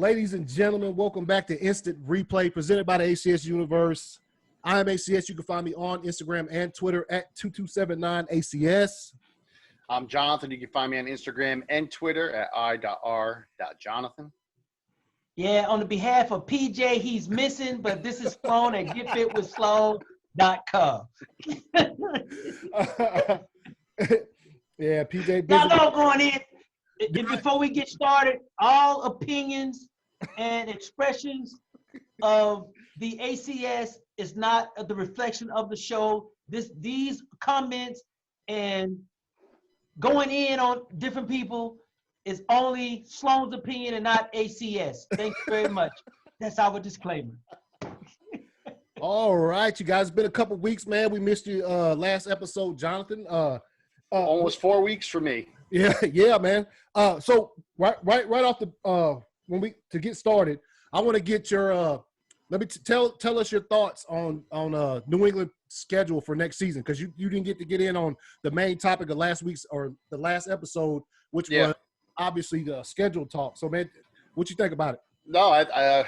Ladies and gentlemen, welcome back to Instant Replay presented by the ACS Universe. I am ACS. You can find me on Instagram and Twitter at 2279ACS. I'm Jonathan. You can find me on Instagram and Twitter at i.r.jonathan. Yeah, on the behalf of PJ, he's missing, but this is Sloan at getfitwithsloan.com. Yeah, PJ. Now, no, going in. And before we get started, all opinions and expressions of the ACS is not the reflection of the show. These comments and going in on different people is only Sloan's opinion and not ACS. Thank you very much. That's our disclaimer. All right, you guys. It's been a couple weeks, man. We missed you last episode, Jonathan. Almost 4 weeks for me. Yeah, man. So right off the to get started, I want to get your let me tell us your thoughts on New England schedule for next season, because you didn't get in on the main topic of last week's or the last episode, which was obviously the schedule talk. So, man, what you think about it? No, I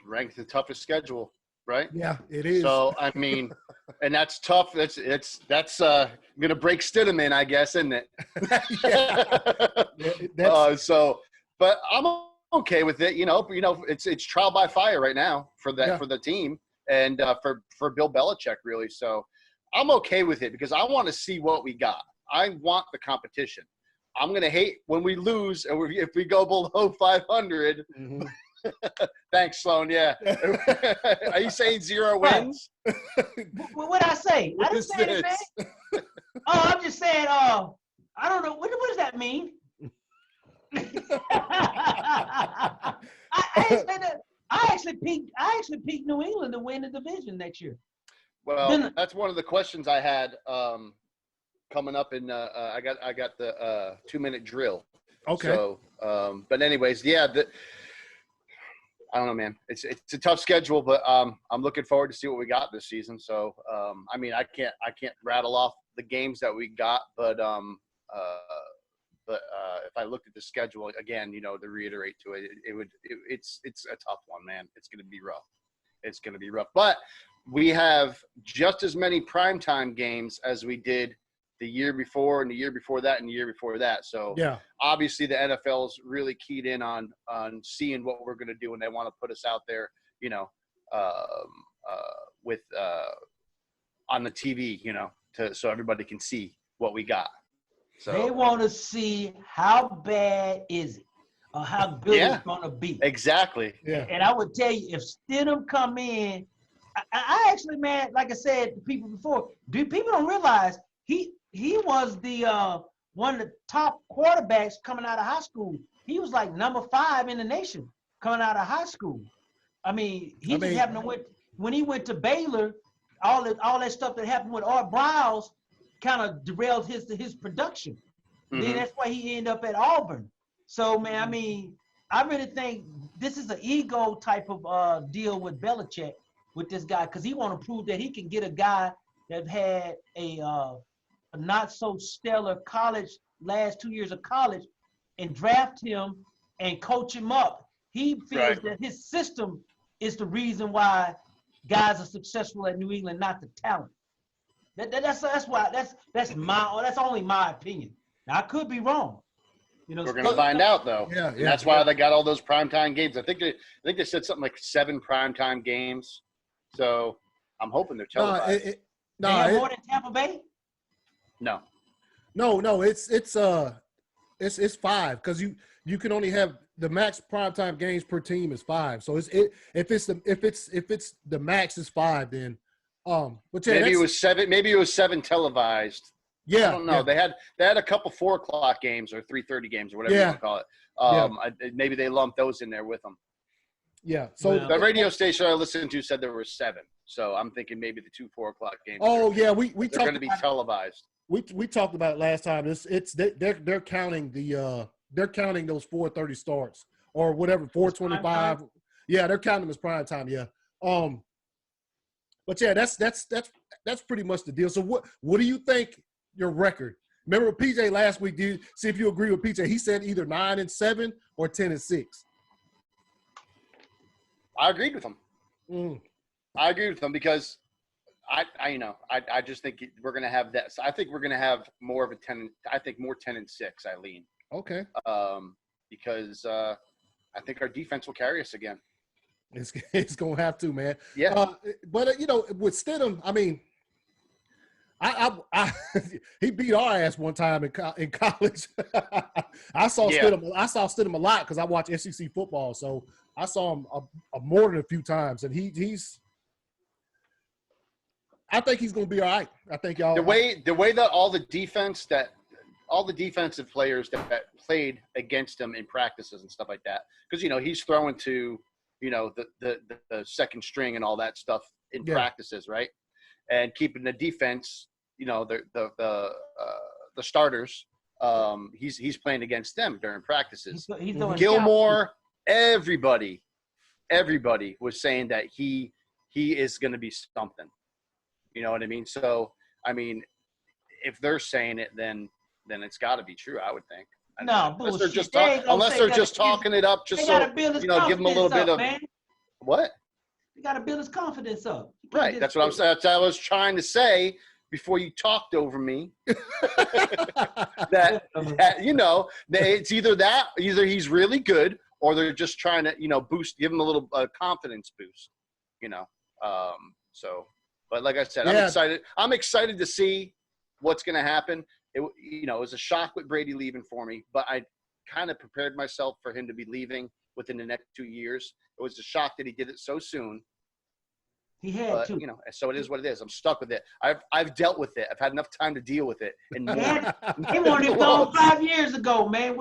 ranked the toughest schedule, right? Yeah, it is. So I mean, and that's tough. That's gonna break Stidham, I guess, isn't it? But I'm okay with it. You know, it's trial by fire right now for the team and for Bill Belichick, really. So I'm okay with it because I want to see what we got. I want the competition. I'm gonna hate when we lose and if we go below 500. Mm-hmm. Thanks, Sloan. Yeah. Are you saying 0 wins? What did I say? I didn't say anything. I'm just saying. I don't know. What does that mean? I actually picked New England to win the division next year. Well, that's one of the questions I had coming up in. I got the 2-minute drill. Okay. So, but anyways, yeah. I don't know, man. It's a tough schedule, but I'm looking forward to see what we got this season. So, I mean, I can't rattle off the games that we got, but if I looked at the schedule again, to reiterate to it, it's a tough one, man. It's going to be rough. It's going to be rough, but we have just as many primetime games as we did the year before and the year before that and the year before that. So obviously the NFL's really keyed in on seeing what we're going to do, and they want to put us out there, with on the TV, so everybody can see what we got. So they want to see how bad is it or how good it's going to be. Exactly. Yeah. And I would tell you, if Stidham come in, I actually, man, like I said to people before, people don't realize he was the one of the top quarterbacks coming out of high school. He was like number 5 in the nation coming out of high school. I mean, just happened to when he went to Baylor, all that stuff that happened with Art Briles kind of derailed his production. Mm-hmm. Then that's why he ended up at Auburn. So, man, I mean, I really think this is an ego type of deal with Belichick with this guy, because he want to prove that he can get a guy that had a not so stellar last 2 years of college, and draft him and coach him up. He feels that his system is the reason why guys are successful at New England, not the talent. That's only my opinion. Now I could be wrong. We're gonna find out though. Yeah. That's why they got all those primetime games. I think they said something like 7 primetime games. So I'm hoping they're televised. They have more than Tampa Bay? No. It's 5, because you can only have the max primetime games per team is 5. So if it's the max is 5, then but yeah, maybe it was 7. Maybe it was 7 televised. Yeah, I don't know. Yeah. They had a couple 4 o'clock games or 3:30 games or whatever you want to call it. Maybe they lumped those in there with them. Yeah. So the radio station I listened to said there were 7. So I'm thinking maybe the 2 4 o'clock games. Oh yeah, they're going to be televised. We talked about it last time. They're counting they're counting those 4:30 starts or whatever 4:25. Yeah, they're counting them as prime time. Yeah. But yeah, that's pretty much the deal. So what do you think your record? Remember PJ last week? See if you agree with PJ. He said either 9-7 or 10-6. I agreed with him. Mm. I agree with him because I just think we're going to have that. I think we're going to have more of a 10. I think more 10-6. I lean. Okay. Because I think our defense will carry us again. It's gonna have to, man. Yeah. But with Stidham, I mean, I he beat our ass one time in college. I saw Stidham a lot because I watch SEC football, so I saw him more than a few times, and he's. I think he's gonna be all right. I think y'all. The way that all the defensive players that played against him in practices and stuff like that, because he's throwing to the second string and all that stuff in practices, right? And keeping the defense, the starters, he's playing against them during practices. He's doing Gilmore, everybody was saying that he is going to be something. You know what I mean? So, I mean, if they're saying it, then it's got to be true, I would think. No, unless bullshit. they're just talking it up, just so give them a little bit of man. What? You got to build his confidence up. Right. That's what I'm saying. That's what I was trying to say before you talked over me. that it's either he's really good or they're just trying to give him a little confidence boost. So, but like I said, I'm excited to see what's going to happen. It was a shock with Brady leaving for me, but I kind of prepared myself for him to be leaving within the next 2 years. It was a shock that he did it so soon. He had to. So it is what it is. I'm stuck with it. I've dealt with it. I've had enough time to deal with it. And they wanted him gone 5 years ago, man.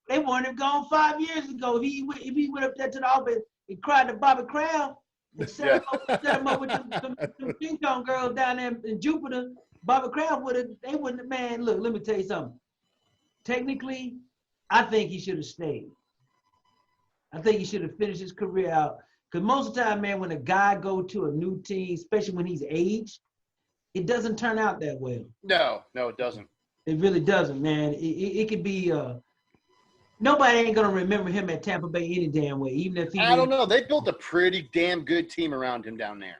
They wanted him gone 5 years ago. If he went up there to the office and cried to Bobby Crown, they set him up with the ping pong girls down there in Jupiter. Bobby Crown wouldn't have, man, look, let me tell you something. Technically, I think he should have stayed. I think he should have finished his career out. Because most of the time, man, when a guy go to a new team, especially when he's aged, it doesn't turn out that well. No, it doesn't. It really doesn't, man. It could be nobody ain't gonna remember him at Tampa Bay any damn way, even if he. I don't know. They built a pretty damn good team around him down there.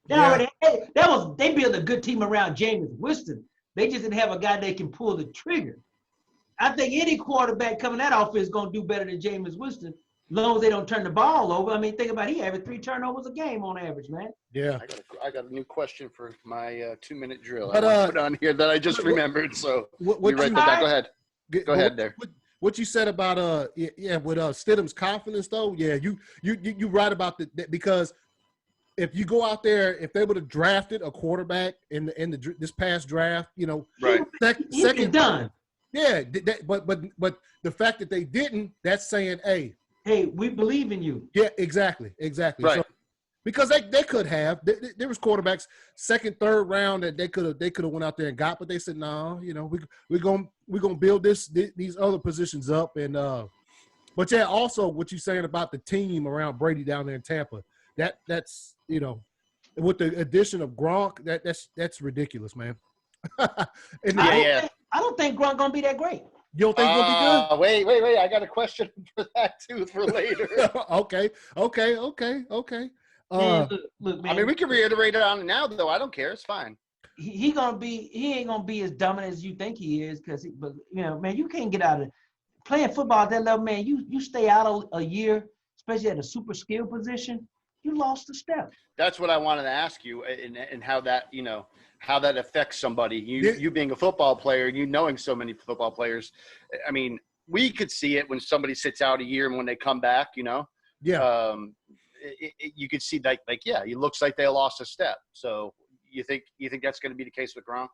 They built a good team around Jameis Winston. They just didn't have a guy that can pull the trigger. I think any quarterback coming that offense is gonna do better than Jameis Winston, as long as they don't turn the ball over. I mean, think about it. He averaged 3 turnovers a game on average, man. Yeah. I got a new question for my 2-minute drill. I put on here that I just remembered. So you write that down. Go ahead. Go ahead there. What you said about with Stidham's confidence though, you right about that because if you go out there, if they would have drafted a quarterback in this past draft, right, second done. Yeah, but the fact that they didn't, that's saying, hey, we believe in you. Yeah, exactly. Right. So, because they could have. There was quarterbacks second, third round that they could have went out there and got, but they said no. We're gonna build these other positions up and but yeah, also what you're saying about the team around Brady down there in Tampa, that's with the addition of Gronk, that's ridiculous, man. I don't think Gronk gonna be that great. You don't think he's gonna be good? Wait. I got a question for that too for later. Okay. Look, man. I mean, we can reiterate it on it now, though. I don't care. It's fine. He ain't gonna be as dominant as you think he is, but man, you can't get out of it. Playing football at that level, man. You stay out a year, especially at a super skill position. You lost a step. That's what I wanted to ask you, and how that how that affects somebody. You being a football player, and knowing so many football players. I mean, we could see it when somebody sits out a year and when they come back. Yeah. You could see it looks like they lost a step. So you think that's going to be the case with Gronk?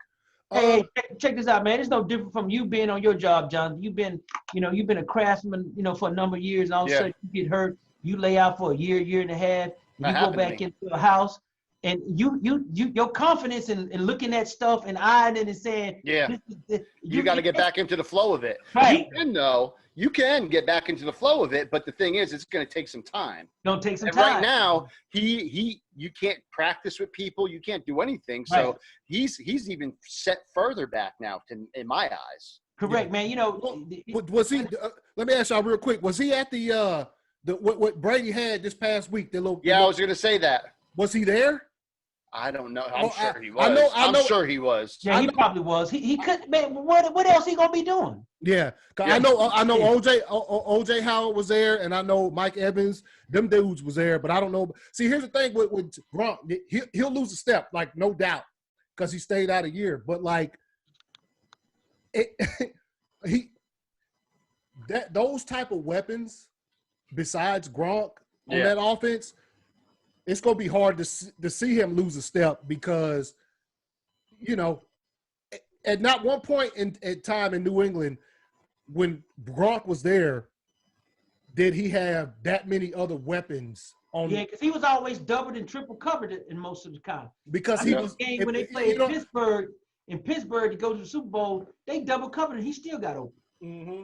Hey, check this out, man. It's no different from you being on your job, John. You've been a craftsman, for a number of years, and all of a sudden you get hurt. You lay out for a year and a half. And you go back into a house, and your confidence in looking at stuff and eyeing it and saying, you got to get back into the flow of it. Right. You can get back into the flow of it, but the thing is, it's going to take some time. Don't take some and time. Right now, you can't practice with people. You can't do anything. So right. he's even set further back now, in my eyes. Correct, man. Was he? Let me ask y'all real quick. Was he at the what Brady had this past week. I was gonna say that. Was he there? I don't know. I'm sure he was. I know. I'm sure he was. Yeah, he probably was. He couldn't. Man, what else he gonna be doing? Yeah, I know OJ Howard was there, and I know Mike Evans. Them dudes was there, but I don't know. See, here's the thing with Gronk, he'll lose a step, like no doubt, because he stayed out a year. But like, those type of weapons, besides Gronk on that offense, it's gonna be hard to see him lose a step because, at not one point in time in New England, when Gronk was there, did he have that many other weapons on? Yeah, because he was always doubled and triple covered in most of the time. Because he was game when they played Pittsburgh to go to the Super Bowl, they double covered and he still got open. Mm-hmm.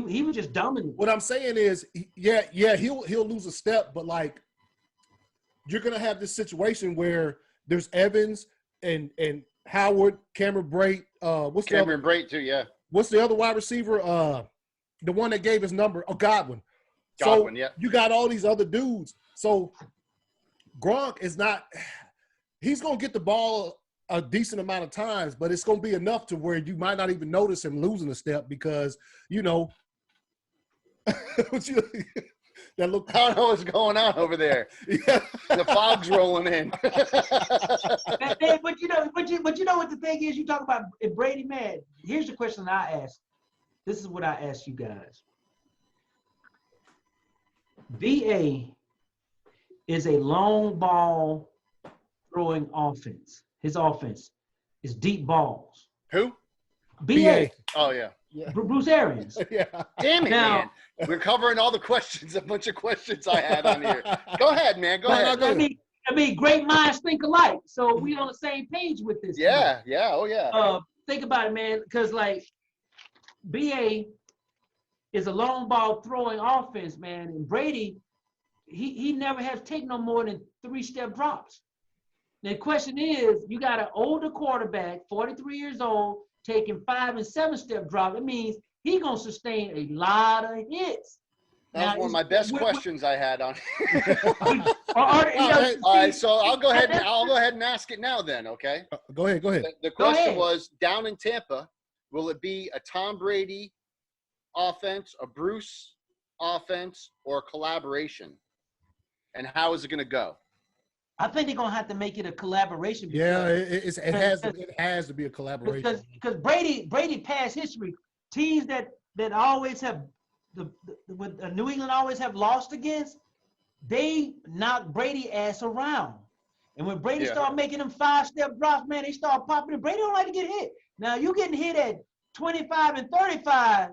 He was just dominant. What I'm saying is, he'll lose a step, but like, you're gonna have this situation where there's Evans and Howard, Cameron Brate. What's Cameron Brate too? Yeah. What's the other wide receiver? The one that gave his number. Oh, Godwin. Godwin, so yeah. You got all these other dudes. So Gronk is not. He's gonna get the ball a decent amount of times, but it's gonna be enough to where you might not even notice him losing a step because that look. I don't know what's going on over there. Yeah. The fog's rolling in. But you know what the thing is? You talk about if Brady, man. Here's the question I ask. This is what I ask you guys. BA is a long ball throwing offense. His offense is deep balls. Who? BA. Oh yeah. Bruce Arians. Yeah. Damn it, man. We're covering all the questions, a bunch of questions I had on here. Go ahead, man. Go ahead. I mean, great minds think alike. So we on the same page with this. Yeah, yeah, oh yeah. Think about it, man, because like BA is a long ball throwing offense, man, and Brady, he never has taken no more than 3-step drops. The question is, you got an older quarterback, 43 years old, taking 5- and 7-step drop. It means he's gonna sustain a lot of hits. That was one of my best questions I had on. All right, so I'll go ahead and ask it now. Then, okay. Go ahead. The question was down in Tampa. Will it be a Tom Brady offense, a Bruce offense, or a collaboration? And how is it going to go? I think they're gonna have to make it a collaboration. Yeah, it has to be a collaboration. Because Brady past history, teams that always have New England always have lost against, they knock Brady ass around. And when Brady start making them 5-step drops, man, they start popping. And Brady don't like to get hit. Now you getting hit at 25 and 35,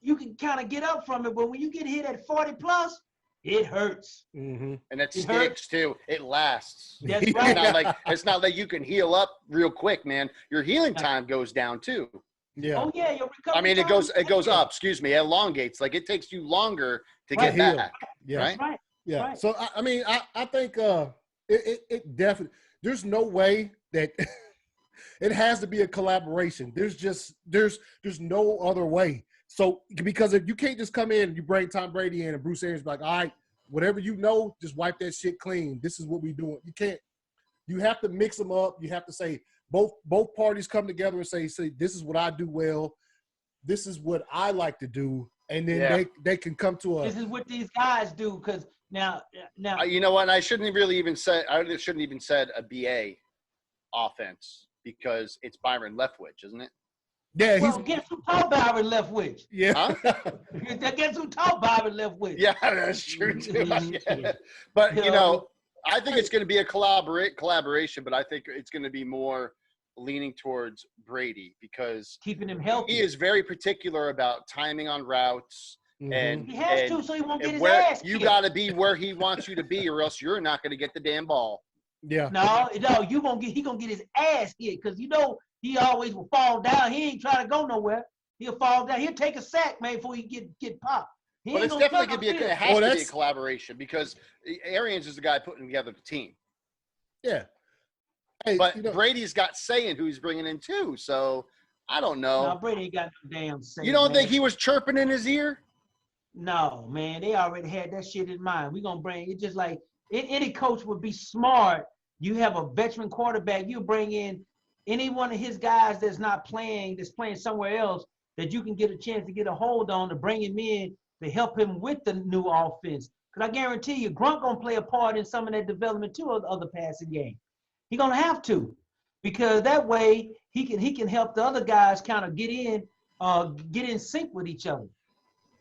you can kind of get up from it. But when you get hit at 40 plus, it hurts. Mm-hmm. And it sticks too. It lasts. That's right. It's not like you can heal up real quick, man. Your healing time goes down too. Yeah. Oh yeah, your recovery. I mean, it goes up. Excuse me, it elongates. Like it takes you longer to get back. Yeah. Right. Yeah. Right. So I mean, I think it definitely. There's no way that it has to be a collaboration. There's no other way. So because if you can't just come in and you bring Tom Brady in and Bruce Arians be like, all right, whatever you know, just wipe that shit clean. This is what we doing. You can't. You have to mix them up. You have to say both parties come together and say this is what I do well. This is what I like to do, and then they can come to a. This is what these guys do because now. You know what? I shouldn't even said a BA offense because it's Byron Leftwich, isn't it? Yeah, well, guess who taught Byron Leftwich? Yeah. Huh? Guess who taught Byron Leftwich? Yeah, that's true too. But you know, I think it's going to be a collaboration, but I think it's going to be more leaning towards Brady because keeping him healthy. He is very particular about timing on routes. Mm-hmm. And he has to, so he won't get his where ass you kicked. got to be where he wants you to be, or else you're not going to get the damn ball. Yeah. No, you won't get. He gonna get his ass kicked because he always will fall down. He ain't trying to go nowhere. He'll fall down. He'll take a sack, man, before he get popped. But it's definitely going to be it has to be a collaboration because Arians is the guy putting together the team. Yeah. Hey, but Brady's got saying who he's bringing in too, so I don't know. No, Brady ain't got no damn say. You don't think he was chirping in his ear? No, man, they already had that shit in mind. We're gonna bring it just like any coach would be smart. You have a veteran quarterback, you bring in any one of his guys that's not playing, that's playing somewhere else, that you can get a chance to get a hold on to bring him in to help him with the new offense. Because I guarantee you, Grunt gonna play a part in some of that development too of the passing game. He gonna have to, because that way he can help the other guys kind of get in sync with each other.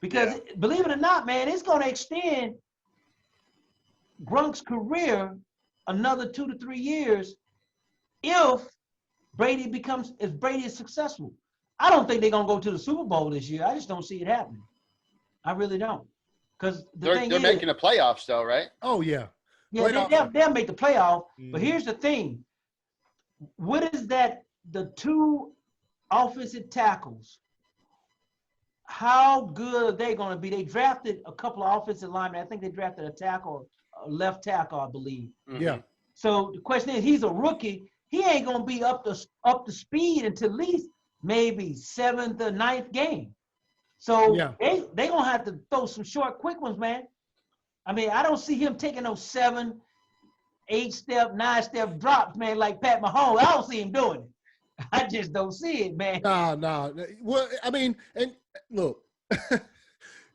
Because believe it or not, man, it's going to extend Grunk's career another 2 to 3 years if Brady is successful. I don't think they're going to go to the Super Bowl this year. I just don't see it happening. I really don't. Because they're making the playoffs, though, right? Oh, yeah. Yeah, they'll make the playoff. But here's the thing. What is that? The two offensive tackles, how good are they going to be? They drafted a couple of offensive linemen. I think they drafted a left tackle, I believe. Yeah. So the question is, he's a rookie. He ain't going to be up to speed until at least maybe 7th or 9th game. So they going to have to throw some short, quick ones, man. I mean, I don't see him taking those 7, 8-step, 9-step drops, man, like Pat Mahomes. I don't see him doing it. I just don't see it, man. No. Well, I mean, and look,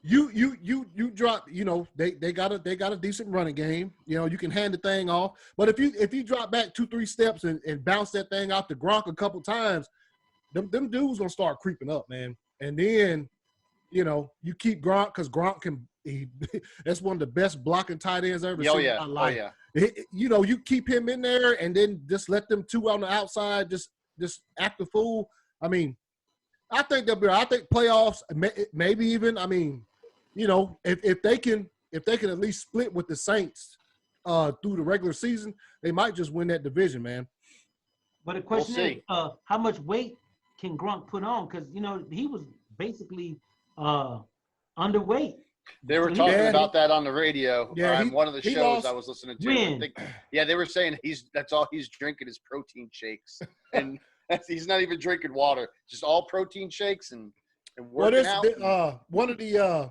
you drop, they got a decent running game. You can hand the thing off. But if you drop back 2-3 steps and bounce that thing out to Gronk a couple times, them dudes gonna start creeping up, man. And then, you keep Gronk because Gronk that's one of the best blocking tight ends I've ever seen in my life. You keep him in there and then just let them two on the outside just act the fool. I mean, I think they'll be. I think playoffs, maybe even. I mean, if they can at least split with the Saints through the regular season, they might just win that division, man. But the question is, how much weight can Gronk put on? Because he was basically underweight. They were talking about that on the radio. Yeah, one of the shows I was listening to. They were saying that's all he's drinking is protein shakes, and he's not even drinking water, just all protein shakes and working out. One of the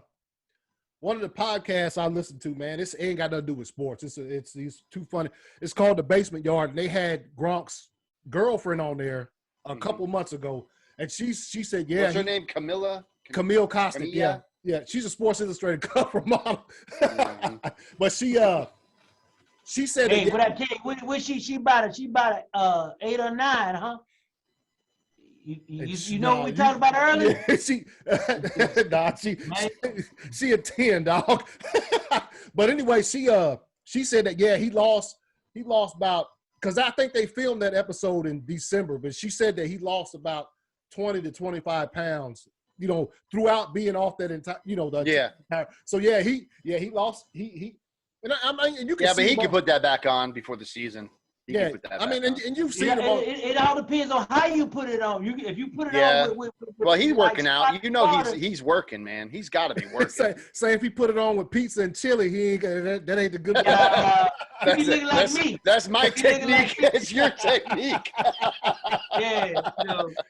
podcasts I listened to, man, this ain't got nothing to do with sports. It's too funny. It's called The Basement Yard, and they had Gronk's girlfriend on there a couple months ago, and she said, yeah. What's her name? Camille Costa. Yeah, she's a Sports Illustrated cover model. But she said, hey, what I tell you, what she bought it? She bought it 8 or 9, huh? You know what we talked about earlier? Yeah, she a 10, dog. But anyway, she said that he lost about, because I think they filmed that episode in December, but she said that he lost about 20 to 25 pounds, throughout being off that entire, So he lost. And you can. Yeah, but he can put that back on before the season. And you've seen it all depends on how you put it on. If you put it on with well, he's working out. He's working, man. He's got to be working. Say if he put it on with pizza and chili, he ain't that ain't the good. That's my technique. It's your technique.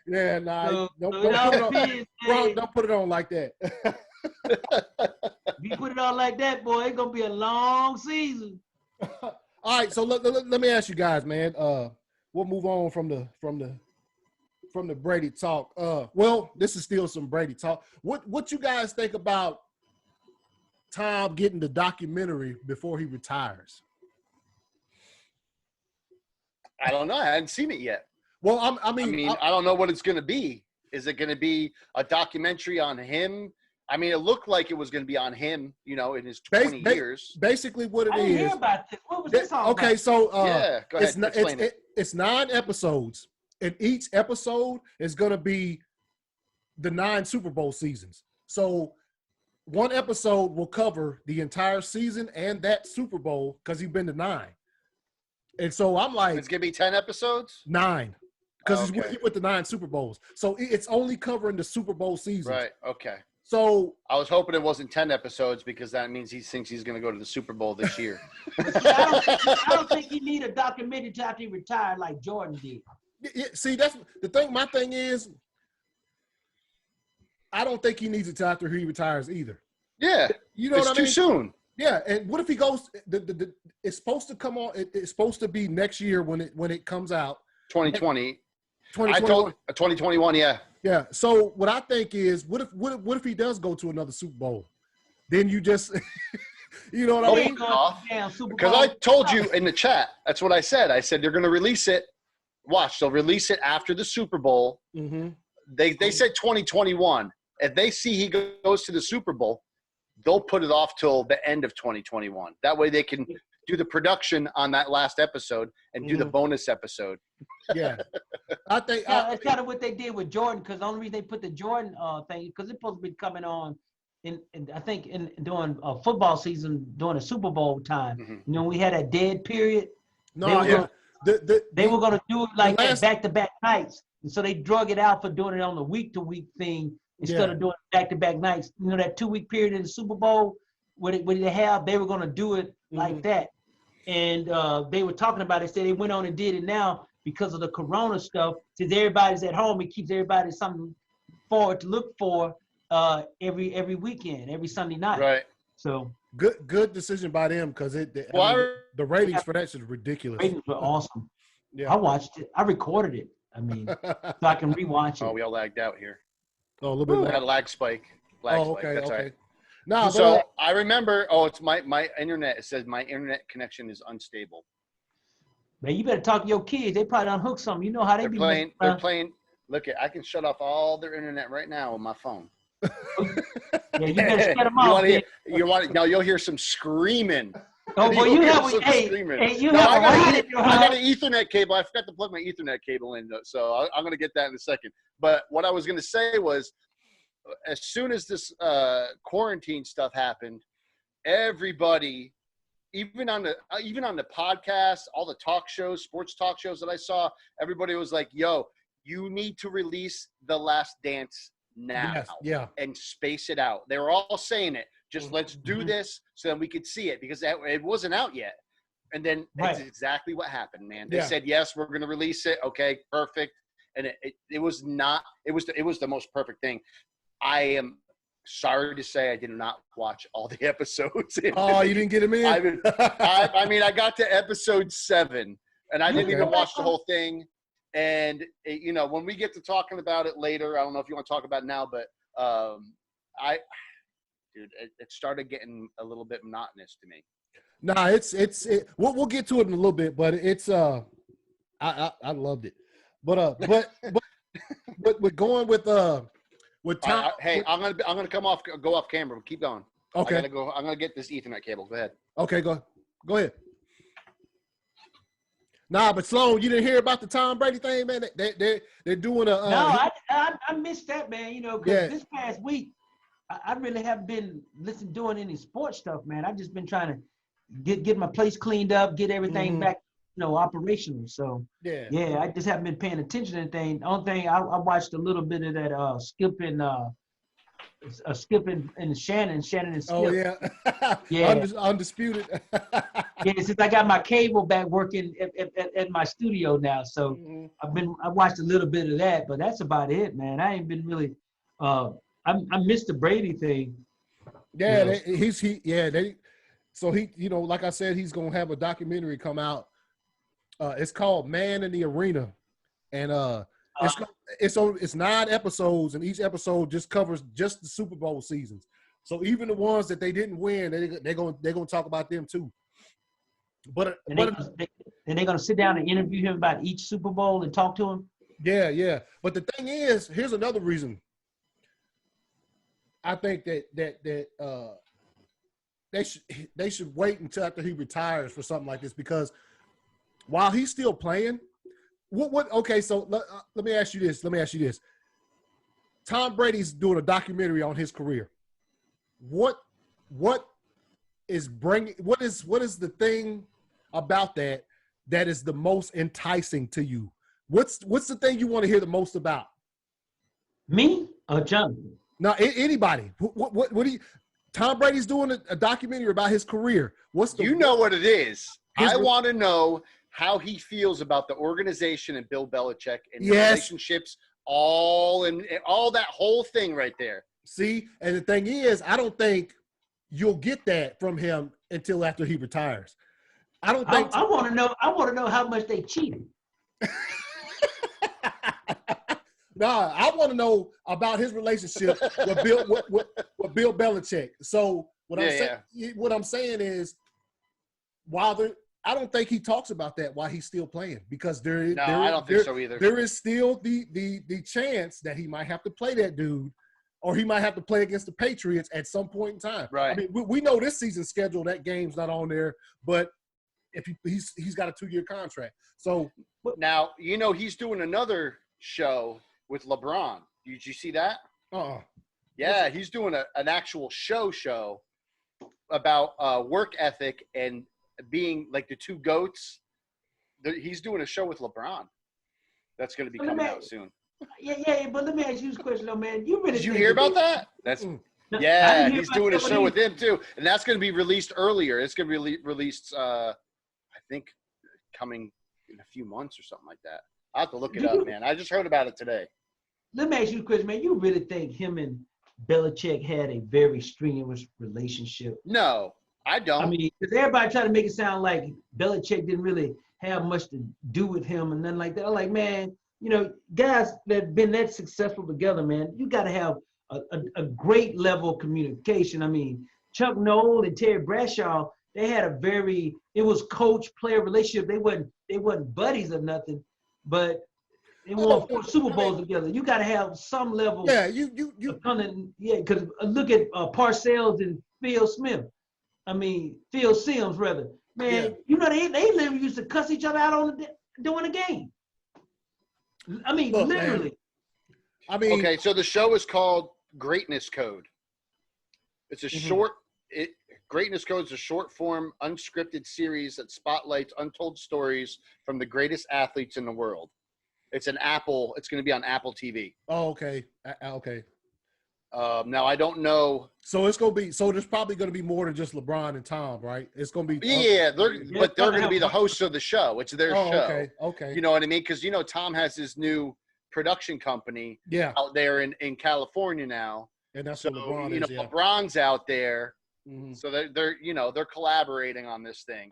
Don't put it on like that. If you put it on like that, boy, it's gonna be a long season. All right, so let me ask you guys, man. We'll move on from the Brady talk. Well, this is still some Brady talk. What you guys think about Tom getting the documentary before he retires? I don't know. I hadn't seen it yet. Well, I don't know what it's going to be. Is it going to be a documentary on him? I mean, it looked like it was going to be on him, in his 20 years. Basically, what it is. I didn't hear about this. What was this all about? Okay, so go ahead. It's 9 episodes, and each episode is going to be the 9 Super Bowl seasons. So one episode will cover the entire season and that Super Bowl because he's been to 9. And so I'm like, it's going to be 10 episodes? 9. Because he went to 9 Super Bowls. So it's only covering the Super Bowl season. Right, okay. So I was hoping it wasn't 10 episodes because that means he thinks he's going to go to the Super Bowl this year. I don't think you need a documentary after he retired like Jordan did. See, that's the thing. My thing is, I don't think he needs it after he retires either. Yeah. You know it's what I mean? too soon. Yeah, and what if he goes? It's supposed to come on. It's supposed to be next year when it comes out. 2020. 2021. I told 2021. Yeah. Yeah. So what I think is, what if he does go to another Super Bowl? Then you just, you know what I mean? Because I told you in the chat. That's what I said. I said they're going to release it. Watch, they'll release it after the Super Bowl. Mm-hmm. They said 2021. If they see he goes to the Super Bowl, they'll put it off till the end of 2021. That way they can do the production on that last episode and do the bonus episode. Yeah. I think that's kind of what they did with Jordan, because the only reason they put the Jordan thing, because it's supposed to be coming on in I think during football season, during the Super Bowl time. Mm-hmm. You know, we had a dead period. No, they were going to do it like back-to-back nights. And so they drug it out for doing it on the week-to-week thing instead of doing back-to-back nights. You know, that 2-week period in the Super Bowl, what they were going to do it like that. And they were talking about it. Said they went on and did it now because of the Corona stuff. Since everybody's at home, it keeps everybody something forward to look for every weekend, every Sunday night. Right. So good decision by them, because the ratings for that is ridiculous. Ratings were awesome. Yeah. I watched it. I recorded it. I mean, so I can rewatch it. Oh, we all lagged out here. Oh, a little bit. We had a lag spike. Okay. That's okay. right. No, So I remember. Oh, it's my internet. It says my internet connection is unstable. Man, you better talk to your kids. They probably unhook something. You know how they be playing. They're playing. Look, I can shut off all their internet right now on my phone. Yeah, you better shut them off. Now you'll hear some screaming. Oh, boy, you have I got an Ethernet cable. I forgot to plug my Ethernet cable in, so I'm going to get that in a second. But what I was going to say was, as soon as this quarantine stuff happened, everybody, even on the podcast, all the talk shows, sports talk shows that I saw, everybody was like, "Yo, you need to release The Last Dance now, and space it out." They were all saying it. Just let's do this so that we could see it, because it wasn't out yet. And then that's exactly what happened, man. They said, yes, we're going to release it. Okay, perfect. And it was not – it was the most perfect thing. I am sorry to say I did not watch all the episodes. Oh, you didn't get them in? I mean, I got to episode 7, and I didn't even watch the whole thing. And, when we get to talking about it later, I don't know if you want to talk about it now, but dude, it started getting a little bit monotonous to me. Nah, we'll get to it in a little bit, but it's I loved it. But we're going with Tom. Hey, I'm gonna go off camera. Keep going. Okay. I'm gonna get this Ethernet cable. Go ahead. Okay, go ahead. Nah, but Sloan, you didn't hear about the Tom Brady thing, man? They're doing a. No, I missed that, man. Because this past week, I really haven't been doing any sports stuff, man. I've just been trying to get my place cleaned up, get everything back, operational. So yeah, I just haven't been paying attention to anything. The only thing I watched a little bit of that skipping and Shannon and Skip. Oh yeah, undisputed. Yeah, since I got my cable back working at my studio now, so I watched a little bit of that, but that's about it, man. I ain't been really. I missed the Brady thing. Yeah, so he, like I said, he's gonna have a documentary come out. It's called Man in the Arena, and it's 9 episodes, and each episode just covers just the Super Bowl seasons. So even the ones that they didn't win, they're gonna talk about them too. But they're gonna sit down and interview him about each Super Bowl and talk to him. Yeah. But the thing is, here's another reason. I think that they should wait until after he retires for something like this, because while he's still playing, okay, so let me ask you this. Tom Brady's doing a documentary on his career. What is the thing about that is the most enticing to you? What's the thing you want to hear the most about? Me or Jonathan? No, anybody. What do you? Tom Brady's doing a documentary about his career. You know what it is. I want to know how he feels about the organization and Bill Belichick and the relationships, all that whole thing right there. See, and the thing is, I don't think you'll get that from him until after he retires. I don't think. I want to know. I want to know how much they cheated. Nah, I want to know about his relationship with Bill Belichick. So what I'm saying is, I don't think he talks about that while he's still playing, because I don't think so either. There is still the chance that he might have to play that dude, or he might have to play against the Patriots at some point in time. Right. I mean, we know this season's schedule, that game's not on there, but if he's got a 2-year contract. So now, he's doing another show with LeBron. Did you see that? Yeah, he's doing an actual show about work ethic and being like the two GOATs. He's doing a show with LeBron. That's going to be coming out soon. Yeah, but let me ask you this question, though, man. Did you hear about that? He's doing a show with him too, and that's going to be released earlier. It's going to be released, I think, coming in a few months or something like that. I'll have to look it up, man. I just heard about it today. Let me ask you a question, man. You really think him and Belichick had a very strenuous relationship? No, I don't. I mean, because everybody try to make it sound like Belichick didn't really have much to do with him and nothing like that. I'm like, man, guys that have been that successful together, man, you got to have a great level of communication. I mean, Chuck Noll and Terry Bradshaw, they had it was coach-player relationship. They wasn't buddies or nothing, but they won 4 Super Bowls together. You got to have some level. Yeah, because look at Parcells and Phil Simms, rather. Man, they literally used to cuss each other out during the game. I mean, look, literally. Man. I mean, okay, so the show is called Greatness Code. It's a Greatness Code is a short-form, unscripted series that spotlights untold stories from the greatest athletes in the world. It's an Apple. It's going to be on Apple TV. Oh, okay. Okay. Now I don't know. So it's going to be. So there's probably going to be more than just LeBron and Tom, right? It's going to be. Yeah, they're going to be the hosts of the show. It's their show. Okay. You know what I mean? Because Tom has his new production company. Out there in California now. And that's what LeBron is. Yeah. LeBron's out there. Mm-hmm. So they're collaborating on this thing.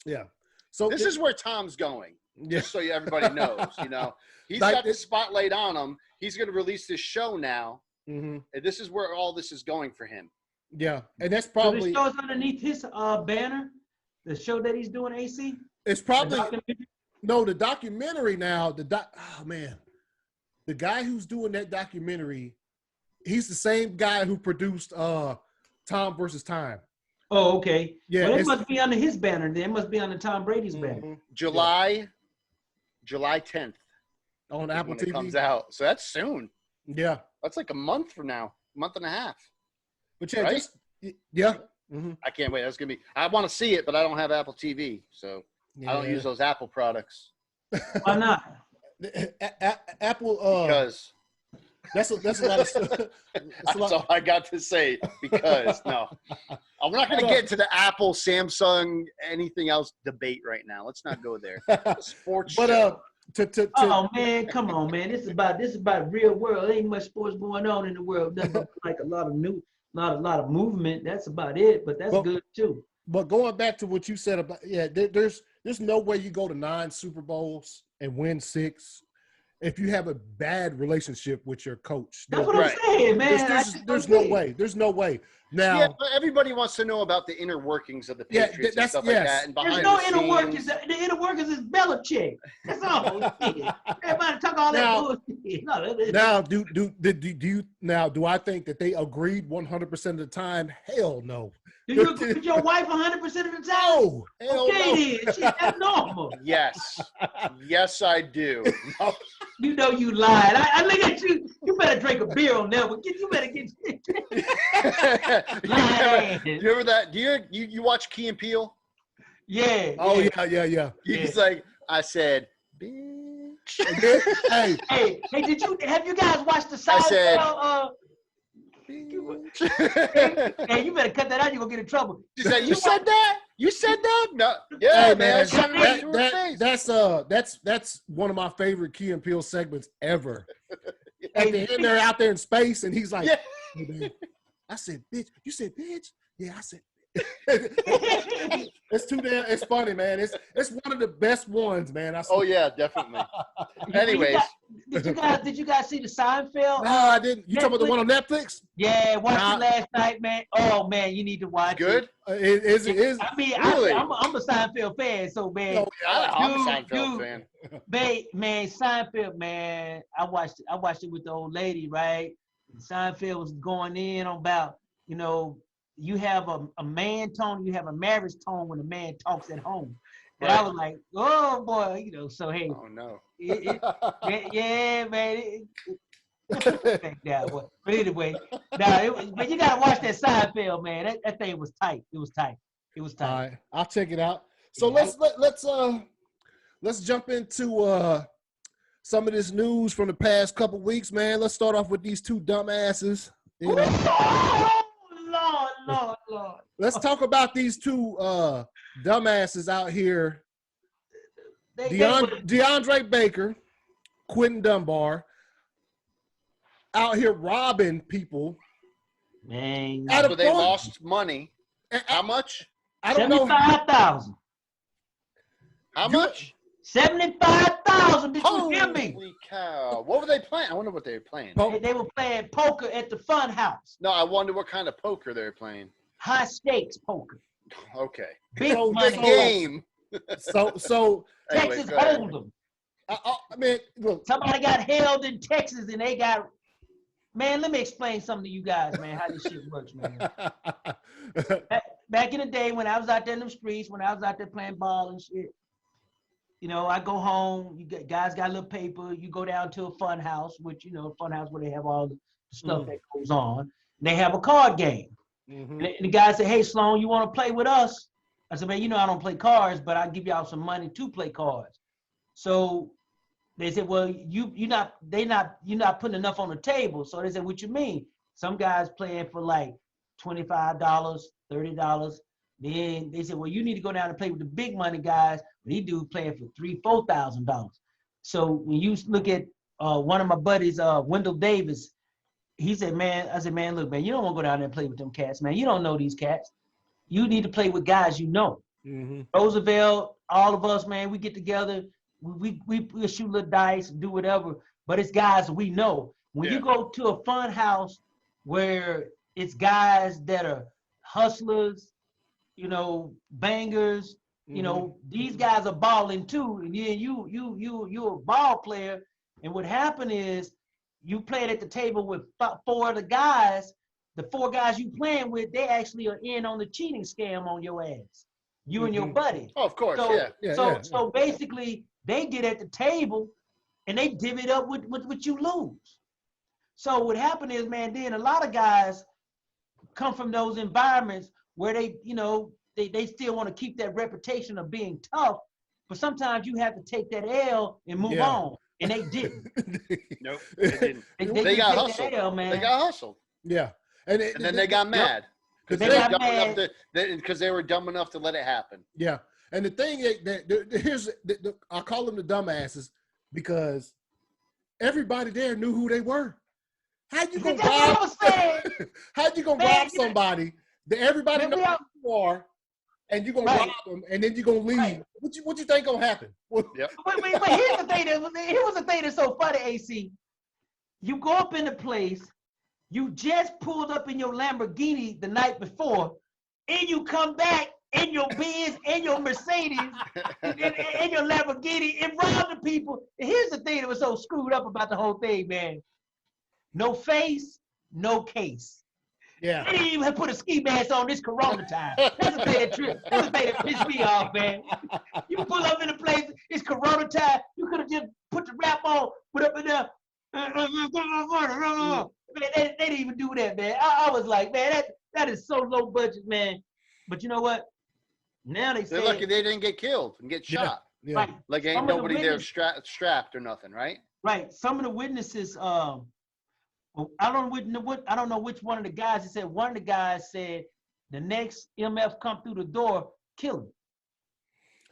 Yeah. So this is where Tom's going. Just so everybody knows, he's got the spotlight on him. He's going to release this show now, and this is where all this is going for him. Yeah, and that's probably. So the show's underneath his banner. The show that he's doing, AC. It's probably the documentary now. Oh man, the guy who's doing that documentary, he's the same guy who produced Tom versus Time. Oh, okay. Yeah, well, it must be under his banner. Then it must be under Tom Brady's banner. July 10th on Apple TV. It comes out, so that's soon. Yeah, that's like a month from now, month and a half. But yeah, right? I can't wait. That's gonna be. I want to see it, but I don't have Apple TV, so I don't use those Apple products. Why not? Apple. Because. That's a lot of stuff. That's all I got to say. Because no, I'm not going to get into the Apple, Samsung, anything else debate right now. Let's not go there. Sports. But oh man, come on, man. This is about real world. There ain't much sports going on in the world. Nothing like a lot of movement. That's about it. But that's good too. But going back to what you said about there's no way you go to 9 Super Bowls and win 6. If you have a bad relationship with your coach. That's what I'm saying, man. There's no way. There's no way. Now, but everybody wants to know about the inner workings of the Patriots and stuff like that. And there's no inner workings. The inner workings is Belichick. That's all. Everybody talk all that bullshit. Now, do I think that they agreed 100% of the time? Hell no. Do you agree with your wife 100% of the time? No. Hell no. Then. That's normal. Yes. Yes, I do. No. You know you lied. I look at you. You better drink a beer on that one. You better get. You remember that? Do you watch Key and Peele? Yeah. Oh yeah. He's like, I said, bitch. Hey, have you guys watched the Seinfeld? I said, hey, you better cut that out. You're gonna get in trouble. You said that? You said that? No. Yeah, hey, man. That's one of my favorite Key and Peele segments ever. At the end, they're out there in space, and he's like, hey, man. I said, bitch. You said, bitch. Yeah, I said. It's too damn. It's funny, man. It's one of the best ones, man. I swear. Oh yeah, definitely. Anyways, did you guys see the Seinfeld? No, I didn't. You talking about the one on Netflix? Yeah, watched it last night, man. Oh man, you need to watch good. it. Is I mean, really? I'm a Seinfeld fan, so man. Oh, I'm a Seinfeld fan. Man, Seinfeld, man. I watched it with the old lady, right? Seinfeld was going in on about, you know, you have a man tone, you have a marriage tone when a man talks at home. And I was like, oh boy, you know, so hey. Oh no. Yeah, man. But anyway, but you gotta watch that Seinfeld, man. That thing was tight. It was tight. All right, I'll check it out. So let's jump into some of this news from the past couple weeks, man. Let's start off with these two dumbasses. You know. Lord. Let's talk about these two dumbasses out here. DeAndre Baker, Quentin Dunbar, out here robbing people. Man, so they lost money. How much? I don't know. 75,000. How much? 75,000. Did you hear me? Holy cow! What were they playing? I wonder what they were playing. They were playing poker at the Fun House. No, I wonder what kind of poker they were playing. High stakes poker. Okay. Big money game. So Texas Hold'em. I mean, look. Somebody got held in Texas and they got. Man, let me explain something to you guys, man, how this shit works, man. Back in the day when I was out there in the streets, when I was out there playing ball and shit, you know, I go home, guys got a little paper, you go down to a fun house, which, you know, fun house where they have all the stuff that goes on. And they have a card game. And the guy said, hey, Sloan, you want to play with us? I said, man, you know, I don't play cards, but I'll give y'all some money to play cards. So they said, well, you're not putting enough on the table. So they said, what you mean? Some guys playing for like $25, $30. Then they said, well, you need to go down and play with the big money guys. But he dude playing for $3,000, $4,000. So when you look at one of my buddies, Wendell Davis, he said, man, I said, man, look, man, you don't want to go down there and play with them cats, man. You don't know these cats. You need to play with guys you know. Roosevelt, all of us, man, we get together. We shoot little dice, do whatever, but it's guys we know. When you go to a fun house where it's guys that are hustlers, you know, bangers, you know, these guys are balling too, and then you're a ball player, and what happened is you played at the table with four of the guys. The four guys you playing with, they actually are in on the cheating scam on your ass. You and your buddy. Oh, of course, So basically, they get at the table and they divvy it up with what you lose. So what happened is, man, then a lot of guys come from those environments where they, you know, they still want to keep that reputation of being tough, but sometimes you have to take that L and move on. And they didn't. Nope, they didn't. They got hustled. L, man. They got hustled. Yeah. And then they got mad. Because they were dumb enough to let it happen. Yeah. And the thing I call them the dumbasses because everybody there knew who they were. How you gonna rob somebody that everybody knows who you are, and you gonna rob them, and then you gonna leave? Right. What you think gonna happen? Yep. But here's the thing. Here was the thing that's so funny, AC. You go up in the place. You just pulled up in your Lamborghini the night before, and you come back in your Benz and your Mercedes and your Lamborghini and rob the people. And here's the thing that was so screwed up about the whole thing, man. No face, no case. Yeah. They didn't even put a ski mask on this Corona time. That's the thing that pissed me off, man. You pull up in the place, it's Corona time. You could have just put the wrap on, put up in there. Man, they didn't even do that, man. I was like, man, that is so low budget, man. But you know what? Now they're lucky they didn't get killed and get shot. Yeah. Right. Like ain't nobody there strapped or nothing, right? Right. Some of the witnesses, I don't know which one of the guys. He said one of the guys said the next MF come through the door, kill him.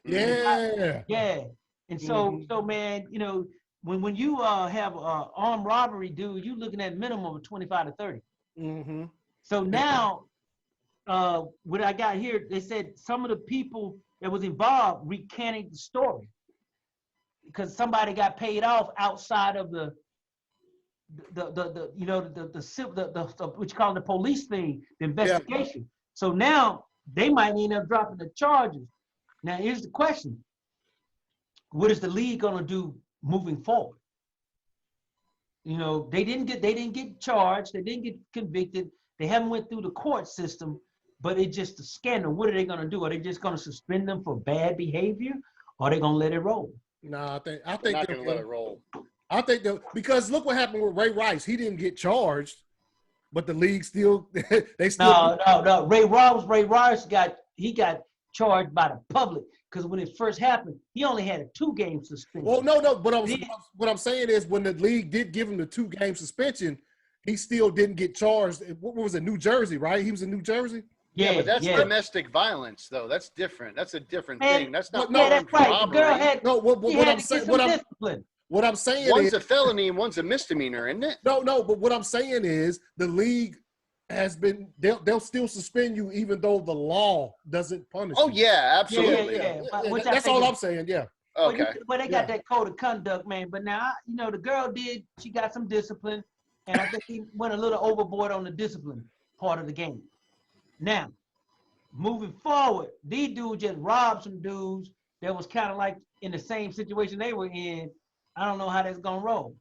Yeah. Yeah. And so man, you know, when you have armed robbery, dude, you're looking at minimum of 25 to 30. So now what I got here, they said some of the people that was involved recanted the story because somebody got paid off outside of the you know the what you call the police thing, the investigation. Yeah. So now they might end up dropping the charges. Now here's the question: what is the league gonna do moving forward? You know, they didn't get charged, they didn't get convicted, they haven't went through the court system, but it's just a scandal. What are they gonna do? Are they just gonna suspend them for bad behavior, or are they gonna let it roll? No, I think they're not gonna let it roll. I think because look what happened with Ray Rice. He didn't get charged, but the league still they still no. Ray Rice got charged by the public because when it first happened, he only had a 2-game suspension. Well, no. But what I'm saying is when the league did give him the 2-game suspension, he still didn't get charged. What was it? New Jersey, right? He was in New Jersey. Yeah, but that's domestic violence, though. That's different. That's a different thing. That's not. That's right. The girl had. No, what I'm saying one's is a felony and one's a misdemeanor, isn't it? No. But what I'm saying is the league has been. They'll still suspend you even though the law doesn't punish. Oh you. yeah, absolutely. Yeah. That's all I'm saying. Yeah. Okay. But they got that code of conduct, man. But now you know the girl did. She got some discipline, and I think he went a little overboard on the discipline part of the game. Now, moving forward, these dudes just robbed some dudes that was kind of like in the same situation they were in. I don't know how that's gonna roll.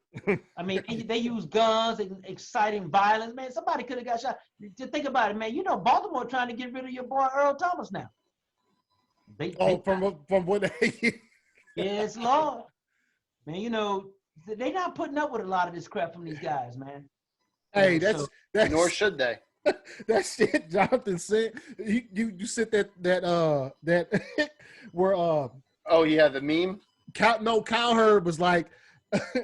I mean, they use guns, exciting violence. Man, somebody could have got shot. Just think about it, man. You know, Baltimore trying to get rid of your boy Earl Thomas now. From what they Yes, Lord. Man, you know, they not putting up with a lot of this crap from these guys, man. Hey, that's nor should they. That shit Jonathan said. You said that where oh yeah, the meme. Cowherd was like,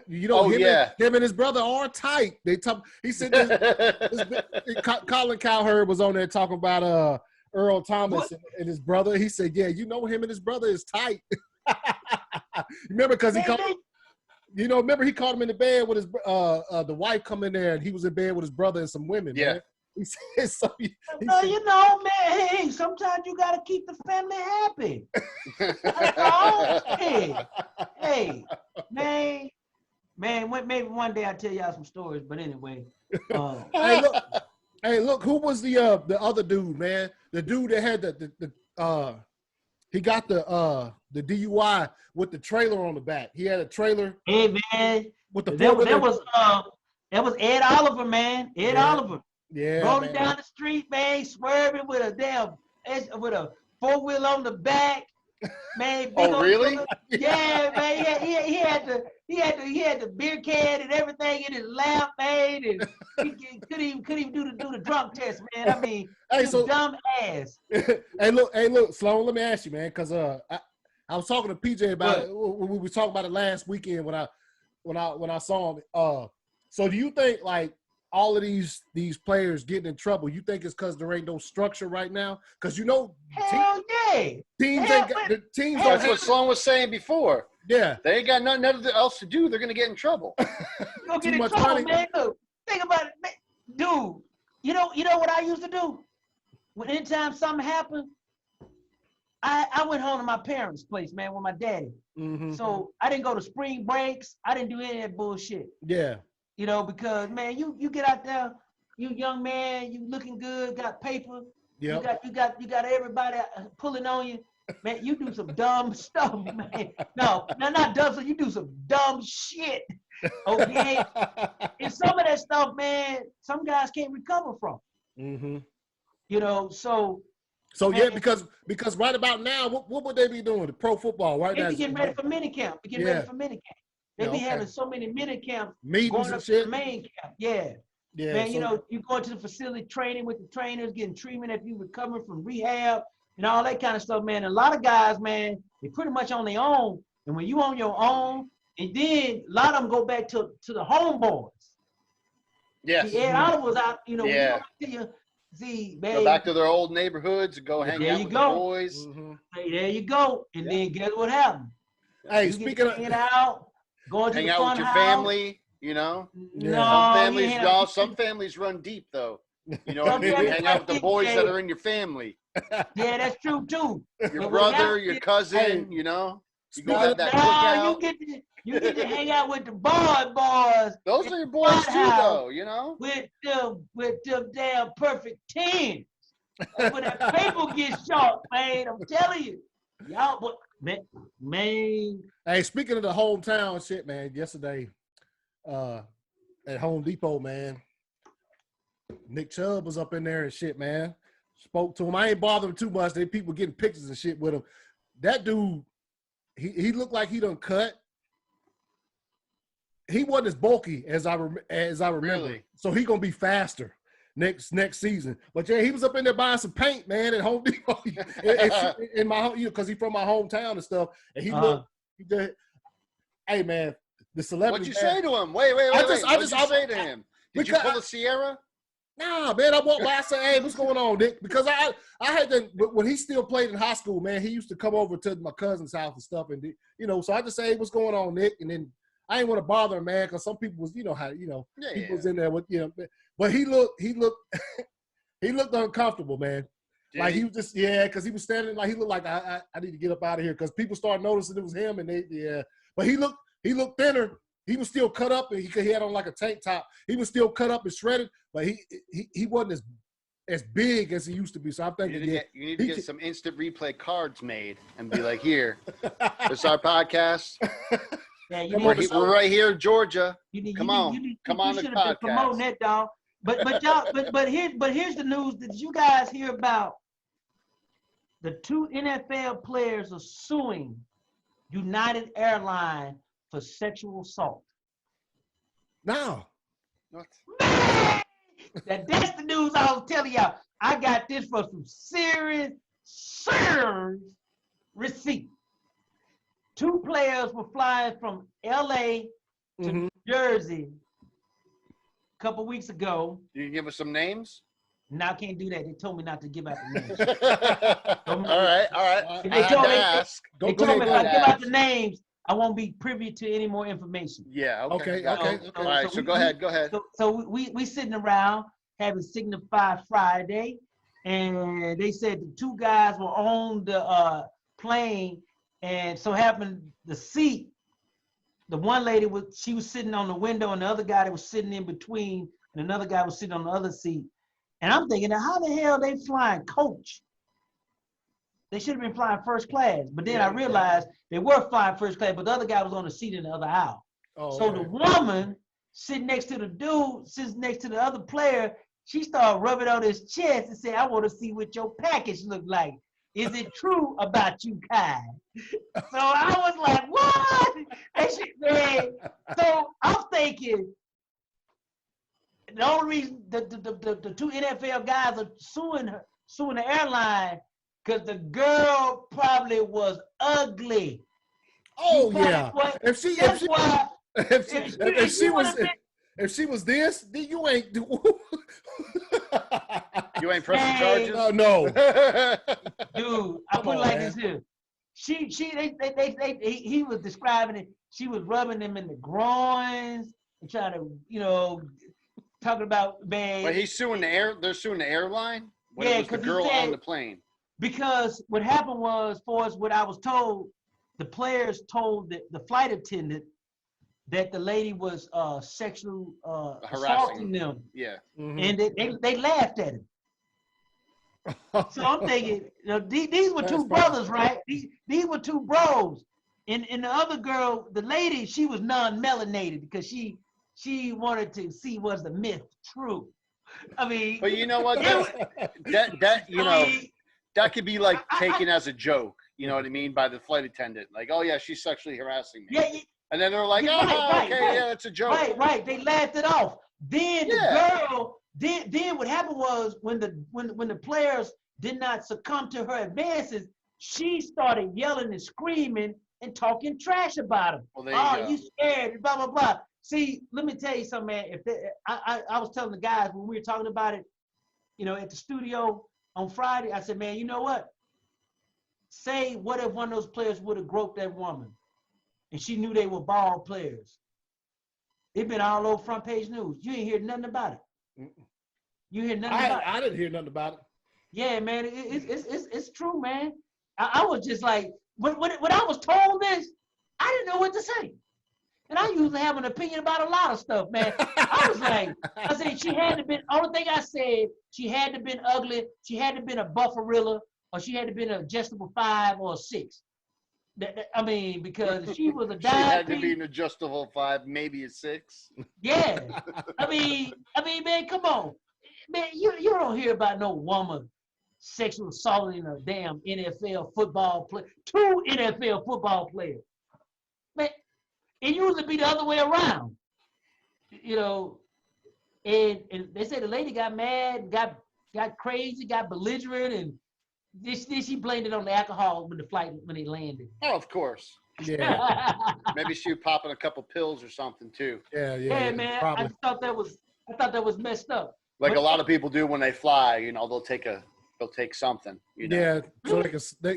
you know, him and his brother are tight. He said Colin Cowherd was on there talking about Earl Thomas and his brother. He said, yeah, you know, him and his brother is tight. Remember, because he called. You know, remember he caught him in the bed with his the wife come in there and he was in bed with his brother and some women. Yeah. Man. He said so. You know, man. Hey, sometimes you gotta keep the family happy. Hey, man. Maybe one day I'll tell y'all some stories. But anyway. Hey, look. Who was the other dude, man? The dude that had the he got the DUI with the trailer on the back. He had a trailer. Hey, man. With the that was Ed Oliver, man. Ed Oliver. Yeah. Rolling down the street, man, swerving with a 4-wheel on the back, man. Oh, really? Yeah, man. He had the beer can and everything in his lap, man, and he couldn't even do the drunk test, man. I mean, dumb ass. Hey, look, Sloan. Let me ask you, man, because I was talking to PJ about it. We were talking about it last weekend when I saw him. So do you think like all of these players getting in trouble, you think it's because there ain't no structure right now? Because you know, teams don't. That's what Sloan was saying before. Yeah, they ain't got nothing else to do. They're gonna get in trouble. You're gonna get in trouble, man. Look, think about it, man. Dude. You know what I used to do? When anytime something happened, I went home to my parents' place, man, with my daddy. Mm-hmm. So I didn't go to spring breaks. I didn't do any of that bullshit. Yeah. You know, because man, you get out there, you young man, you looking good, got paper. Yeah. You got everybody pulling on you. Man, you do some dumb stuff, man. No, not dumb stuff. You do some dumb shit. Okay. And some of that stuff, man, some guys can't recover from. Mm-hmm. You know, so man, yeah, because right about now, what would they be doing? The pro football right now. They be getting ready for minicamp. They be having so many minicamps meetings and shit. The main camp. Yeah. Man, you know, you go to the facility training with the trainers, getting treatment if you recovering from rehab and all that kind of stuff, man. And a lot of guys, man, they pretty much on their own. And when you on your own, and then a lot of them go back to the homeboys. Yes. See, Ed Oliver was out, you know, yeah. See, man. Go back to their old neighborhoods and go hang out with the boys. Mm-hmm. Hey, there you go. And then guess what happened? Hey, speaking of out, going to hang the out fun with your house. family, you know. No, Some families run deep though. You know what I mean? You hang out with the boys that are in your family. Yeah, that's true too. Your brother, your cousin, you know. You go have that cookout. You get to hang out with the boys. Those are your boys too, though, you know. With them damn perfect 10. That's when that paper gets short, man. I'm telling you. Y'all, but man. Hey, speaking of the hometown shit, man, yesterday at Home Depot, man, Nick Chubb was up in there and shit, man. Spoke to him. I ain't bothered him too much. They people getting pictures and shit with him. That dude, he looked like he done cut. He wasn't as bulky as I remember. Really? So he gonna be faster next season. But yeah, he was up in there buying some paint, man, at Home Depot in my home, because he's from my hometown and stuff. And he looked. He did. Hey, man, the celebrity. What'd you say to him? Wait. What'd you say to him? Did you pull a Sierra? Nah, man, I walked by. I said, "Hey, what's going on, Nick?" Because I had to, when he still played in high school, man. He used to come over to my cousin's house and stuff, and you know. So I just say, "Hey, what's going on, Nick?" And then I didn't want to bother him, man, because some people was, you know how, you know, people was in there with, you know. But he looked he looked uncomfortable, man. Like he was just, because he was standing like he looked like I need to get up out of here, because people started noticing it was him, and But he looked thinner. He was still cut up, and he had on like a tank top. He was still cut up and shredded, but he wasn't as big as he used to be. So I'm thinking, you need to get some instant replay cards made and be like, here, this is our podcast. Yeah, we're right here in Georgia. Come on the podcast. Promoting that, dog. But here's the news. Did you guys hear about the 2 NFL players are suing United Airlines for sexual assault? No. What? That's the news I was telling y'all. I got this for some serious receipt. 2 players were flying from LA to New Jersey a couple weeks ago. You can give us some names? No, I can't do that. They told me not to give out the names. All right. They told me if I give out the names, I won't be privy to any more information. Yeah. Okay. All right. So go ahead. So we sitting around having Signify Friday, and they said the 2 guys were on the plane, and so happened the seat. The one lady was sitting on the window, and the other guy that was sitting in between, and another guy was sitting on the other seat. And I'm thinking, how the hell they flying coach? They should have been flying first class. But then I realized they were flying first class, but the other guy was on the seat in the other aisle. So the woman sitting next to the dude, sits next to the other player, she started rubbing on his chest and said, I want to see what your package look like. Is it true about you, Kai? So I was like, what? And she said, so I'm thinking, the only reason the 2 NFL guys are suing the airline because the girl probably was ugly. Oh yeah. If she was this, then you ain't. You ain't pressing charges. No. Dude, I put it like this here. He was describing it. She was rubbing them in the groins and trying to, talking about, man. But they're suing the airline? When it was the girl on the plane. Because what happened was, for us, what I was told, the players told the flight attendant that the lady was sexual assaulting them. Yeah. And they laughed at him. So I'm thinking, these were 2 brothers, right? These were 2 bros. And the other girl, the lady, she was non-melanated because she wanted to see was the myth true. I mean, but you know what? That could be like taken as a joke. You know what I mean? By the flight attendant, like, oh yeah, she's sexually harassing me. Yeah. And then they're like, yeah, it's a joke. Right. They laughed it off. Then the girl, then what happened was when the players did not succumb to her advances, she started yelling and screaming and talking trash about him. Well, you scared, blah blah blah. See, let me tell you something, man. I was telling the guys when we were talking about it, at the studio on Friday, I said, man, you know what? Say, what if one of those players would have groped that woman and she knew they were ball players? It'd been all over front page news. You ain't hear nothing about it. You hear nothing about it? I didn't hear nothing about it. Yeah, man, it's true, man. I was just like, when I was told this, I didn't know what to say. And I usually have an opinion about a lot of stuff, man. I was like, I said she had to been, only thing I said, she had to been ugly, she had to been a bufferilla, or she had to been an adjustable 5 or a 6. I mean, because she was a dime. She had to be an adjustable 5, maybe a 6. Yeah. I mean, man, come on. Man, you don't hear about no woman sexual assaulting a damn NFL football player. 2 NFL football players. Man, it usually be the other way around. You know, and they say the lady got mad, got crazy, got belligerent, and this she blamed it on the alcohol when they landed. Oh, of course. Yeah. Maybe she was popping a couple pills or something too. Yeah, man. Probably. I thought that was messed up. Like a lot of people do when they fly, you know, they'll take something, you know. Mm.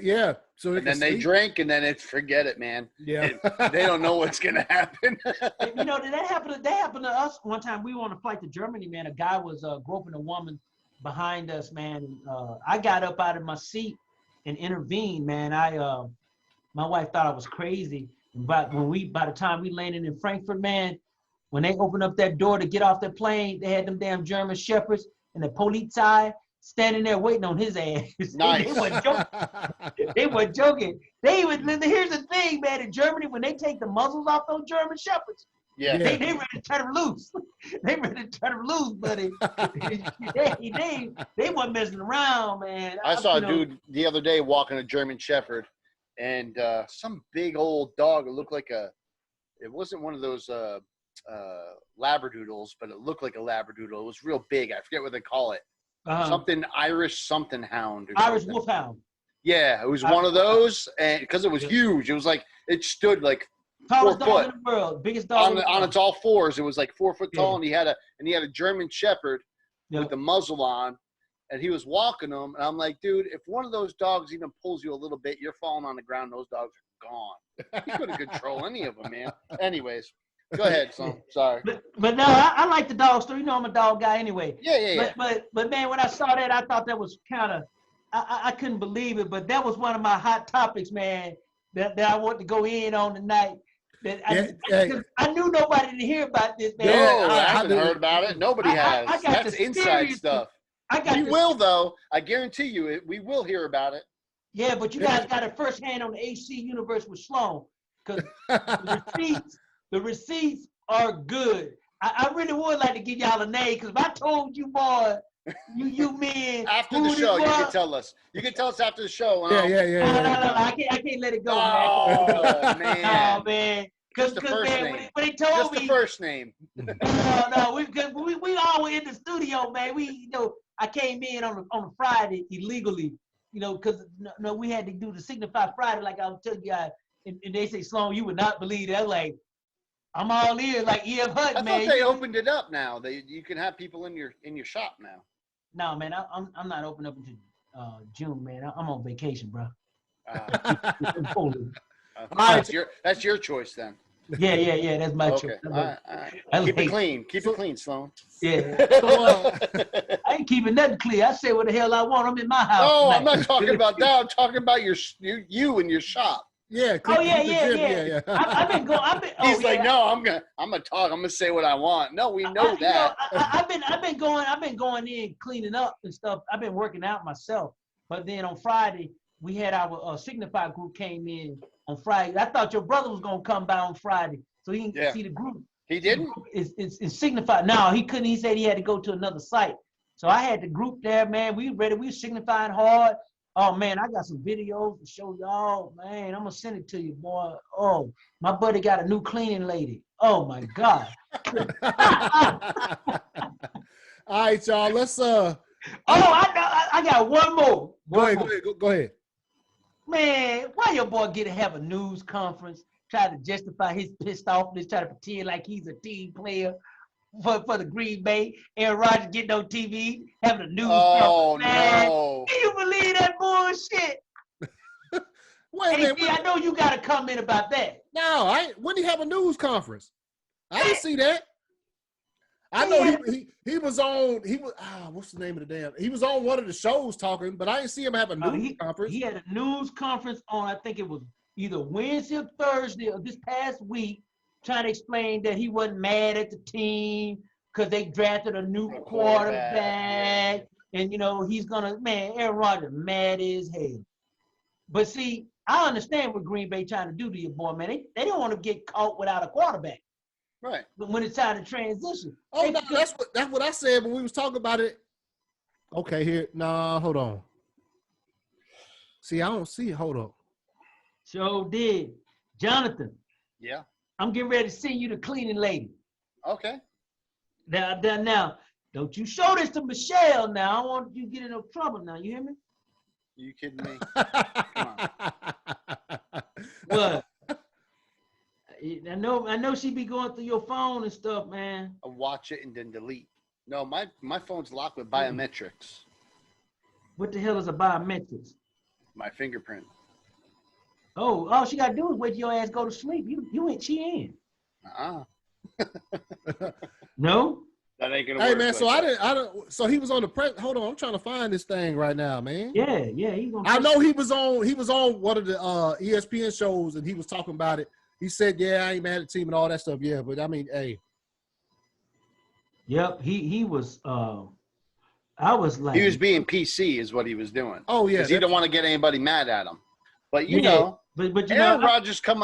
Yeah, so they can then they sleep. drink, and then it's forget it, man. Yeah. They don't know what's gonna happen. You know, that happened to us one time. We were on a flight to Germany, man. A guy was groping a woman behind us, man. I got up out of my seat and intervened, man. My wife thought I was crazy. But by the time we landed in Frankfurt, man, when they opened up that door to get off the plane, they had them damn German shepherds and the Polizei standing there waiting on his ass. Nice. They weren't joking. Here's the thing, man. In Germany, when they take the muzzles off those German shepherds, Yeah. they ready to turn them loose. They ready to turn them loose, buddy. they weren't messing around, man. I saw a dude the other day walking a German Shepherd, and some big old dog. It looked like it wasn't one of those Labradoodles, but it looked like a Labradoodle. It was real big. I forget what they call it. Something Irish something hound. Irish something. wolfhound. Yeah, it was one of those, and because it was huge, it was like it stood like tallest 4 dog foot in the world, biggest dog on its all fours. It was like 4 foot tall, Yeah. and he had a German Shepherd with the muzzle on, and he was walking them. And I'm like, dude, if one of those dogs even pulls you a little bit, you're falling on the ground. Those dogs are gone. You couldn't control any of them, man. Anyways, go ahead, son. Sorry. But no, I like the dog story. You know I'm a dog guy anyway. Yeah. But man, when I saw that, I thought that was kind of I couldn't believe it. But that was one of my hot topics, man. That I want to go in on tonight. I knew nobody didn't hear about this, man. No, I haven't heard about it. Nobody has. I got That's the inside stuff. We will, though. I guarantee you, we will hear about it. Yeah, but you guys got it firsthand on the AC Universe with Sloan, because the receipts are good. I really would like to give y'all a name, because if I told you, boy, you men after the show, you can tell us. You can tell us after the show. No, I can't let it go. Oh man. No, man. Just the first name. When they told me, the first name. No, we all were in the studio, man. I came in on a Friday illegally, because we had to do the Signify Friday, like I was telling you guys, and they say, Sloan, you would not believe that. Like, I'm all ears, like E.F. Hutton, man. I thought they opened it up now. You can have people in your shop now. No, man, I'm not open up until June, man. I'm on vacation, bro. That's your choice then. Yeah. That's my choice. All right. Keep it clean. Keep it clean, Sloan. Yeah. So, I ain't keeping nothing clean. I say what the hell I want. I'm in my house. No, I'm not talking about that. I'm talking about you and your shop. Yeah. Yeah. I've been going. He's like, no, I'm gonna talk. I'm gonna say what I want. No, we know that. I've been going in cleaning up and stuff. I've been working out myself. But then on Friday, we had our Signify group came in on Friday. I thought your brother was gonna come by on Friday, so he can see the group. He didn't. It's Signify. No, he couldn't. He said he had to go to another site. So I had the group there, man. We ready. We signifying hard. Oh, man, I got some videos to show y'all, man. I'm going to send it to you, boy. Oh, my buddy got a new cleaning lady. Oh, my God. All right, y'all. Let's I got one more. Go ahead. Man, why your boy get to have a news conference, try to justify his pissed offness, try to pretend like he's a team player for the Green Bay? Aaron Rodgers getting on TV, having a news conference. Man, no. can you believe that bullshit? Wait a minute. I know you got a comment about that. No, when did he have a news conference? I didn't see that. I know he was on. What's the name of the damn? He was on one of the shows talking, but I didn't see him have a news conference. He had a news conference on. I think it was either Wednesday or Thursday of this past week, trying to explain that he wasn't mad at the team because they drafted a new quarterback, and he's gonna Aaron Rodgers mad as hell. But see, I understand what Green Bay trying to do to your boy, man. They don't want to get caught without a quarterback. Right. But when it's time to transition. Oh, no, that's what I said when we was talking about it. Okay, here. Nah, hold on. See, I don't see it. Hold on. So did. Jonathan. Yeah. I'm getting ready to send you the cleaning lady. Okay. Now, don't you show this to Michelle now. I don't want you to get in no trouble now. You hear me? You kidding me? Come on. What? I know she be going through your phone and stuff, man. I watch it and then delete. No, my phone's locked with biometrics. What the hell is a biometrics? My fingerprint. Oh, all she gotta do is wait till your ass go to sleep. She in. No? That ain't gonna work. Hey man, like so that. I don't. So he was on the press. Hold on, I'm trying to find this thing right now, man. Yeah. He's on. I know he was on one of the ESPN shows and he was talking about it. He said, "Yeah, I ain't mad at the team and all that stuff." Yeah, but I mean, hey. Yep, he was. I was like, he was being PC, is what he was doing. Oh yeah, because he don't want to get anybody mad at him. But but Aaron Rodgers comes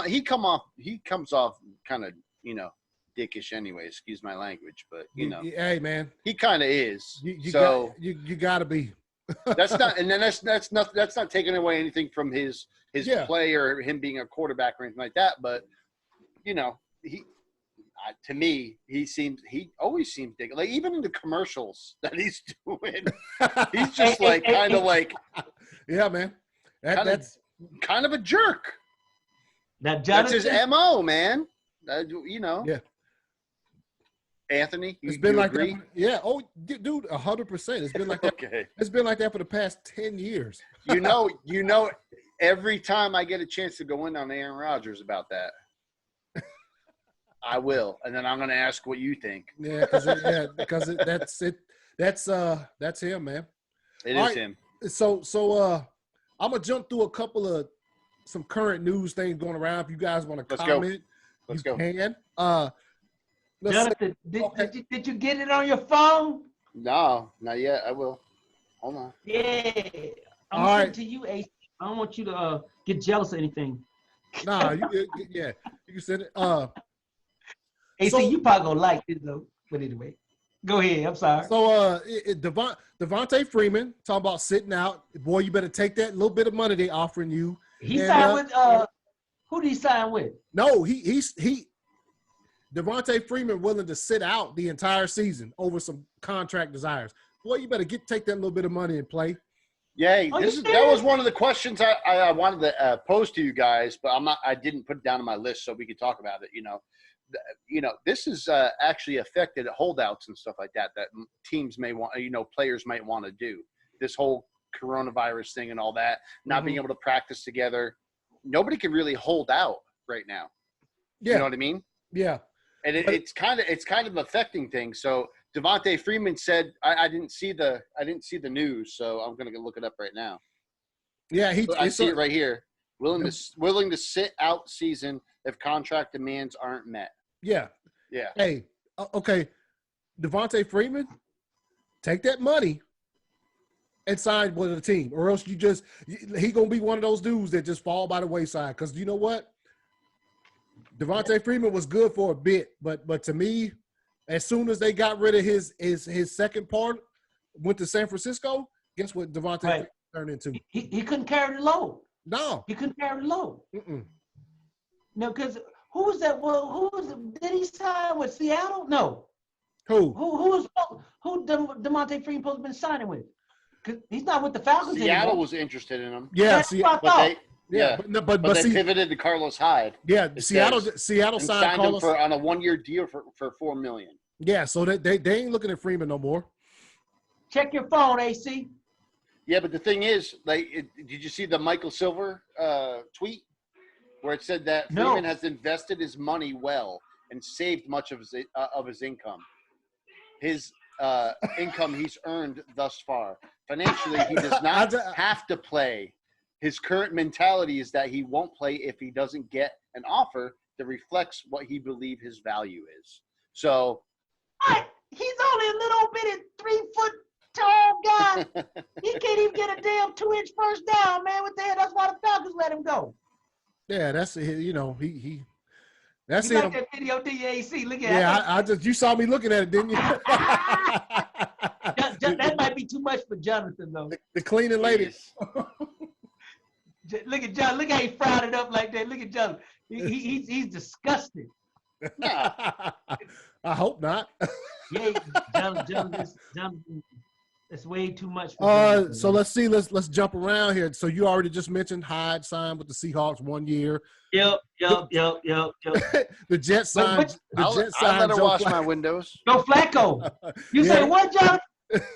off kind of dickish anyway. Excuse my language, but hey man, he kind of is. You gotta be. That's not taking away anything from his play or him being a quarterback or anything like that. But to me, he always seems dick. Like even in the commercials that he's doing, he's just kind of like, yeah, man. That's kind of a jerk. That's his MO, man. Yeah. Anthony, it's been like agree? that. Yeah. Oh, dude, 100%. It's been like that. Okay. It's been like that for the past 10 years. Every time I get a chance to go in on Aaron Rodgers about that, I will, and then I'm going to ask what you think. Yeah, because that's it. That's him, man. It is him. So I'm gonna jump through a couple of some current news things going around. If you guys want to comment, Let's go. Can. Jonathan, did you get it on your phone? No, not yet. I will. Hold on. Yeah. I'm sending it to you, AC. I don't want you to get jealous or anything. Nah, you can send it. AC, you probably gonna like this though. But anyway, go ahead. I'm sorry. So Devontae Freeman talking about sitting out. Boy, you better take that little bit of money they offering you. He signed with who did he sign with? No, he Devontae Freeman willing to sit out the entire season over some contract desires. Boy, you better take that little bit of money and play. Yeah, that was one of the questions I wanted to pose to you guys, but I didn't put it down on my list so we could talk about it. This is actually affected holdouts and stuff like that teams may want, players might want to do. This whole coronavirus thing and all that, not being able to practice together. Nobody can really hold out right now. Yeah. You know what I mean? Yeah. And it's kind of affecting things. So Devontae Freeman said, I didn't see the news, so I'm going to look it up right now. Yeah, I see it right here. Willing to sit out season if contract demands aren't met. Yeah. Yeah. Hey, okay, Devontae Freeman, take that money and sign with the team, or else he gonna be one of those dudes that just fall by the wayside. Because you know what, Devontae Freeman was good for a bit, but to me, as soon as they got rid of his second part, went to San Francisco. Guess what Devontae Freeman turned into? He couldn't carry the load. No, he couldn't carry the load. Mm-mm. No, because who was that? Well, did he sign with Seattle? No. Who DeMonte Freeman supposed to been signing with? Because he's not with the Falcons anymore. Seattle was interested in him. Yeah, but they pivoted to Carlos Hyde. Yeah, Seattle signed him on a 1-year deal for $4 million. Yeah, so they ain't looking at Freeman no more. Check your phone, AC. Yeah, but the thing is, did you see the Michael Silver tweet where it said that Freeman has invested his money well and saved much of his income? his income he's earned thus far. Financially, he does not have to play. His current mentality is that he won't play if he doesn't get an offer that reflects what he believes his value is. So he's only a little bitty 3-foot tall guy. He can't even get a damn 2-inch first down, man. What the hell? That's why the Falcons let him go. Yeah, that's it. You know, he that's you it. Like that video, DAC. Look at it. Yeah, I just, you saw me looking at it, didn't you? That might be too much for Jonathan, though. The cleaning lady. Look at John. Look how he frowned it up like that. Look at John. He's disgusted. I hope not. Yeah, Jonathan, that's way too much. For so let's see. Let's jump around here. So you already just mentioned Hyde signed with the Seahawks 1 year. Yep. The Jets signed. I'll let her wash my windows. Joe Flacco. You say what, John?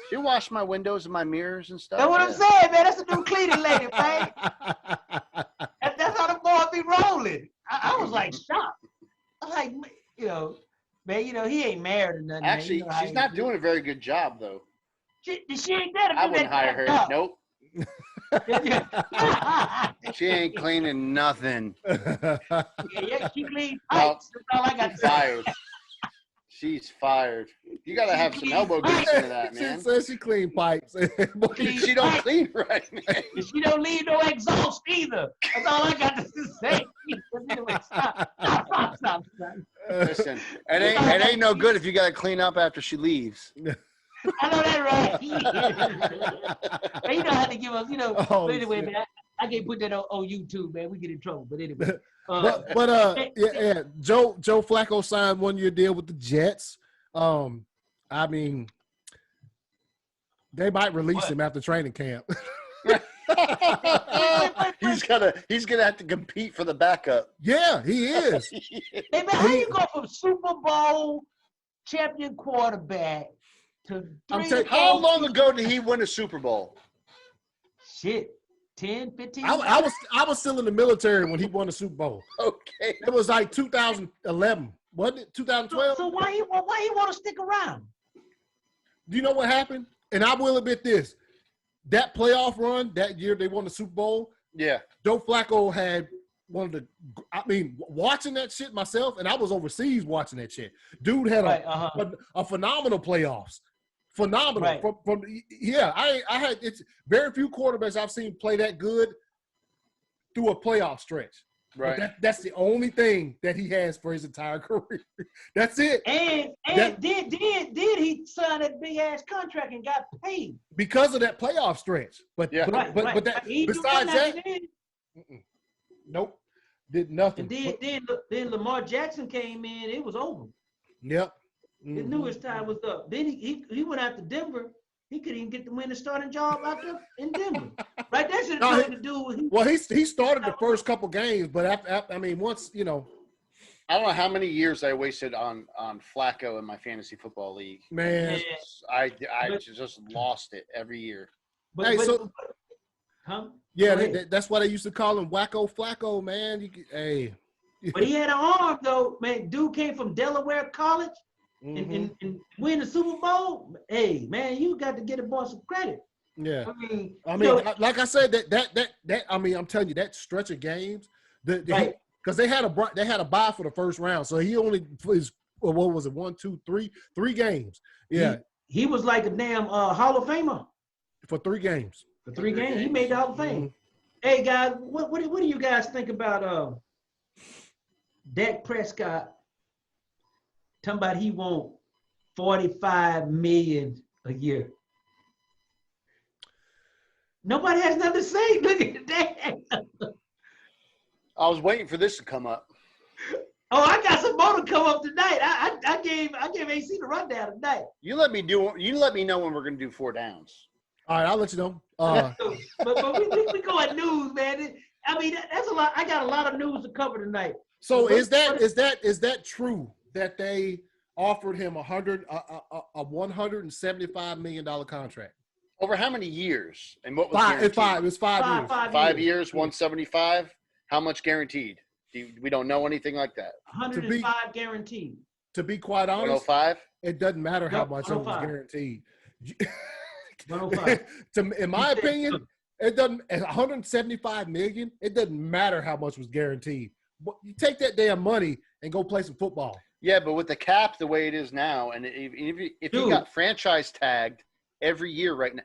She washed my windows and my mirrors and stuff. That's what I'm saying, man. That's a new cleaning lady, man. That's how the boy be rolling. I was like shocked. I'm like, man, he ain't married or nothing. Actually, she's not doing a very good job, though. She ain't there to do I wouldn't hire her. Job. Nope. She ain't cleaning nothing. Yeah, she cleans pipes. That's all I got to say. Fired. She's fired. You got to have some elbow grease into that, man. She says she clean pipes. She don't clean right, man. She don't leave no exhaust either. That's all I got to say. Stop. Listen, it ain't no good if you got to clean up after she leaves. I know that, right? But you don't have to give us, but anyway, man, I can't put that on YouTube, man. We get in trouble. But anyway. Yeah. Joe Flacco signed 1 year deal with the Jets. I mean, they might release him after training camp. He's gonna have to compete for the backup. Yeah, he is. Hey man, how you go from Super Bowl champion quarterback to how long ago did he win a Super Bowl? Shit. 10, 15 I was still in the military when he won the Super Bowl. Okay. It was like 2011. Wasn't it 2012? So why he want to stick around? Do you know what happened? And I will admit this. That playoff run, that year they won the Super Bowl. Yeah. Joe Flacco had watching that shit myself, and I was overseas watching that shit. Dude had a phenomenal playoffs. Phenomenal. Right. I had it's very few quarterbacks I've seen play that good through a playoff stretch. Right. That's the only thing that he has for his entire career. That's it. And did he sign that big ass contract and got paid because of that playoff stretch? But besides that, nope, did nothing. And then Lamar Jackson came in. It was over. Yep. He knew his time was up. Then he went out to Denver. He couldn't even get the win the starting job out there in Denver. Right? That's what nothing to do with. Well, he started the first couple games, but after once I don't know how many years I wasted on Flacco in my fantasy football league. Man, I just lost it every year. That's why they used to call him Wacko Flacco, man. But he had an arm though, man. Dude came from Delaware College. And win the Super Bowl, hey man, you got to get a boy some credit. Yeah, like I said, that I'm telling you, that stretch of games, because they had a bye for the first round, so he only plays what was it, 1, 2, 3 games. Yeah, he was like a damn Hall of Famer for 3 games. For 3 games, he made the Hall of Fame. Hey guys, what do you guys think about Dak Prescott? Talking about he want $45 million a year. Nobody has nothing to say. Look at that. I was waiting for this to come up. Oh, I got some more to come up tonight. I gave AC the rundown tonight. You let me know when we're gonna do 4 downs. All right, I'll let you know. But we go at news, man. I mean, that's a lot. I got a lot of news to cover tonight. So is that true that they offered him a $175 million contract? Over how many years? And what was guaranteed? It was 5 years. 5 years, 175. How much guaranteed? We don't know anything like that. 105 guaranteed. to be quite honest, 105. it doesn't matter how Yep, much it was 105. guaranteed. 105. In my opinion, it doesn't. At 175 million, it doesn't matter how much was guaranteed. But you take that damn money and go play some football. Yeah, but with the cap the way it is now, and if he got franchise tagged every year right now,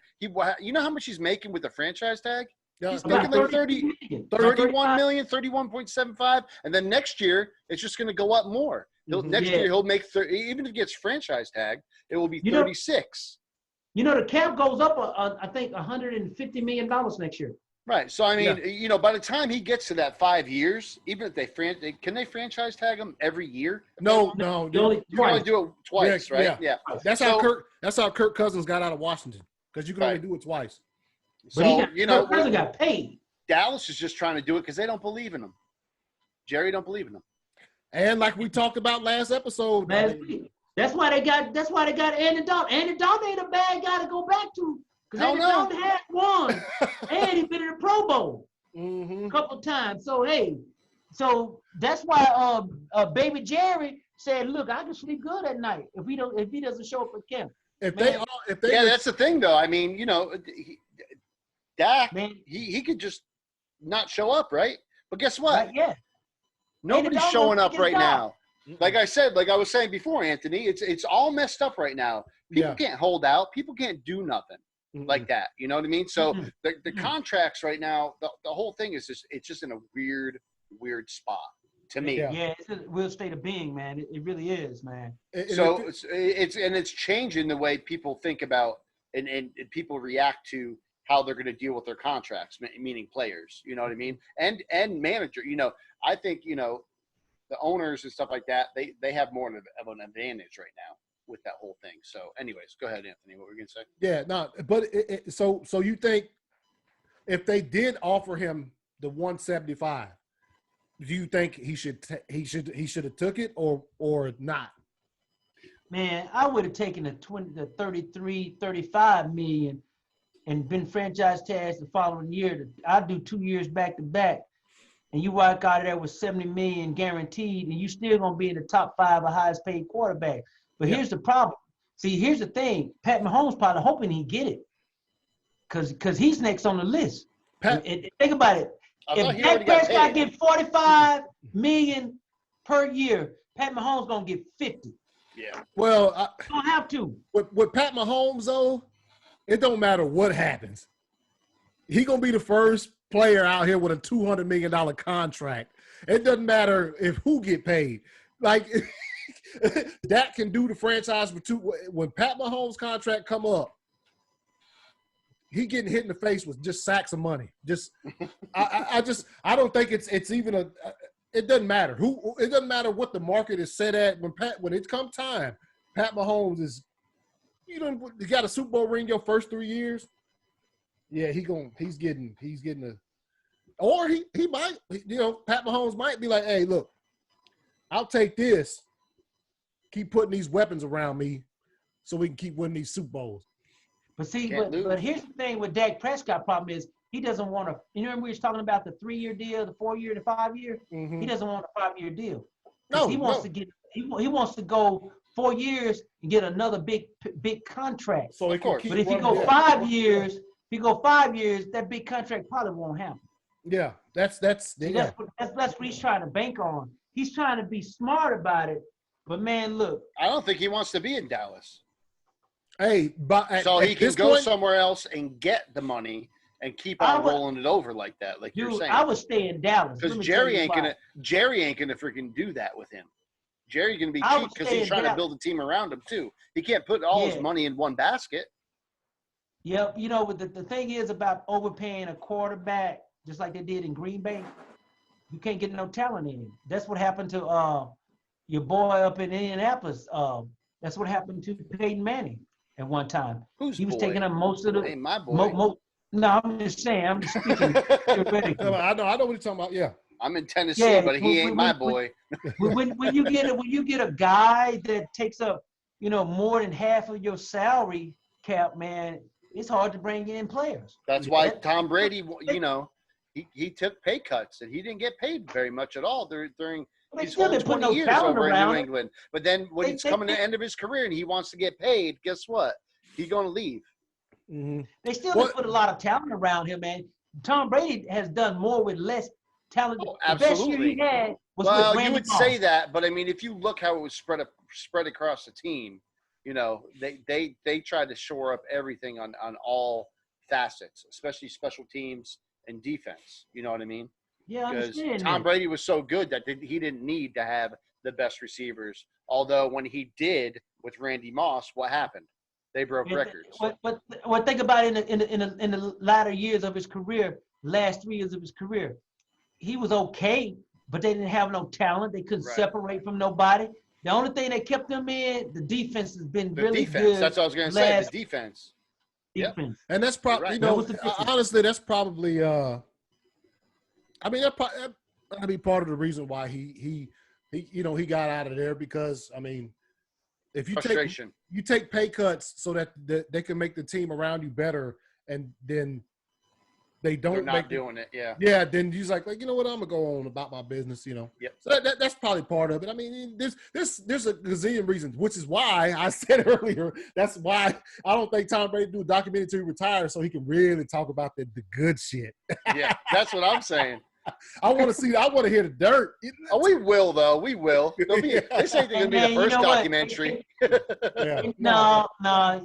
you know how much he's making with the franchise tag? Yeah, He's making like 31 million, 31.75, and then next year it's just going to go up more. Next year he'll make 30, even if he gets franchise tagged, it will be 36. The cap goes up, I think, $150 million next year. Right. So, I mean, by the time he gets to that 5 years, even if can they franchise tag him every year? No. You can only do it twice, right? Yeah. That's how Kirk Cousins got out of Washington, because you can only do it twice. So, Kirk Cousins got paid. Dallas is just trying to do it because they don't believe in him. Jerry don't believe in him. And like we talked about last episode, that's why they got Andy Dalton. Andy Dalton ain't a bad guy to go back to. Because Andy Dalton had one, and he been in the Pro Bowl a couple of times. So that's why Baby Jerry said, "Look, I can sleep good at night if he doesn't show up at camp." That's the thing, though. I mean, Dak, he could just not show up, right? But guess what? Yeah. Nobody's showing up right now. Like I said, like I was saying before, Anthony, it's all messed up right now. People can't hold out. People can't do nothing like that. You know what I mean? So the contracts right now, the whole thing is just in a weird spot to me. Yeah, it's a weird state of being, man. It really is, man. So it's changing the way people think about and people react to how they're going to deal with their contracts, meaning players. You know what I mean? And manager. I think the owners and stuff like that, they have more of an advantage right now with that whole thing. So anyways, go ahead, Anthony. What were you going to say? Yeah, no, but so you think if they did offer him the 175, do you think he should have took it or not? Man, I would have taken the 33, 35 million and been franchise tagged the following year. I'd do 2 years back to back. And you walk out of there with 70 million guaranteed, and you still gonna be in the top 5 of highest paid quarterback. But here's the problem. See, here's the thing. Pat Mahomes probably hoping he get it, cause he's next on the list. And think about it. If Dak Prescott get 45 million per year, Pat Mahomes gonna get 50. Yeah. Well, don't have to. With Pat Mahomes though, it don't matter what happens. He gonna be the first player out here with a $200 million contract. It doesn't matter if who get paid. Like that can do the franchise for two. When Pat Mahomes' contract come up, he getting hit in the face with just sacks of money. I don't think it's even a. It doesn't matter who. It doesn't matter what the market is set at. When it comes time, Pat Mahomes is. You got a Super Bowl ring your first 3 years. Yeah, he's getting a, or he might, Pat Mahomes might be like, hey, look, I'll take this. Keep putting these weapons around me so we can keep winning these Super Bowls. But see, but here's the thing with Dak Prescott problem is he doesn't want to, we were talking about the 3-year deal, the 4-year, the 5-year. He doesn't want a 5-year deal. No, he wants to get, he wants to go 4 years and get another big contract. So of course. But if you go 5 years, that big contract probably won't happen. Yeah, that's what he's trying to bank on. He's trying to be smart about it. But man, look, I don't think he wants to be in Dallas. Hey, but so he can go somewhere else and get the money and keep on rolling it over like that, like you're saying. I would stay in Dallas because Jerry ain't gonna freaking do that with him. Jerry's gonna be cheap because he's trying to build a team around him too. He can't put all his money in one basket. Yep, but the thing is about overpaying a quarterback, just like they did in Green Bay, you can't get no talent in him. That's what happened to your boy up in Indianapolis. That's what happened to Peyton Manning at one time. He was taking up most of the. Hey, my boy. No, I'm just saying. I'm just speaking theoretically. I know what you're talking about. Yeah. I'm in Tennessee, but he ain't my boy. When you get a guy that takes up more than half of your salary cap, man, it's hard to bring in players. That's why Tom Brady, he took pay cuts and he didn't get paid very much at all during He's holding 20 years over in New England. But then when it's coming to the end of his career and he wants to get paid, guess what? He's going to leave. Mm-hmm. They still didn't put a lot of talent around him, man. Tom Brady has done more with less talent. Oh, absolutely. The best year he had was with Randy you would Moss. say that, but I mean, if you look how it was spread across the team, you know, they tried to shore up everything on all facets, especially special teams and defense. You know what I mean? Yeah, I because understand Tom that. Brady was so good that he didn't need to have the best receivers. Although when he did with Randy Moss, what happened? They broke records. But think about it in the latter years of his career, last 3 years of his career, he was okay, but they didn't have no talent. They couldn't separate from nobody. The only thing that kept them in, the defense has been really good. That's what I was going to say. The defense. Defense. Yep. And that's probably, you know, honestly, that's probably, I mean, that'd be part of the reason why he you know, he got out of there because, I mean, if you take pay cuts so that they can make the team around you better, and then they're not doing it. Yeah. Yeah. Then he's like, you know what? I'm gonna go on about my business. You know. Yep. So that's probably part of it. I mean, there's a gazillion reasons, which is why I said earlier. That's why I don't think Tom Brady do a documentary till he retires, so he can really talk about the good shit. Yeah, that's what I'm saying. I want to hear the dirt. Oh, we will though. We will. This ain't gonna be the first documentary. Yeah. No,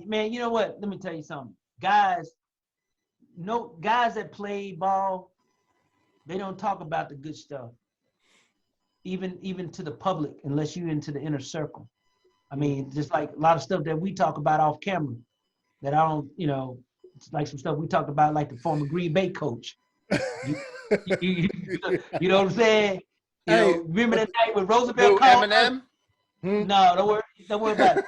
man. You know what? Let me tell you something, guys. Guys that play ball, they don't talk about the good stuff, even to the public, unless you're into the inner circle. I mean, just like a lot of stuff that we talk about off camera, that I don't, you know, it's like some stuff we talk about, like the former Green Bay coach. You know what I'm saying? You know, remember that night when Roosevelt called Eminem? No, don't worry about it.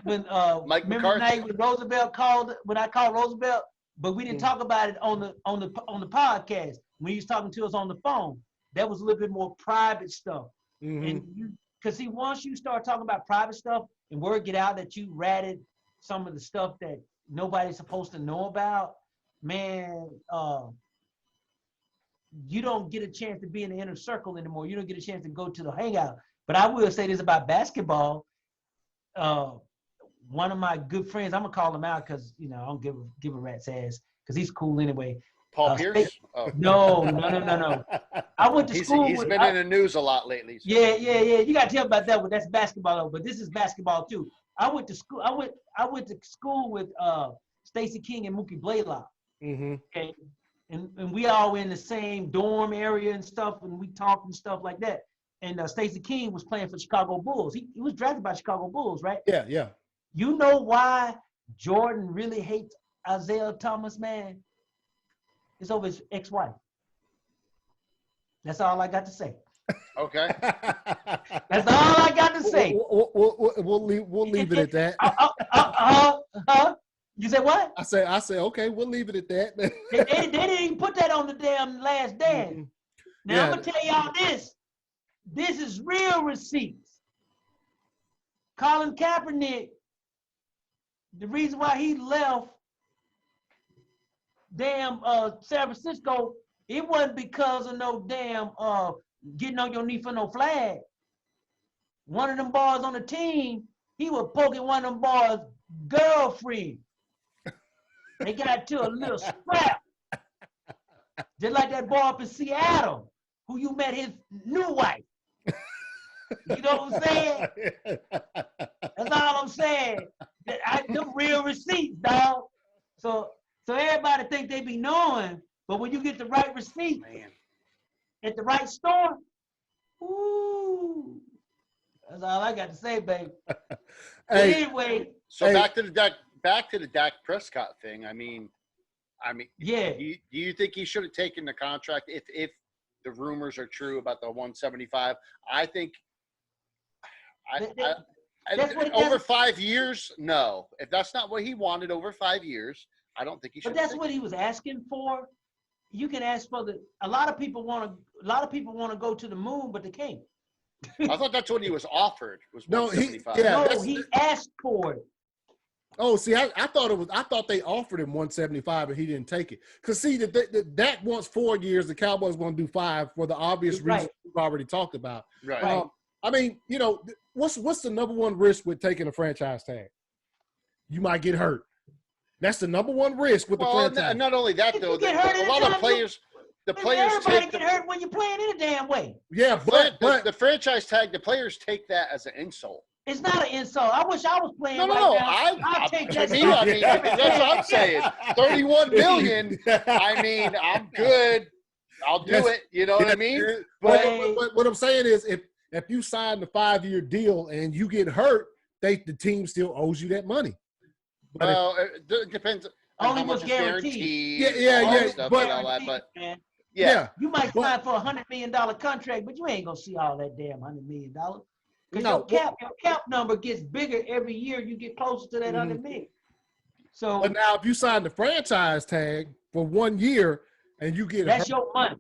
When Mike remember McCarthy? the night when Roosevelt called, when I called Roosevelt, but we didn't talk about it on the podcast. When he was talking to us on the phone, that was a little bit more private stuff. Mm-hmm. And because once you start talking about private stuff and word get out that you ratted some of the stuff that nobody's supposed to know about, man, you don't get a chance to be in the inner circle anymore. You don't get a chance to go to the hangout. But I will say this about basketball. One of my good friends, I'm gonna call him out because you know I don't give a rat's ass because he's cool anyway. Paul Pierce? No. I went to school. He's been in the news a lot lately. So. Yeah. You gotta tell about that one. That's basketball though, but this is basketball too. I went to school. I went to school with Stacey King and Mookie Blaylock. Mm-hmm. Okay. And we all were in the same dorm area and stuff, and we talked and stuff like that. And Stacey King was playing for Chicago Bulls. He was drafted by Chicago Bulls, right? Yeah. You know why Jordan really hates Isaiah Thomas, man? It's over his ex-wife. That's all I got to say. Okay. That's all I got to say. We'll leave it at that. You said what? I say okay. We'll leave it at that. they didn't even put that on the damn Last Dance. Mm-hmm. Now I'm gonna tell y'all this. This is real receipts. Colin Kaepernick, the reason why he left damn San Francisco, it wasn't because of no damn getting on your knee for no flag. One of them boys on the team, he was poking one of them boys' girlfriend. They got to a little scrap. Just like that boy up in Seattle, who you met his new wife. You know what I'm saying? That's all I'm saying. The real receipts, dog. So everybody think they be knowing, but when you get the right receipt at the right store, ooh, that's all I got to say, baby. Anyway. So back to the Dak Prescott thing. I mean, yeah. Do you think he should have taken the contract if the rumors are true about the 175? I think. Over 5 years, no. If that's not what he wanted over 5 years, I don't think he should. But that's what he was asking for. You can ask for a lot of people want to go to the moon, but they can't. I thought that's what he was offered. Was 175. He asked for it. Oh, see, I thought they offered him 175 and he didn't take it. Because see, that wants 4 years. The Cowboys going to do 5 for the obvious reasons we've already talked about. Right. I mean, you know, what's the number one risk with taking a franchise tag? You might get hurt. That's the number one risk with the franchise. Not only that, though, a lot of players. The players everybody get hurt when you're playing any damn way. Yeah, but the franchise tag, the players take that as an insult. It's not an insult. I wish I was playing No. now. I'll take that. I mean, that's what I'm saying. $31 million. I mean, I'm good. I'll do it. You know what I mean? But what I'm saying is, if you sign the 5-year deal and you get hurt, the team still owes you that money. But well, it depends. Only was guaranteed. Yeah. But you might sign for $100 million contract, but you ain't gonna see all that damn $100 million. Because your cap number gets bigger every year. You get closer to that $100 million. So, but now if you sign the franchise tag for 1 year and you get that's your money.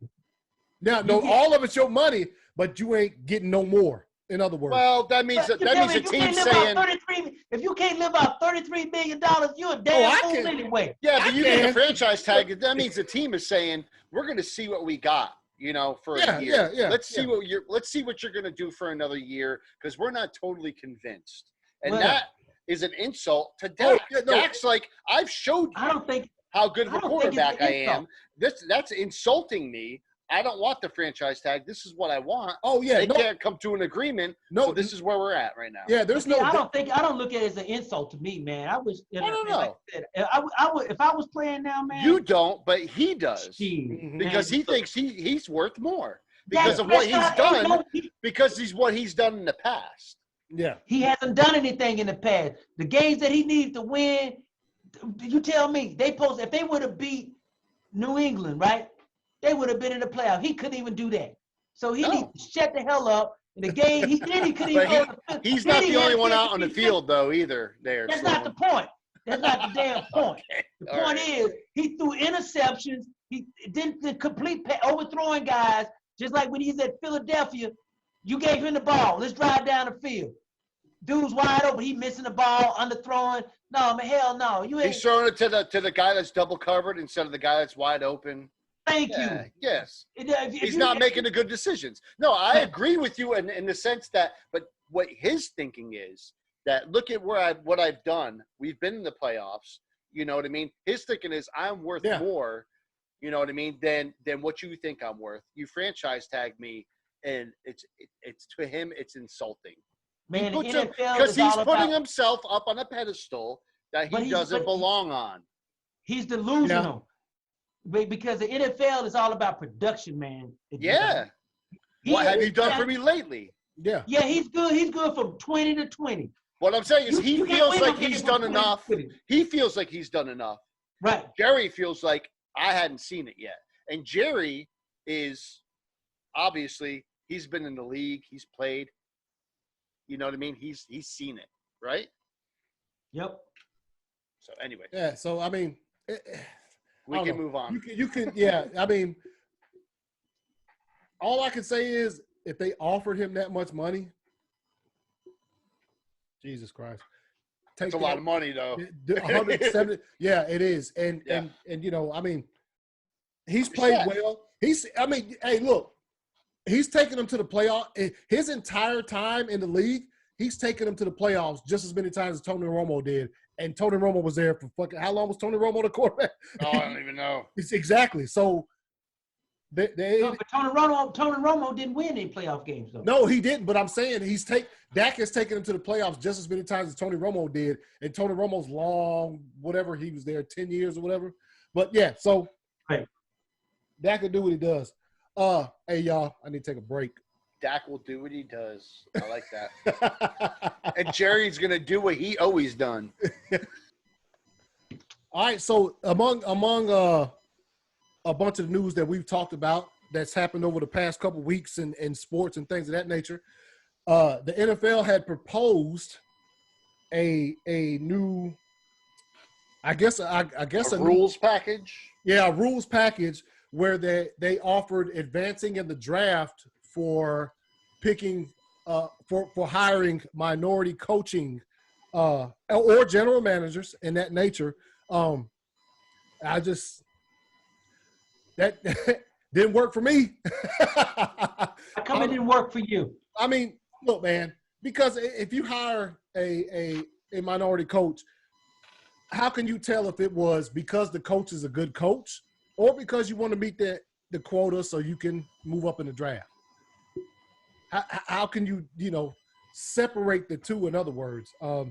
Now, all of it's your money, but you ain't getting no more. In other words, well, that means the team saying, if you can't live out $33 million, you're a damn fool anyway. Yeah, but you get the franchise tag. That means the team is saying, we're going to see what we got. You know, for a year. Let's see what you're going to do for another year, because we're not totally convinced. And that is an insult to Dak. Dak's like, I've showed you how good of a quarterback I am. That's insulting me. I don't want the franchise tag. This is what I want. Oh yeah, they can't come to an agreement. No, so this is where we're at right now. Yeah, there's I don't look at it as an insult to me, man. I wish. I don't know. Like I said, I would if I was playing now, man. You don't, but he does because he thinks he's worth more because of what he's done. Because he's what he's done in the past. Yeah, he hasn't done anything in the past. The games that he needed to win, you tell me. If they would have beat New England, right? They would have been in the playoff. He couldn't even do that. So he needs to shut the hell up. In the game, he couldn't even he's not the only one out on the field, though, either. That's not the point. That's not the damn point. Okay. The point is, he threw interceptions. He didn't complete overthrowing guys. Just like when he's at Philadelphia, you gave him the ball. Let's drive down the field. Dude's wide open. He missing the ball, underthrowing. No, man, hell no. He's throwing it to the guy that's double covered instead of the guy that's wide open. Thank you. Yes. He's not making the good decisions. No, I agree with you in the sense that, but what his thinking is that look at what I've done. We've been in the playoffs. You know what I mean? His thinking is I'm worth more, you know what I mean, than what you think I'm worth. You franchise tag me, and it's to him it's insulting. Man, because he's putting himself up on a pedestal that he doesn't belong on. He's delusional. Yeah. Because the NFL is all about production, man. What have you done for me lately? Yeah. Yeah, he's good. He's good from 20 to 20. What I'm saying is he feels like he's done enough. He feels like he's done enough. Right. Jerry feels like I hadn't seen it yet. And Jerry is obviously he's been in the league. He's played. You know what I mean? He's seen it, right? Yep. So anyway. Yeah. So I mean. We can move on. You can, yeah. I mean, all I can say is if they offered him that much money, Jesus Christ, it's a lot of money, though. 170. Yeah, it is, and you know, I mean, he's played well. Hey, look, he's taken them to the playoff. His entire time in the league, he's taken them to the playoffs just as many times as Tony Romo did. And Tony Romo was there for how long was Tony Romo the quarterback? Oh, I don't even know. Exactly. So but Tony Romo didn't win any playoff games, though. No, he didn't. But I'm saying Dak has taken him to the playoffs just as many times as Tony Romo did. And Tony Romo's long, whatever, he was there 10 years or whatever. But yeah, so Dak will do what he does. Hey y'all, I need to take a break. Dak will do what he does. I like that. And Jerry's going to do what he always done. All right, so among a bunch of news that we've talked about that's happened over the past couple of weeks in sports and things of that nature, the NFL had proposed a new, I guess a rules package. Yeah, a rules package where they offered advancing in the draft for picking for hiring minority coaching or general managers in that nature. I just that didn't work for me. How come it didn't work for you? I mean, look, man, because if you hire a minority coach, how can you tell if it was because the coach is a good coach or because you want to meet the quota so you can move up in the draft? How can you separate the two? In other words, I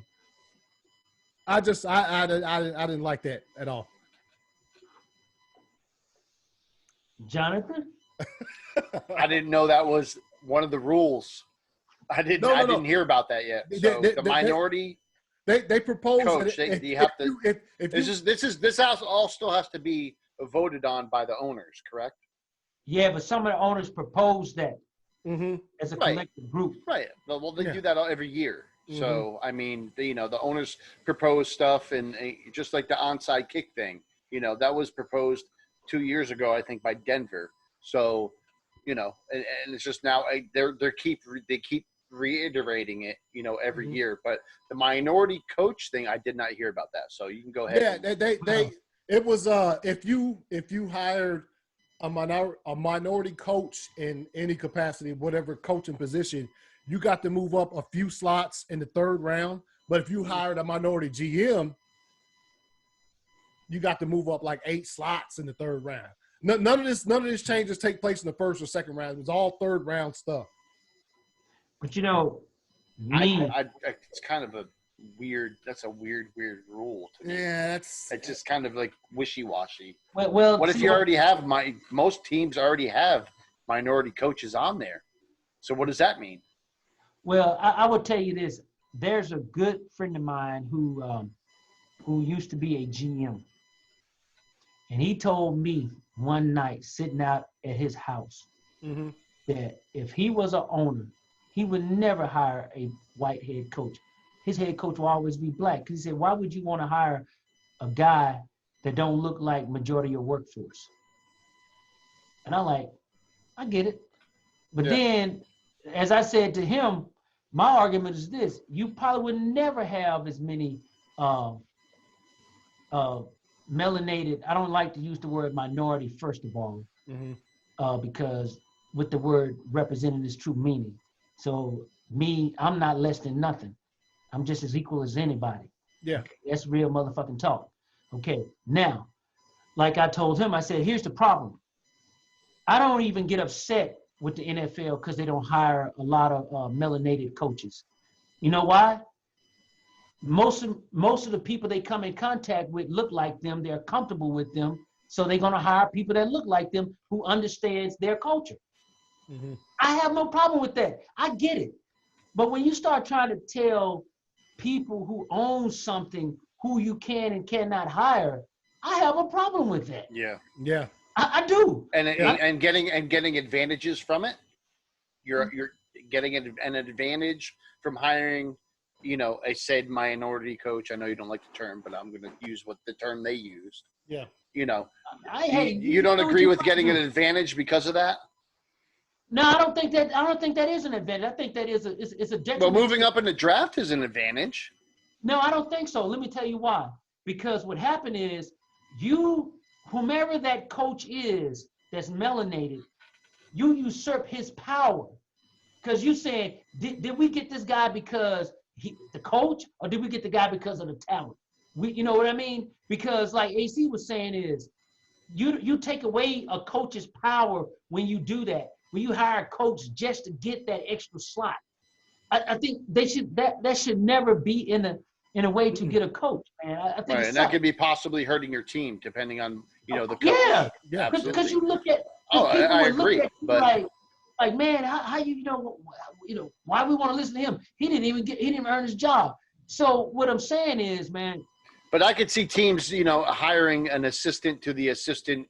didn't like that at all. Jonathan? I didn't know that was one of the rules. I didn't hear about that yet. So the minority they proposed coach. You have to. This house all still has to be voted on by the owners, correct? Yeah, but some of the owners proposed that as a collective group. Right. Well, they do that every year. So I mean, the owners propose stuff, and just like the onside kick thing, that was proposed 2 years ago, I think, by Denver. So, and it's just now they keep reiterating it, every year. But the minority coach thing, I did not hear about that. So you can go ahead. Yeah, it was if you hired a minority coach in any capacity, whatever coaching position, you got to move up a few slots in the third round. But if you hired a minority GM, you got to move up like 8 slots in the third round. None of this changes take place in the first or second round. It was all third round stuff. But it's kind of a weird. That's a weird rule. To me. Yeah, it's just kind of like wishy-washy. Well, what if you already have most teams already have minority coaches on there? So what does that mean? Well, I will tell you this. There's a good friend of mine who used to be a GM. And he told me one night sitting out at his house that if he was an owner, he would never hire a white head coach. His head coach will always be black. Because he said, why would you want to hire a guy that don't look like majority of your workforce? And I'm like, I get it. But then, as I said to him, my argument is this. You probably would never have as many melanated, I don't like to use the word minority, first of all, because with the word representing its true meaning. So me, I'm not less than nothing. I'm just as equal as anybody. Yeah. Okay, that's real motherfucking talk. Okay, now, like I told him, I said, here's the problem. I don't even get upset with the NFL because they don't hire a lot of melanated coaches. You know why? Most of the people they come in contact with look like them. They're comfortable with them. So they're going to hire people that look like them who understands their culture. I have no problem with that. I get it. But when you start trying to tell people who own something who you can and cannot hire, I have a problem with that. Yeah. Yeah. I do. And getting advantages from it. You're getting an advantage from hiring a said minority coach. I know you don't like the term, but I'm going to use what the term they used. Yeah. You don't agree with getting an advantage because of that? No, I don't think that is an advantage. I think that is a detriment. Well, moving up in the draft is an advantage. No, I don't think so. Let me tell you why. Because what happened is whomever that coach is that's melanated, you usurp his power. Because you said, did we get this guy because the coach, or did we get the guy because of the talent? You know what I mean? Because like AC was saying is, you take away a coach's power when you do that. When you hire a coach just to get that extra slot, I think that should never be in a way to get a coach, man. I think right, and that could be possibly hurting your team depending on the coach. Yeah, because you look at. I agree, but like man, how why we want to listen to him? He didn't even earn his job. So what I'm saying is, man. But I could see teams, hiring an assistant to the assistant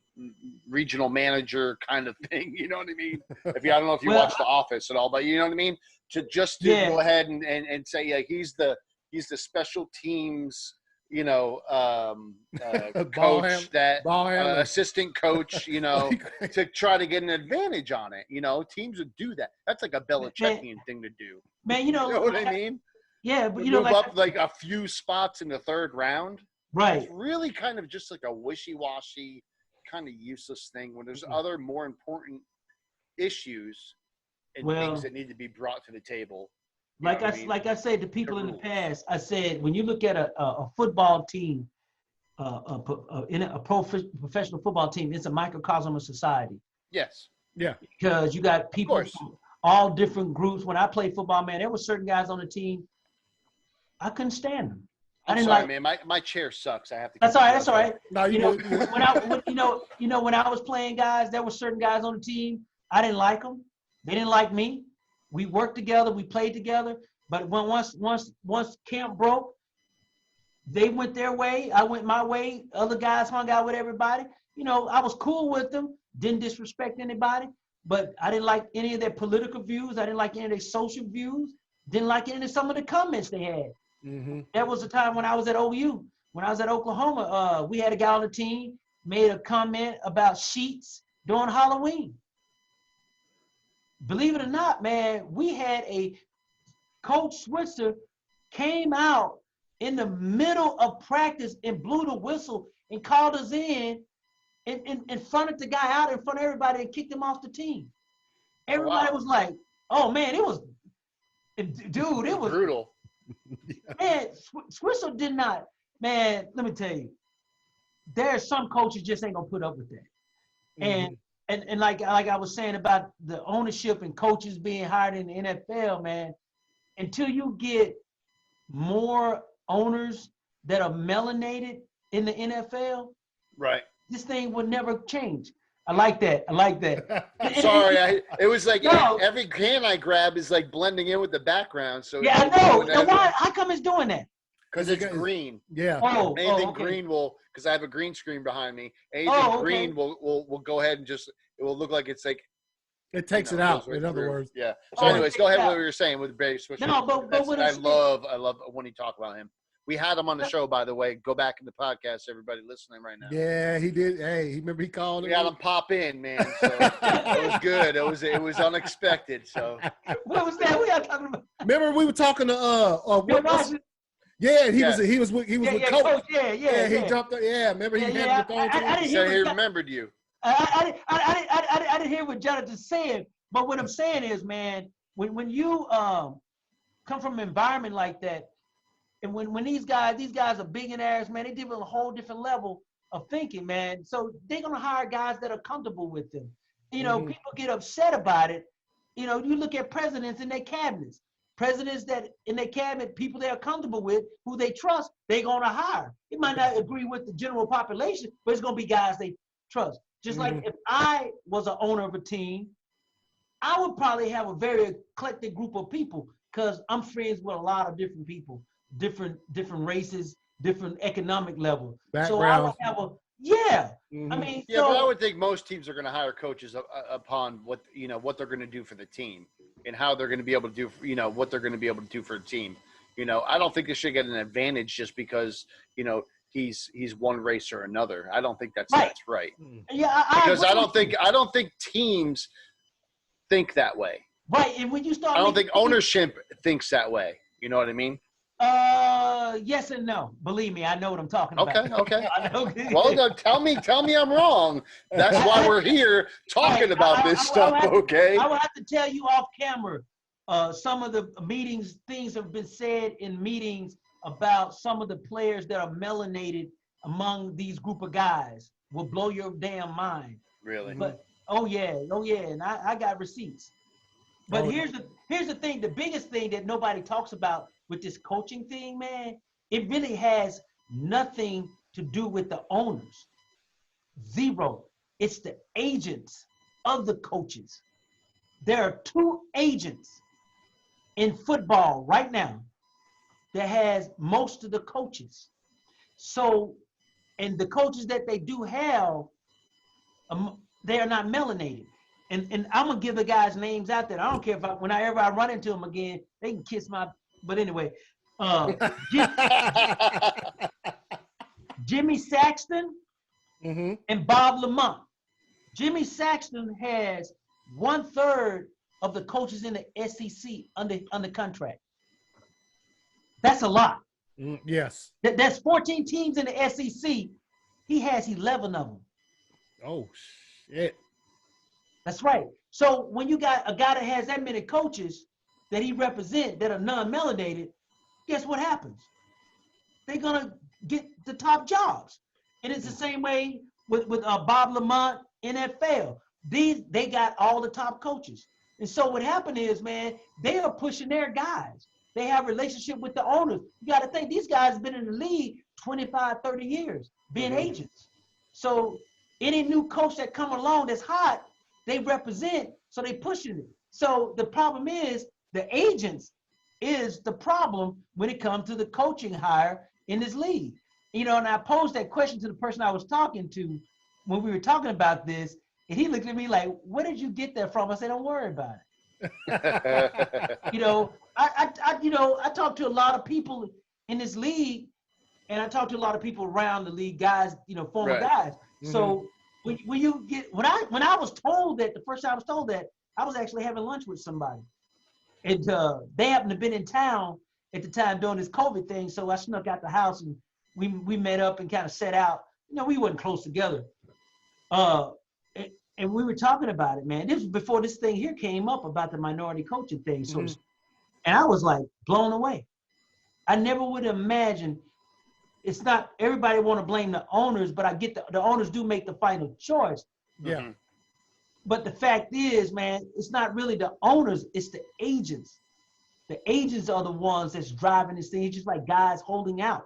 regional manager kind of thing. You know what I mean? I don't know if you watch The Office at all, but you know what I mean? To go ahead and say, yeah, he's the special teams, coach, assistant coach, to try to get an advantage on it. Teams would do that. That's like a Belichickian thing to do. Man, you know what I mean? Yeah, but move up like a few spots in the third round. Right. It's really kind of just like a wishy-washy, kind of useless thing when there's other more important issues and things that need to be brought to the table. Like I said to people in the past, I said when you look at a football team, in a professional football team, it's a microcosm of society. Yes. Yeah. Because you got people from all different groups. When I played football, man, there were certain guys on the team I couldn't stand them. I'm sorry, man. My chair sucks. I have to. That's all right. That's all right. No, when I was playing guys, there were certain guys on the team I didn't like them. They didn't like me. We worked together. We played together. But once camp broke, they went their way. I went my way. Other guys hung out with everybody. I was cool with them. Didn't disrespect anybody. But I didn't like any of their political views. I didn't like any of their social views. Didn't like any of some of the comments they had. Mm-hmm. There was a time when I was at OU. When I was at Oklahoma, we had a guy on the team made a comment about sheets during Halloween. Believe it or not, man, we had a Coach Switzer came out in the middle of practice and blew the whistle and called us in front of the guy out in front of everybody and kicked him off the team. Everybody was like, oh, man, it was brutal. Man, Switzer did not. Man, let me tell you, there's some coaches just ain't gonna put up with that. Mm-hmm. And like I was saying about the ownership and coaches being hired in the NFL, man, until you get more owners that are melanated in the NFL, right? This thing would never change. I like that. Sorry, it was like every can I grab is like blending in with the background. So yeah, I know. Now why? How come it's doing that? Because it's green. Yeah. Anything green will, because I have a green screen behind me. Anything green will go ahead and just, it will look like it's like. It takes it out, in other words. Yeah. So anyways, go ahead with what you were saying with Barry Switzer. No, but what I love when you talk about him. We had him on the show, by the way. Go back in the podcast, everybody listening right now. Yeah, he did. Hey, remember he called. We had him pop in, man. So it was good. It was unexpected. So what was that? We are talking about. Remember we were talking to Yeah, he was with Coach. Yeah, he jumped up. Yeah, remember he had the phone to he said he remembered you. I didn't hear what Jonathan said, but what I'm saying is, man, when you come from an environment like that, and when these guys are billionaires, man, they deal with a whole different level of thinking, man. So they're gonna hire guys that are comfortable with them. People get upset about it. You look at presidents in their cabinets. Presidents that in their cabinet, people they are comfortable with, who they trust, they're gonna hire. It might not agree with the general population, but it's gonna be guys they trust. Just like if I was an owner of a team, I would probably have a very eclectic group of people because I'm friends with a lot of different people, different races, different economic level. So I would have I mean, but I would think most teams are going to hire coaches upon what they're going to do for the team and how they're going to be able to do, what they're going to be able to do for a team. I don't think they should get an advantage just because, he's one race or another. I don't think that's right. Yeah, because I don't think teams think that way. Right, and when you start, I don't think ownership thinks that way. You know what I mean? Yes and no. Believe me, I know what I'm talking about. Okay. Well, tell me I'm wrong. That's why we're here talking about this stuff. I will have to tell you off camera. Some of the things have been said in meetings about some of the players that are melanated among these group of guys will blow your damn mind. Really? But oh yeah, and I got receipts. But here's the thing, the biggest thing that nobody talks about with this coaching thing, man, it really has nothing to do with the owners. Zero. It's the agents of the coaches. There are 2 agents in football right now that has most of the coaches. So, and the coaches that they do have, they are not melanated. And I'm gonna give the guys names out there. I don't care if whenever I run into them again, they can kiss my. But anyway, Jimmy Saxton and Bob Lamont. Jimmy Saxton has 1/3 of the coaches in the SEC under contract. That's a lot. Yes. That's 14 teams in the SEC. He has 11 of them. Oh, shit. That's right. So when you got a guy that has that many coaches that he represents that are non-melanated, guess what happens? They're gonna get the top jobs, and it's the same way with Bob Lamont, NFL. They got all the top coaches, and so what happened is, man, they are pushing their guys. They have a relationship with the owners. You got to think these guys have been in the league 25, 30 years, being agents. So any new coach that come along that's hot, they represent, so they pushing it. So the problem is the agents is the problem when it comes to the coaching hire in this league. You know, and I posed that question to the person I was talking to when we were talking about this, and he looked at me like, where did you get that from? I said, don't worry about it. You know, I talk to a lot of people in this league, and I talk to a lot of people around the league, guys, you know, former guys. So when I was told that, the first time I was told that, I was actually having lunch with somebody. And they happened to have been in town at the time during this COVID thing, so I snuck out the house and we met up and kind of set out. You know, we weren't close together. And we were talking about it, man. This was before this thing here came up about the minority coaching thing. So, and I was like blown away. I never would have imagined. It's not everybody want to blame the owners, but I get the owners do make the final choice. Yeah. But the fact is, man, it's not really the owners, it's the agents. The agents are the ones that's driving this thing. It's just like guys holding out.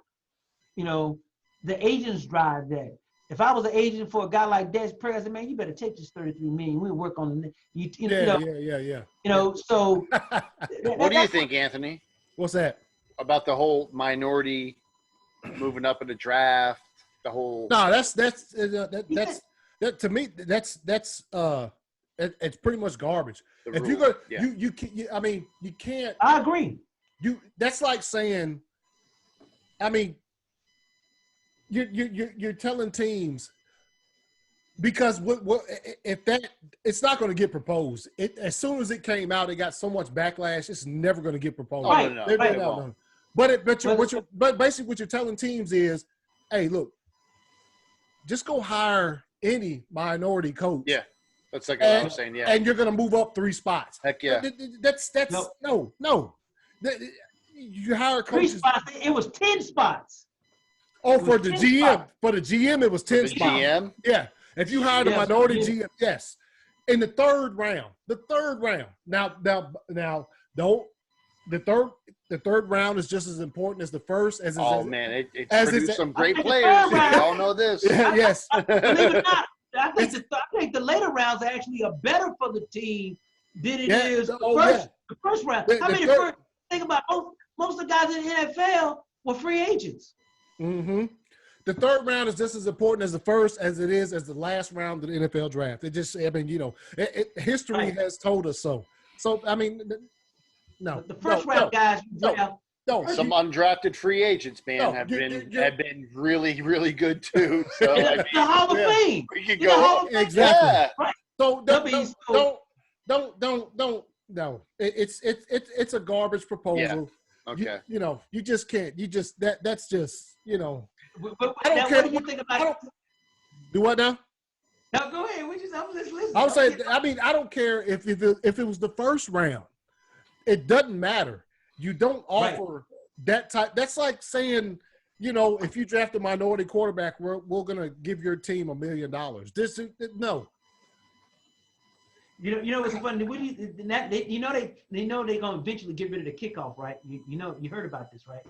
You know, the agents drive that. If I was an agent for a guy like Des Perry, I said, man, you better take this $33 million. We'll work on it. Yeah. You know, so. What do you think, Anthony? What's that? About the whole minority moving up in the draft, the whole. No, that's to me, that's it's pretty much garbage. If you go, I mean, you can't. I agree. That's like saying, I mean, you're telling teams, because what if that it's not going to get proposed. As soon as it came out, it got so much backlash. It's never going to get proposed. No. But basically what you're telling teams is, hey, look, just go hire any minority coach. Yeah, that's like what I was saying. Yeah, and you're going to move up 3 spots. Heck yeah. That's no. You hire coaches. 3 spots. It was 10 spots. Oh, for the GM. Spots. For the GM, it was 10 spots. GM? Yeah. If you hired a minority GM, yes. In the third round. Now, the third round is just as important as the first. It's produced some great players. We all know this. Yes. Believe it or not, I think the later rounds actually are better for the team than it is the first round. Think about most of the guys in the NFL were free agents. The third round is just as important as the first as it is as the last round of the NFL draft. History has told us so. So, I mean, no. The first round guys draft. No, some undrafted free agents, man, have been really, really good too. So the Hall of Fame. We could go exactly. Yeah. Right. So don't. No, it's a garbage proposal. Yeah. Okay. You just can't. That's just. I don't care. What do you think about it? Do what now? No, go ahead. I'm just listening. I would say. I mean, I don't care if it was the first round. It doesn't matter. You don't offer that type. That's like saying, if you draft a minority quarterback, we're going to give your team $1 million. No. You know what's funny? They know they're going to eventually get rid of the kickoff, right? You heard about this, right?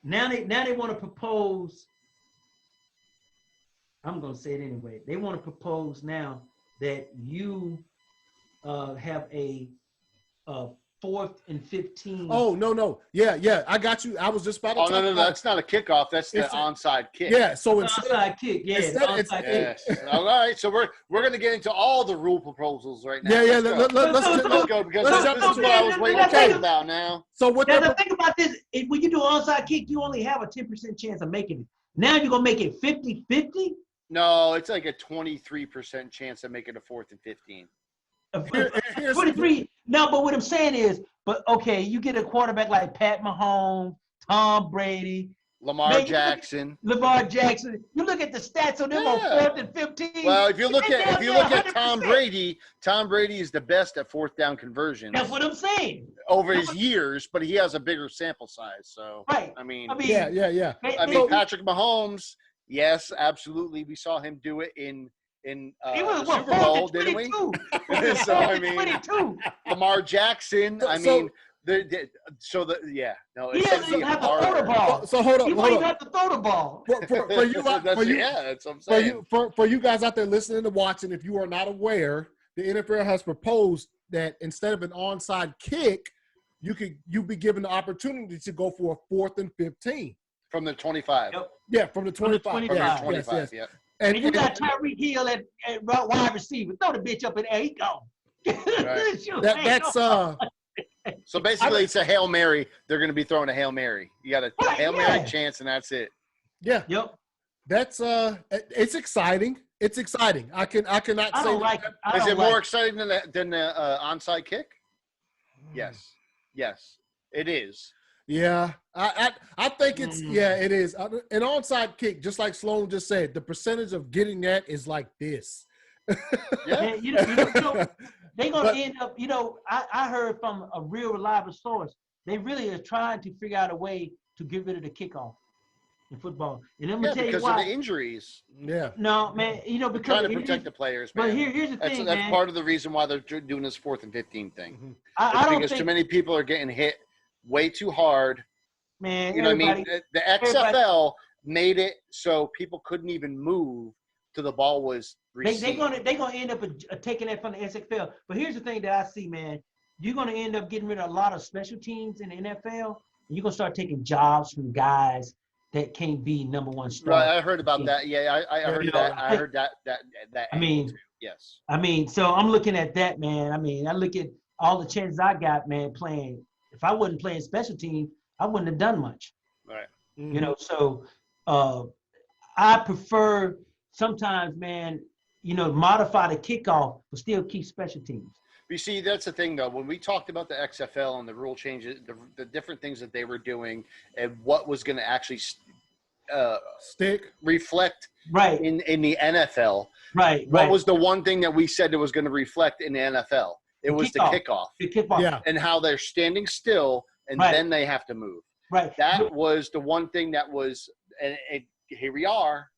Now they want to propose. I'm going to say it anyway. They want to propose now that you have a 4th and 15. Oh, no. Yeah. I got you. I was just about to talk about. No. That's not a kickoff. That's the onside kick. Yeah. So it's onside kick. Yeah. Yes. All right. So we're going to get into all the rule proposals right now. Yeah. Let's go because this is what I was waiting to talk about now. So the thing about this, when you do an onside kick, you only have a 10% chance of making it. Now you're going to make it 50-50? No, it's like a 23% chance of making a 4th and 15. 23. No, but what I'm saying is, okay, you get a quarterback like Pat Mahomes, Tom Brady, Lamar Jackson. Lamar Jackson. You look at the stats on them on 4th and 15. Well, if you look at Tom Brady is the best at 4th down conversions. That's what I'm saying. Over his years, but he has a bigger sample size. So right. I mean yeah. Patrick Mahomes, yes, absolutely. We saw him do it in the Super Bowl, didn't we? So I mean, 22. Lamar Jackson. It doesn't have to throw the ball. So hold up. He might have to throw the ball. That's what I'm saying. For you guys out there listening and watching, if you are not aware, the NFL has proposed that instead of an onside kick, you be given the opportunity to go for a 4th and 15 from the 25. Yep. Yeah, from the 25. Yes. Yeah. And you got Tyreek Hill at wide receiver. Throw the bitch up in the 8. Go. Right. That's So basically, it's a Hail Mary. They're going to be throwing a Hail Mary. You got a Hail Mary chance, and that's it. Yeah. Yep. That's it's exciting. It's exciting. I cannot say. Is it more exciting than the onside kick? Yes, it is. Yeah, I think it's it is an onside kick. Just like Sloan just said, the percentage of getting that is like this. Yeah. You know, they're going to end up, I heard from a real reliable source, they really are trying to figure out a way to get rid of the kickoff in football. And I'm going to tell you why. Because of the injuries. Yeah. No, man, because trying to protect the players, man. But here's the thing, that's part of the reason why they're doing this 4th and 15 thing. Mm-hmm. I don't because too many people are getting hit way too hard. Man, you know what I mean? The XFL made it so people couldn't even move till the ball was received. They're gonna end up taking that from the XFL. But here's the thing that I see, man. You're gonna end up getting rid of a lot of special teams in the NFL. And you're gonna start taking jobs from guys that can't be number 1 star. Right, I heard about that. Yeah, I heard that. I heard that. I mean, too. Yes. I mean, so I'm looking at that, man. I mean, I look at all the chances I got, man, playing. If I wasn't playing special teams, I wouldn't have done much. Right. Mm-hmm. So I prefer sometimes, man, modify the kickoff, but still keep special teams. You see, that's the thing, though. When we talked about the XFL and the rule changes, the different things that they were doing and what was going to actually reflect in the NFL. Right. What was the one thing that we said it was going to reflect in the NFL? It was the kickoff. The kickoff. Yeah. And how they're standing still and then they have to move. Right. That was the one thing that was and here we are.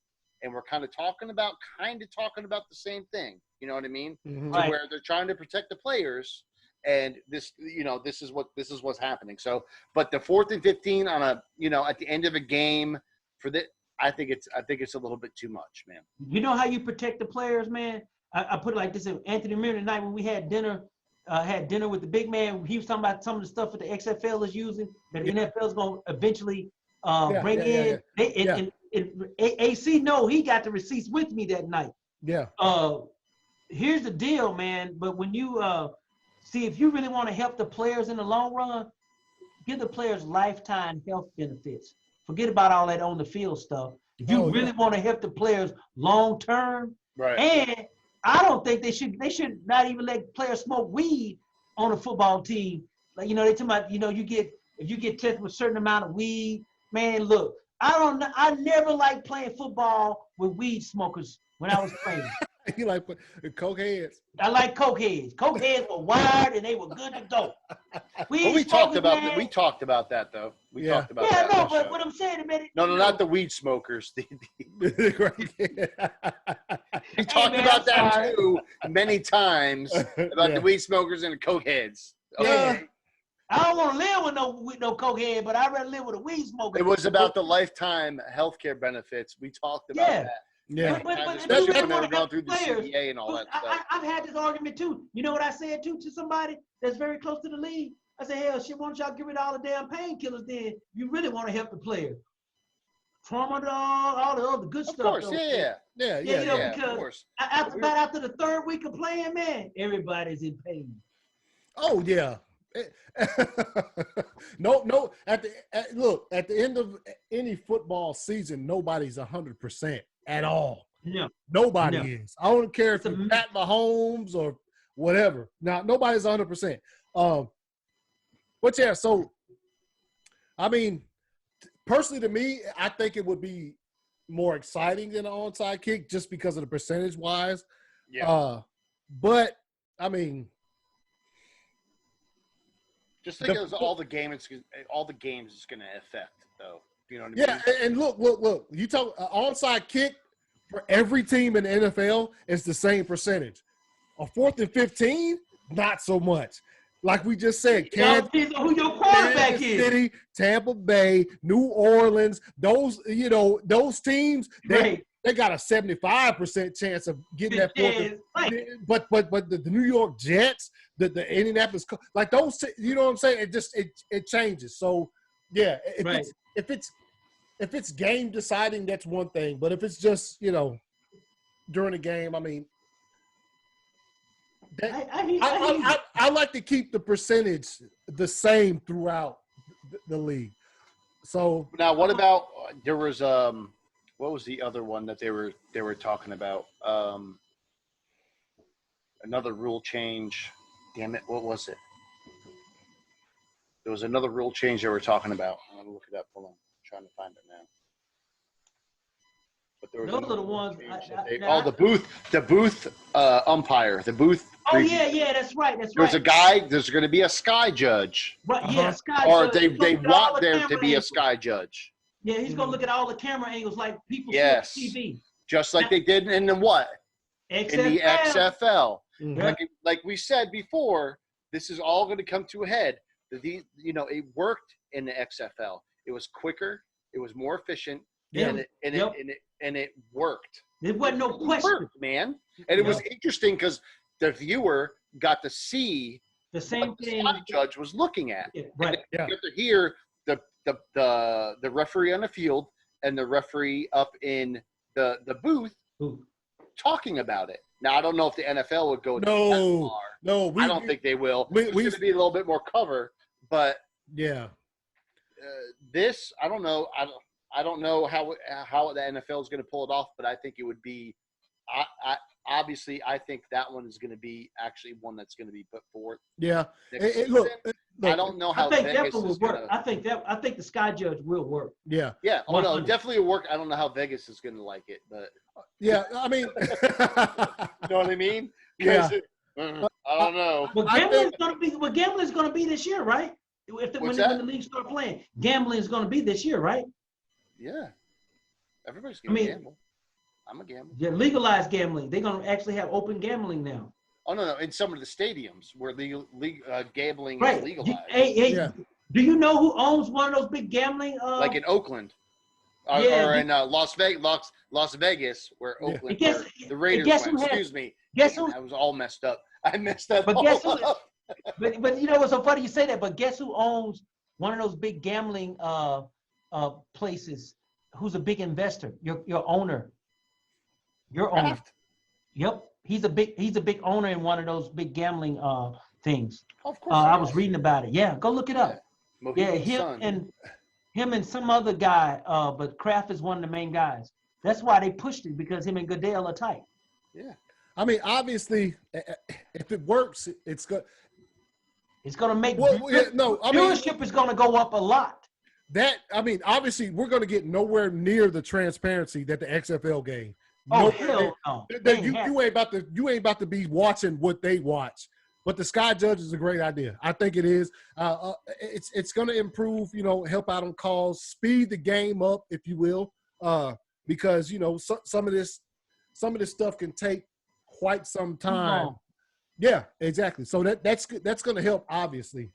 And we're kind of talking about the same thing. You know what I mean? Mm-hmm. Right. Where they're trying to protect the players, and this is what's happening. So, but the 4th and 15 on a at the end of a game I think it's a little bit too much, man. You know how you protect the players, man? I put it like this: Anthony Miller tonight when we had dinner with the big man, he was talking about some of the stuff that the XFL is using that the NFL is going to eventually bring in. AC, no, he got the receipts with me that night. Yeah. Here's the deal, man. But when you see, if you really want to help the players in the long run, give the players lifetime health benefits. Forget about all that on the field stuff. If you really want to help the players long term, right? And I don't think they should not even let players smoke weed on a football team. Like they talking about if you get tested with a certain amount of weed, man. Look. I never liked playing football with weed smokers when I was playing. You like coke heads? I like coke heads. Coke heads were wired and they were good to go. We talked about that. We talked about that though. We talked about that. Yeah, no, but what I'm saying, man. No, not the weed smokers. We talked about that too many times about the weed smokers and the coke heads. Okay. Yeah. I don't want to live with no cokehead, but I'd rather live with a weed smoker. It was about the lifetime healthcare benefits. We talked about that. Yeah. Especially when they were going through the CBA and all that stuff. I've had this argument too. You know what I said to somebody that's very close to the league? I said, hell, shit, why don't y'all get rid of all the damn painkillers then? You really want to help the player. Tramadol, all the other good stuff. Of course, yeah, of course. After the 3rd week of playing, man, everybody's in pain. Oh, yeah. No. At the end of any football season, nobody's 100% at all. No, nobody is. I don't care if you're Pat Mahomes or whatever. Now, nobody's 100%. But yeah, so I mean, personally, to me, I think it would be more exciting than an onside kick just because of the percentage wise. Yeah. But I mean, just think of all the games it's going to affect, though. You know what I mean? Yeah, and look. You talk onside kick for every team in the NFL is the same percentage. A 4th and 15, not so much. Like we just said, Kansas City, Tampa Bay, New Orleans, those teams, they got a 75% chance of getting that 4th. But the New York Jets, the Indianapolis, like those, you know what I'm saying? It changes. So yeah, if it's game deciding, that's one thing. But if it's just during the game, I mean. I like to keep the percentage the same throughout the league. So now, what about there was what was the other one that they were talking about? Another rule change. Damn it, what was it? There was another rule change they were talking about. I'm gonna look it up. Hold on, I'm trying to find it now. But there was those are the ones. The booth umpire, the booth. Oh yeah, that's right. There's a guy. There's going to be a sky judge. Right, yeah, sky or judge. they want there to be a sky judge. Yeah, he's going to look at all the camera angles like people see on TV. Just like they did in the what? XFL. In the XFL. Mm-hmm. Like we said before, this is all going to come to a head. It worked in the XFL. It was quicker. It was more efficient. Yeah. And it worked. There wasn't no question, worked, man. And it was interesting because the viewer got to see the same what thing the judge was looking at. Yeah, right. You get to hear the referee on the field and the referee up in the booth talking about it. Now I don't know if the NFL would go that far. No, I don't think they will. It's going to be a little bit more cover, but yeah, this I don't know. I don't know how the NFL is going to pull it off, but I think it would be. Obviously, I think that one is going to be actually one that's going to be put forth. Yeah. Look, I don't know how. I think Vegas will work. I think the sky judge will work. Yeah. Yeah. Oh no, definitely will work. I don't know how Vegas is going to like it, but. Yeah, I mean. You know what I mean? Yeah. I don't know. But gambling is going to be this year, right? When the league start playing, gambling is going to be this year, right? Yeah. Everybody's going to gamble. I'm a gambler. Yeah, legalized gambling. They're going to actually have open gambling now. Oh, no. In some of the stadiums where gambling is legalized. Hey, do you know who owns one of those big gambling? Like in Oakland. Or in Las Vegas, where Oakland, the Raiders went. Excuse me. Guess who? I was all messed up. I messed that but all guess who, up. But you know what's so funny you say that, but guess who owns one of those big gambling places? Who's a big investor? Your owner. Your owner. Yep. He's a big owner in one of those big gambling things. Of course. I was reading about it. Yeah, go look it up. Yeah, him and some other guy, but Kraft is one of the main guys. That's why they pushed it, because him and Goodell are tight. Yeah. I mean, obviously, if it works, it's good. It's going to make viewership is going to go up a lot. Obviously, we're going to get nowhere near the transparency that the XFL gave. Oh, hell no. You ain't about to be watching what they watch. But the Sky Judge is a great idea. I think it is. It's going to improve, help out on calls, speed the game up, if you will, because some of this stuff can take quite some time. Yeah, exactly. So that's good. That's going to help, obviously.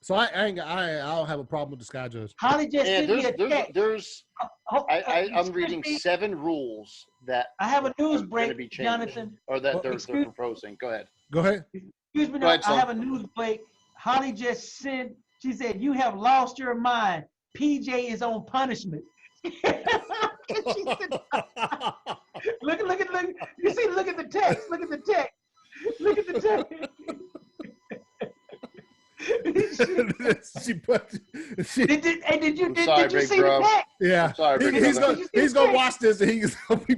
So I don't have a problem with the Sky Judge. How did you send me a text? I'm reading 7 rules that I have a news break, Jonathan, or that they're proposing. Go ahead. Go ahead. Excuse me, I have a news break. Holly just sent. She said, "You have lost your mind. PJ is on punishment." Look. You see, look at the text. Look at the text. Look at the text. Did you see the text? Yeah. Sorry, he's gonna watch this and he's gonna be.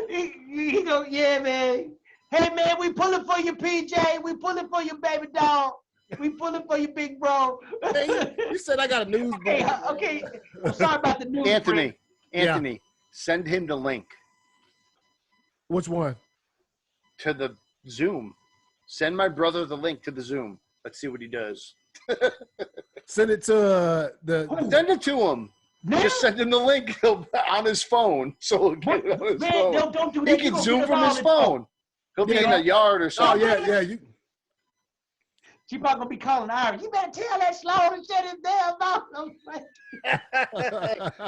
he go, yeah, man. Hey, man, we pulling for you, PJ. We pulling for you, baby dog. We pulling for you, big bro. Hey, you said I got a news Okay, break. okay. I'm sorry about the news. Anthony, break. send him the link Which one? to the Zoom. Send my brother the link to the Zoom. Let's see what he does. Send it to Send it to him. Now? Just send him the link on his phone, so he'll get it on his Man, phone. don't do He that. You can gonna Zoom get us from all his in phone. He'll be in the yard or Oh something. yeah. You She probably gonna be calling Ira. You better tell that Sloan to shut his damn mouth.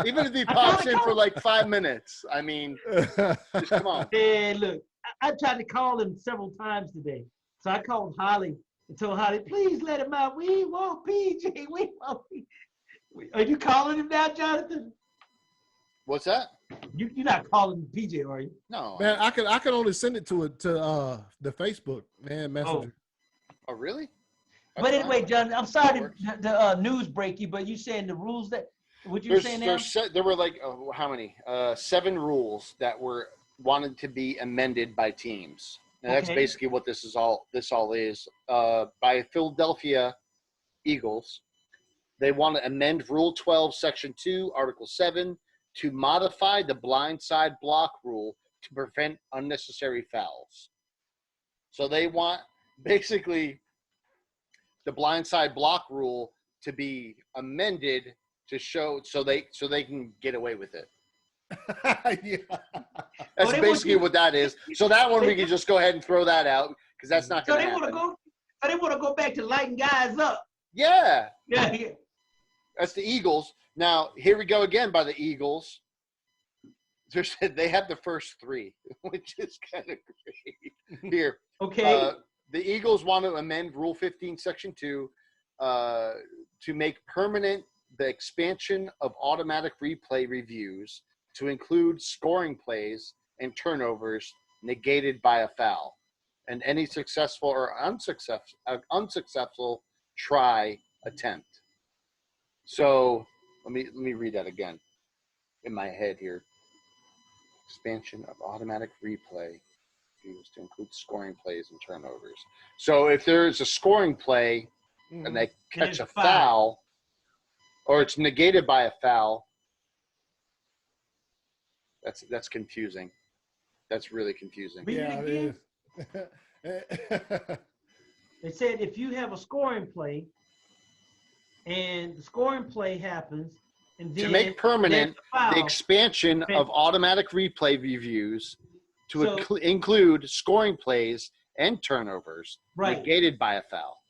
Even if he pops in for like 5 minutes, I mean, just come on. Man, look, I tried to call him several times today. So I called Holly and told Holly, please let him out. We want PJ. We want PJ. Are you calling him now, Jonathan? What's that? You're not calling him PJ, are you? No. man, I can only send it to the Facebook Messenger. Oh, really? But anyway, John, I'm sorry to news break you, but you saying the rules that what you saying now? There were like how many? 7 rules that were wanted to be amended by teams. And that's basically what this all is. By Philadelphia Eagles, they want to amend Rule 12, Section 2, Article 7 to modify the blindside block rule to prevent unnecessary fouls. So they want basically the blindside block rule to be amended to show so they can get away with it. Yeah. That's basically what that is. So that one we can just go ahead and throw that out because that's not going to happen. They want to go back to lighting guys up. Yeah. Yeah. That's the Eagles. Now, here we go again by the Eagles. They have the first 3, which is kind of great. Here. Okay. The Eagles want to amend Rule 15, Section 2 to make permanent the expansion of automatic replay reviews to include scoring plays and turnovers negated by a foul, and any successful or unsuccessful try attempt. So let me read that again in my head here. Expansion of automatic replay used to include scoring plays and turnovers. So if there's a scoring play and they catch a foul, or it's negated by a foul, that's confusing. That's really confusing. Yeah, it is. They said if you have a scoring play and the scoring play happens, and then to make permanent the expansion of automatic replay reviews to include scoring plays and turnovers negated by a foul.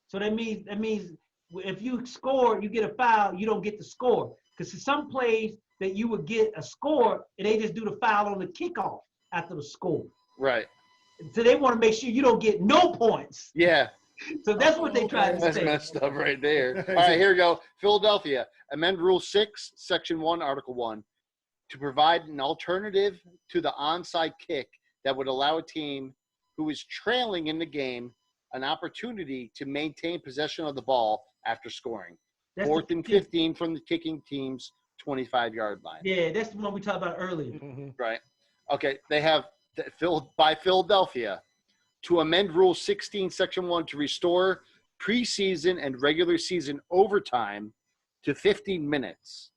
So that means if you score, you get a foul, you don't get the score. Because some plays that you would get a score, and they just do the foul on the kickoff after the score. Right. So they want to make sure you don't get no points. Yeah. So that's what they tried to say. That's messed up right there. All right, here we go. Philadelphia, amend Rule 6, Section 1, Article 1, to provide an alternative to the onside kick that would allow a team who is trailing in the game an opportunity to maintain possession of the ball after scoring. That's 4th and 15 from the kicking team's 25-yard line. Yeah, that's the one we talked about earlier. Right. Okay, they have by Philadelphia to amend Rule 16, Section 1 to restore preseason and regular season overtime to 15 minutes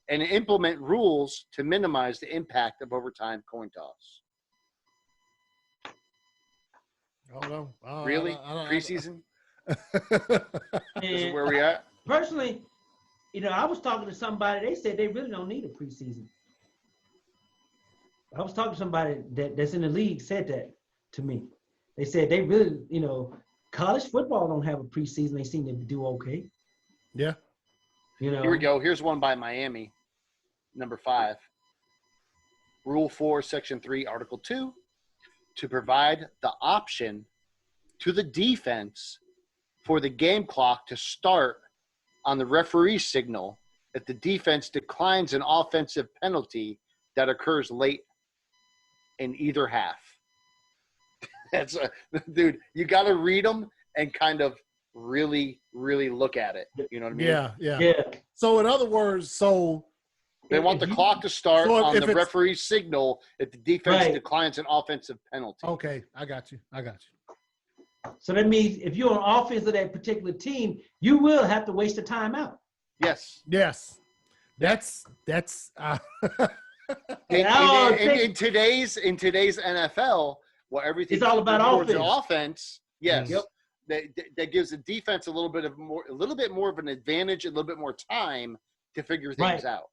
and implement rules to minimize the impact of overtime coin toss. I don't know. Really? Preseason? This is where we at? Personally, I was talking to somebody, they said they really don't need a preseason. I was talking to somebody that's in the league said that to me. They said they really, college football don't have a preseason. They seem to do okay. Yeah. Here we go. Here's one by Miami, number 5. Rule 4, Section 3, Article 2, to provide the option to the defense for the game clock to start on the referee signal if the defense declines an offensive penalty that occurs late in either half. Dude, you got to read them and kind of really, really look at it. You know what I mean? Yeah. So in other words, they want the clock to start on the referee's signal if the defense declines an offensive penalty. Okay, I got you. So that means if you're on offense of that particular team, you will have to waste a timeout. Yes. Yes. That's in today's NFL, where everything It's all about offense. Yes. Yep. That gives the defense a little bit more of an advantage, a little bit more time to figure things out.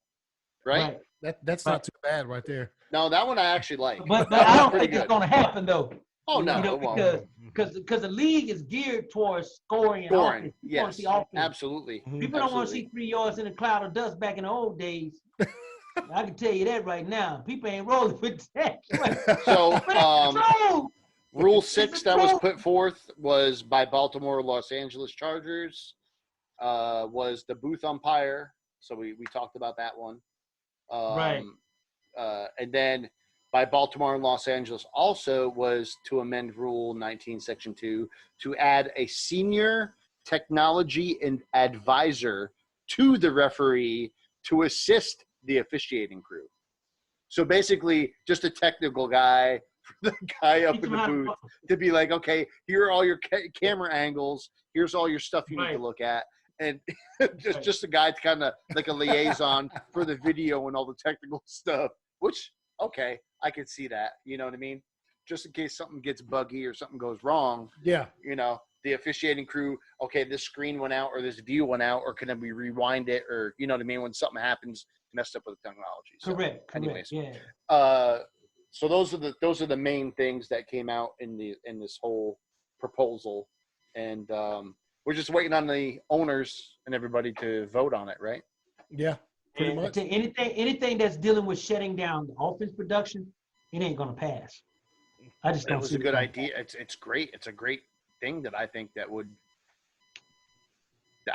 Right? That's not too bad right there. No, that one I actually like. But I don't think it's going to happen though. Oh no, you know, it won't. because the league is geared towards scoring and offense. Yes, see offense. absolutely. People don't want to see 3 yards in a cloud of dust back in the old days. I can tell you that right now. People ain't rolling with that. So, Rule 6 that was put forth was by Baltimore Los Angeles Chargers. Was the booth umpire. So we talked about that one. Right. And then by Baltimore and Los Angeles also was to amend Rule 19, Section 2, to add a senior technology and advisor to the referee to assist the officiating crew. So basically, just a technical guy, the guy up in the booth, to be like, okay, here are all your camera angles. Here's all your stuff you need to look at. And just a guy, kind of like a liaison for the video and all the technical stuff, which, okay, I could see that. You know what I mean? Just in case something gets buggy or something goes wrong. Yeah. You know, the officiating crew, okay, this screen went out or this view went out, or can we rewind it? Or, you know what I mean? When something happens, messed up with the technology. So, correct. anyways, Yeah. So those are the main things that came out in this whole proposal. And we're just waiting on the owners and everybody to vote on it, right? Yeah. Pretty much. Anything that's dealing with shutting down the offense production, it ain't gonna pass. I just don't. It was a good idea. It's great. It's a great thing that I think that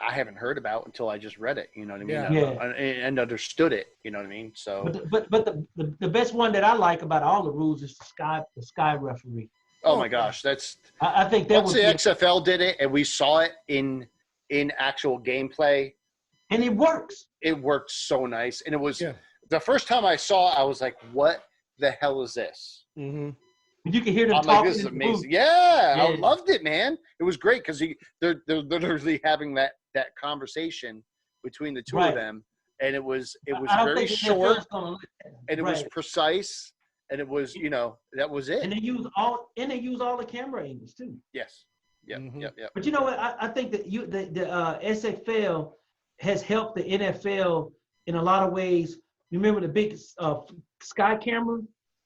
I haven't heard about until I just read it. You know what I mean? Yeah. And understood it. You know what I mean? So. But the best one that I like about all the rules is the sky referee. Oh my gosh, I think that once the XFL did it and we saw it in actual gameplay. And it works. It worked so nice. And it was the first time I saw it, I was like, what the hell is this? Mm-hmm. You can hear them talking. Like, this is amazing. Yeah, I loved it, man. It was great because they're literally having that conversation between the two of them. And it was very short and it was precise. And it was, that was it. And they use all the camera angles too. Yes. Yep. Mm-hmm. Yep. But you know what? I think that the SFL has helped the NFL in a lot of ways. Remember the big sky camera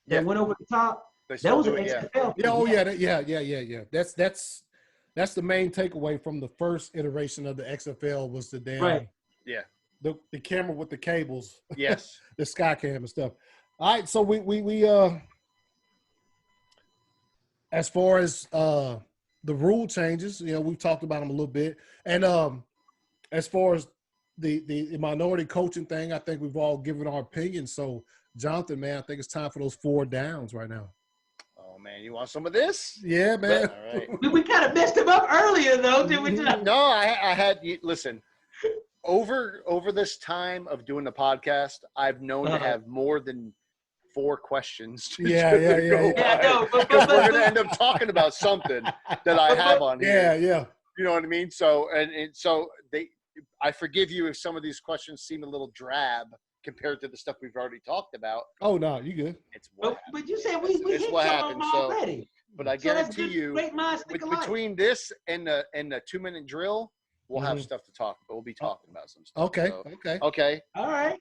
that went over the top? That was an XFL. Yeah. That's the main takeaway from the first iteration of the XFL was the damn the camera with the cables. Yes. The sky cam and stuff. All right, so we as far as the rule changes, we've talked about them a little bit, and as far as the minority coaching thing, I think we've all given our opinions. So, Jonathan, man, I think it's time for those 4 downs right now. Oh man, you want some of this? Yeah, man. All right. We kind of messed him up earlier, though, did we? No, I had listen. Over this time of doing the podcast, I've known to have more than 4 questions. Yeah. No, but we're going to end up talking about something that I have on here. Yeah. You know what I mean? So I forgive you if some of these questions seem a little drab compared to the stuff we've already talked about. Oh no, you good? It's what but you said we hit what some happened. already. But I guarantee you, between this and the 2-minute drill, we'll have stuff to talk about. We'll be talking about some stuff. Okay. So, okay. All right,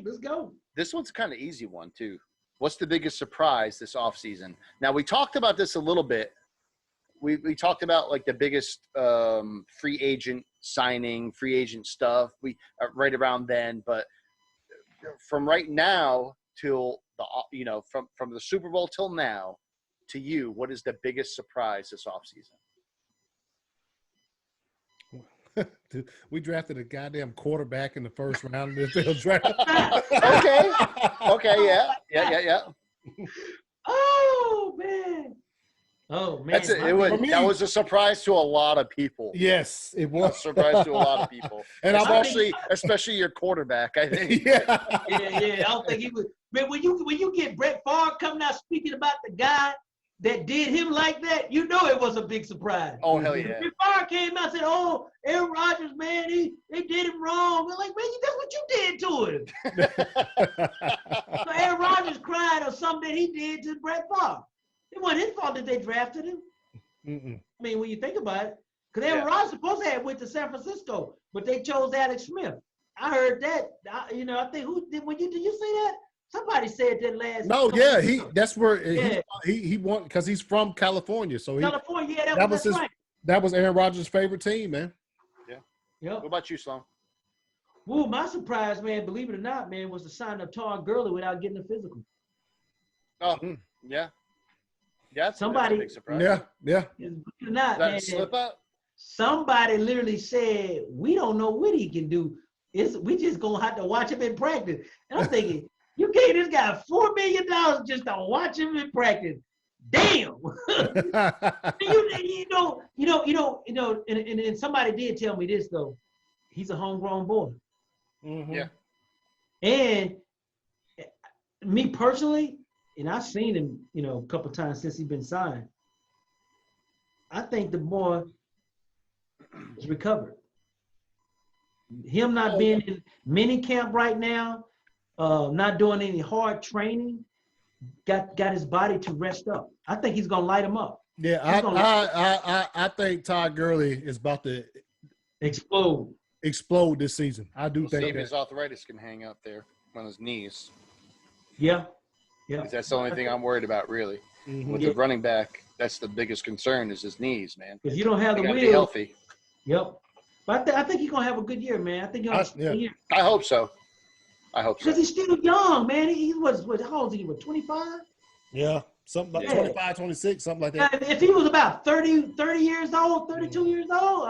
let's go. This one's kind of easy one too. What's the biggest surprise this offseason? Now we talked about this a little bit. We talked about like the biggest free agent signing, free agent stuff. We right around then, but from right now till from the Super Bowl till now, to you, what is the biggest surprise this offseason? Dude, we drafted a goddamn quarterback in the first round of the draft. Okay, yeah. Oh man. That's it. That was a surprise to a lot of people. Yes, it was a surprise to a lot of people, and especially your quarterback. I think. Yeah. I don't think he was. Man, when you get Brett Favre coming out speaking about the guy that did him like that, you know it was a big surprise. Oh, hell yeah. If Favre came out and said, oh, Aaron Rodgers, man, they did him wrong. We're like, man, that's what you did to him. So Aaron Rodgers cried or something that he did to Brett Favre. It wasn't his fault that they drafted him. I mean, when you think about it, because Aaron Rodgers supposed to have went to San Francisco, but they chose Alex Smith. I heard that. I think did you see that? Somebody said that last. No, that's where he won because he's from California. So California, that was Aaron Rodgers' favorite team, man. Yeah. Yep. What about you, Sloan? Well, my surprise, man, believe it or not, man, was to sign up Todd Gurley without getting a physical. Oh, yeah. Yeah, that's a big surprise. Yeah. Believe it or not, That man, slip up? somebody literally said, we don't know what he can do. We just going to have to watch him in practice. And I'm thinking, you gave this guy $4 million just to watch him in practice. Damn. And somebody did tell me this, though. He's a homegrown boy. Yeah. And me personally, and I've seen him, a couple of times since he's been signed. I think the boy is recovered. Him not being in mini camp right now, not doing any hard training, got his body to rest up. I think he's gonna light him up. Yeah, I think Todd Gurley is about to explode this season. I do think see if his arthritis can hang up there on his knees. Yeah. That's the only thing I'm worried about, really. With the running back, that's the biggest concern is his knees, man. Because you don't have the wheel. Be healthy. Yep. But I think he's gonna have a good year, man. I think he'll have a good year. I hope so. Because he's still young, man. He was how old is he? 25? Yeah, something like 25, 26, something like that. If he was about 30 years old, 32 years old,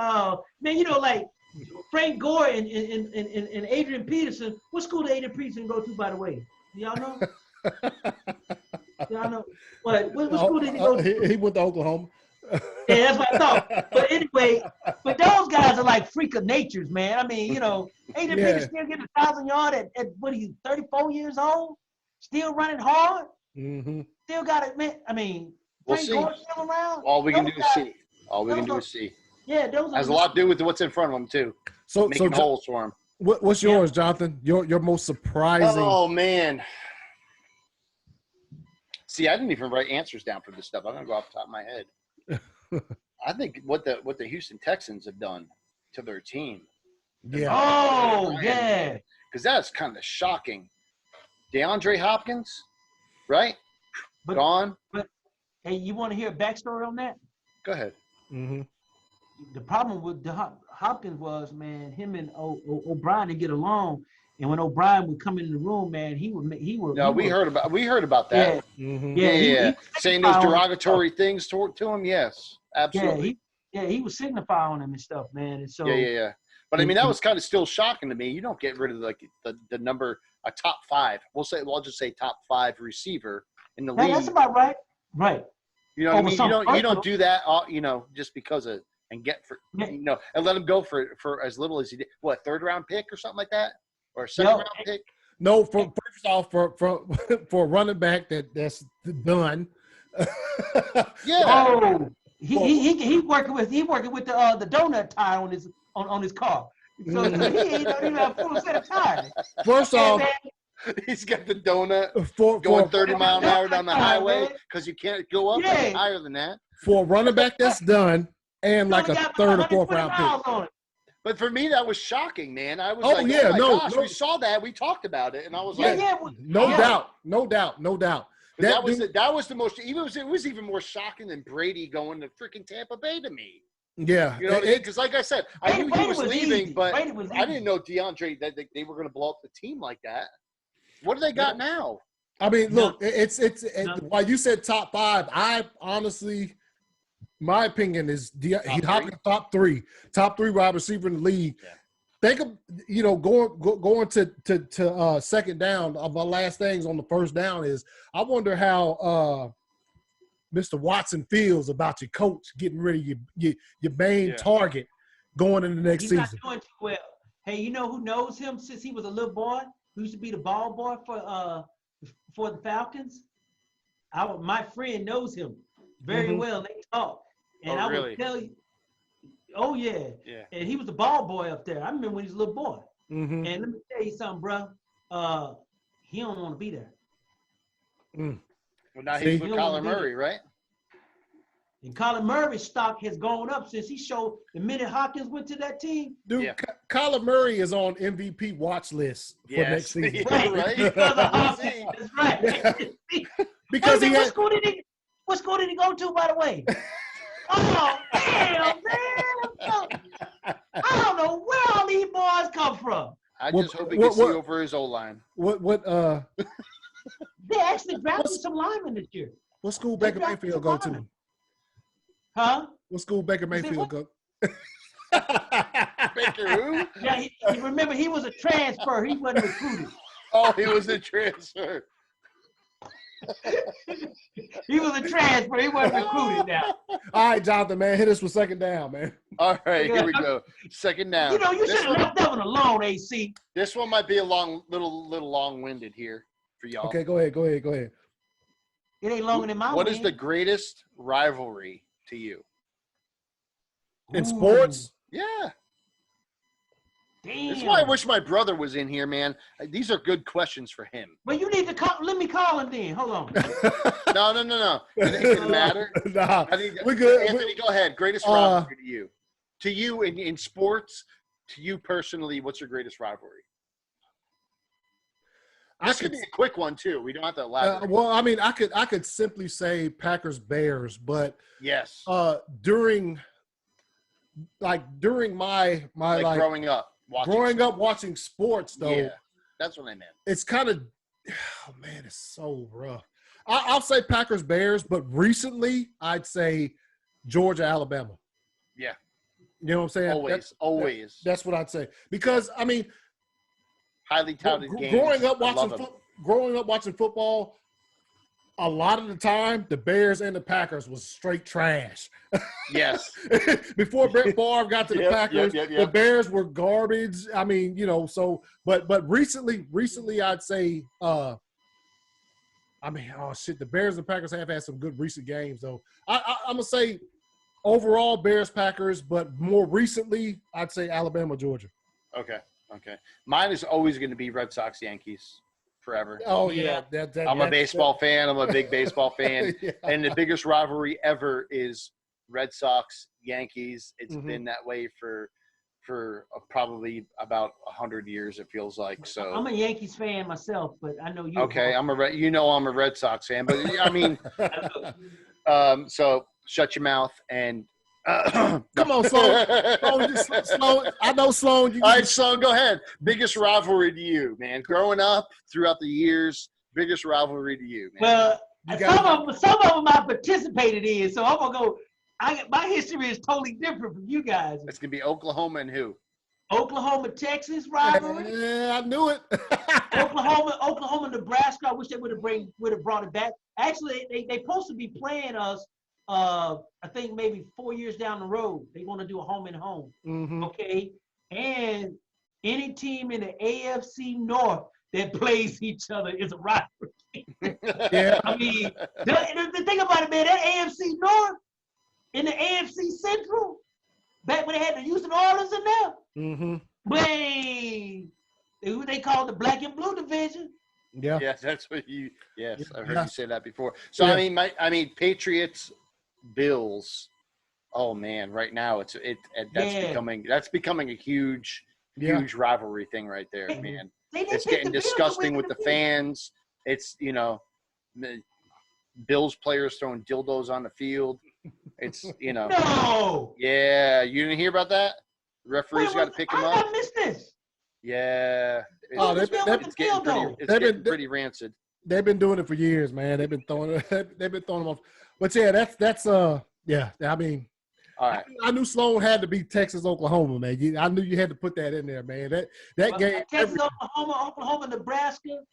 man, like Frank Gore and Adrian Peterson. What school did Adrian Peterson go to, by the way? Y'all know? Y'all know? What school did he go to? He went to Oklahoma. Yeah, that's what I thought. But anyway, but those guys are like freak of natures, man. I mean, Adrian Peterson still getting 1,000 yards at what are you, 34 years old? Still running hard? Still got it, man. I mean, we'll Frank see. Gore still around? All we can do is see. All we can do is see. Yeah, those has a lot to do with what's in front of them too. So making holes for him. What's yours, Jonathan? Your most surprising. Oh man. See, I didn't even write answers down for this stuff. I'm gonna go off the top of my head. I think what the Houston Texans have done to their team. Yeah. Oh, yeah. Because that's kind of shocking. DeAndre Hopkins, right? Gone. But hey, you want to hear a backstory on that? Go ahead. The problem with Hopkins was, man, him and O'Brien didn't get along. And when O'Brien would come in the room, man, he would. No, we heard about that. Yeah. Saying those derogatory things to him. Yes, absolutely. He was signifying him and stuff, man. And so. Yeah. But I mean, that was kind of still shocking to me. You don't get rid of the number a top 5. I'll just say top 5 receiver in the league. That's about right. Right. You know what I mean? You don't do that. Just because of and get for and let him go for as little as he did. What, 3rd round pick or something like that? Or a 2nd round pick? No, first off, for a running back that's done. Oh, he working with the donut tie on his car. So he don't even have a full set of tires. First off, he's got the donut going 30 mile an hour down the highway because you can't go up any higher than that. For a running back that's done and like a 3rd or 4th round pick. But for me, that was shocking, man. I was gosh, we saw that. We talked about it, and I was no doubt. That was the most. It was even more shocking than Brady going to freaking Tampa Bay to me. Yeah, you know, because like I said, I knew he was leaving, but I didn't know DeAndre that they were going to blow up the team like that. What do they got now? I mean, look, it's while you said top 5, I honestly. My opinion is he's Hopkins top three wide receiver in the league. Yeah. Think of going to second down. My last things on the first down is I wonder how Mr. Watson feels about your coach getting rid of your main target going into the next season. He's not doing too well. Hey, you know who knows him since he was a little boy? Who used to be the ball boy for the Falcons? My friend knows him. very well. They talk. And I would tell you, oh, yeah. Yeah. And he was the ball boy up there. I remember when he was a little boy. Mm-hmm. And let me tell you something, bro. He don't want to be there. Well, now he's with Kyler Murray, right? And Kyler Murray's stock has gone up since he showed the minute Hopkins went to that team. Dude, Kyler Murray is on MVP watch list for next season. Right. Because of Hopkins. That's right. Because what school did he go to, by the way? Oh, damn, man. I don't know where all these boys come from. I just hope he gets see over his O-line. They actually drafted some linemen this year. What school Baker Mayfield go to? Huh? What school Baker Mayfield go? Baker who? Yeah, remember, he was a transfer. He wasn't recruited. Oh, he was a transfer. He was a transfer. He wasn't recruited now. All right, Jonathan, man. Hit us with second down, man. All right, here we go. Second down. You know, you should have left that one alone, AC. This one might be a little long-winded here for y'all. Okay, go ahead. It ain't longer than my What is the greatest rivalry to you? In sports? Yeah. Damn. This is why I wish my brother was in here, man. These are good questions for him. But you need to call. Let me call him then. Hold on. No. It doesn't matter. Nah, we're good. Anthony, go ahead. Greatest rivalry to you. To you in sports, to you personally, what's your greatest rivalry? This could be a quick one too. We don't have to elaborate. Well, I mean, I could simply say Packers Bears, but yes, during my growing up watching sports though. Yeah, that's what I meant. It's kind of, oh man, it's so rough. I'll say Packers Bears, but recently I'd say Georgia Alabama. Yeah, you know what I'm saying? Always. That's what I'd say because I mean. Highly touted games. Growing up watching football, a lot of the time the Bears and the Packers was straight trash. Yes. Before Brett Favre got to the Packers, the Bears were garbage. I mean, you know, so but recently I'd say the Bears and Packers have had some good recent games though. I'm gonna say overall Bears Packers, but more recently I'd say Alabama Georgia. Okay. Mine is always going to be Red Sox Yankees forever. Oh, yeah. I'm a baseball fan. I'm a big baseball fan. Yeah. And the biggest rivalry ever is Red Sox Yankees. It's been that way for probably about 100 years, it feels like. So I'm a Yankees fan myself, but I know you. Okay, I'm a Red Sox fan. But, I mean, so shut your mouth and – come on, Sloan. Sloan. I know Sloan. All right, Sloan, go ahead. Biggest rivalry to you, man. Growing up throughout the years, biggest rivalry to you, man. Well, some of them I participated in, so I'm gonna go. My history is totally different from you guys. It's gonna be Oklahoma and who? Oklahoma, Texas rivalry. Yeah, I knew it. Oklahoma, Nebraska. I wish they would have brought it back. Actually, they supposed to be playing us. I think maybe 4 years down the road, they want to do a home and home. Mm-hmm. Okay. And any team in the AFC North that plays each other is a rivalry. Yeah. I mean, the thing about it, man, that AFC North and the AFC Central, back when they had the Houston Oilers in there, man, who they call the black and blue division. Yeah. Yes, that's what you. Yes, I've heard you say that before. So I mean, Patriots. Bills, oh man! Right now, that's becoming a huge rivalry thing right there, man. It's getting disgusting with the fans. It's Bills players throwing dildos on the field. It's No. Yeah, you didn't hear about that? The referee's got to pick them up. I missed this. Yeah. It's getting pretty rancid. They've been doing it for years, man. They've been throwing them off. But yeah, that's I mean, all right. I knew Sloan had to be Texas, Oklahoma, man. I knew you had to put that in there, man. That game. Texas, Oklahoma, Nebraska,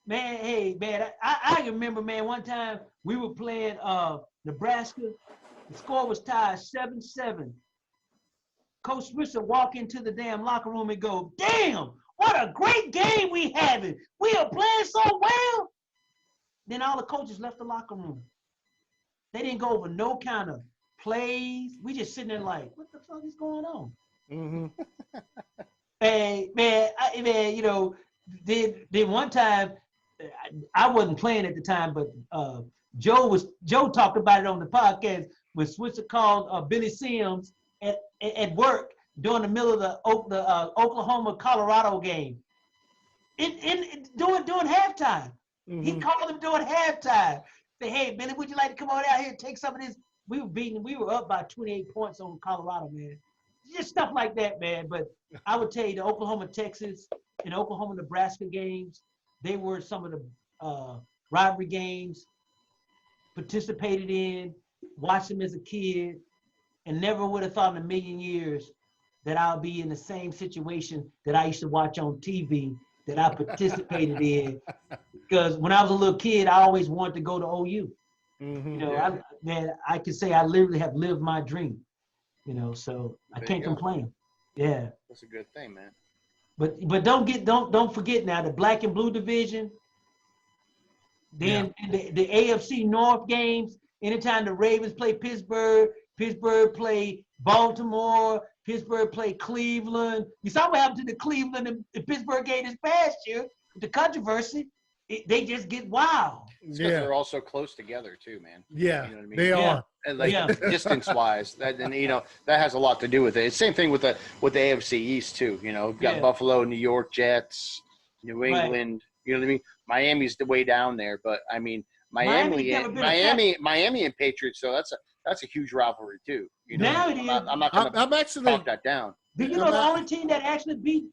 man. Hey, man, I remember, man. One time we were playing Nebraska. The score was tied 7-7. Coach Swisher walk into the damn locker room and go, "Damn, what a great game we having. We are playing so well." Then all the coaches left the locker room. They didn't go over no kind of plays. We just sitting there like, what the fuck is going on? Mm-hmm. Man, you know, then one time, I wasn't playing at the time, but Joe talked about it on the podcast when Switzer called Billy Sims at work during the middle of the Oklahoma-Colorado game. During halftime. Mm-hmm. He called him during halftime. Say, hey, Billy, would you like to come on out here and take some of this? We were up by 28 points on Colorado, man. Just stuff like that, man. But I would tell you the Oklahoma-Texas and Oklahoma-Nebraska games, they were some of the rivalry games, participated in, watched them as a kid, and never would have thought in a million years that I'll be in the same situation that I used to watch on TV that I participated in. Because when I was a little kid, I always wanted to go to OU. Mm-hmm. You know, I could say I literally have lived my dream. You know, so I can't complain. Yeah. That's a good thing, man. But don't forget now the black and blue division. Then the AFC North games. Anytime the Ravens play Pittsburgh play Baltimore, Pittsburgh play Cleveland. You saw what happened to the Cleveland and Pittsburgh game this past year. The controversy. They just get wild. It's because they're all so close together too, man. Yeah, you know what I mean? they are. And like distance-wise, that has a lot to do with it. It's the same thing with the AFC East too. You know, got Buffalo, New York Jets, New England. You know what I mean? Miami's the way down there, but I mean Miami and Patriots. So that's a huge rivalry too. You know, now it is. I'm not going to talk that down. Do you know the only team that actually beat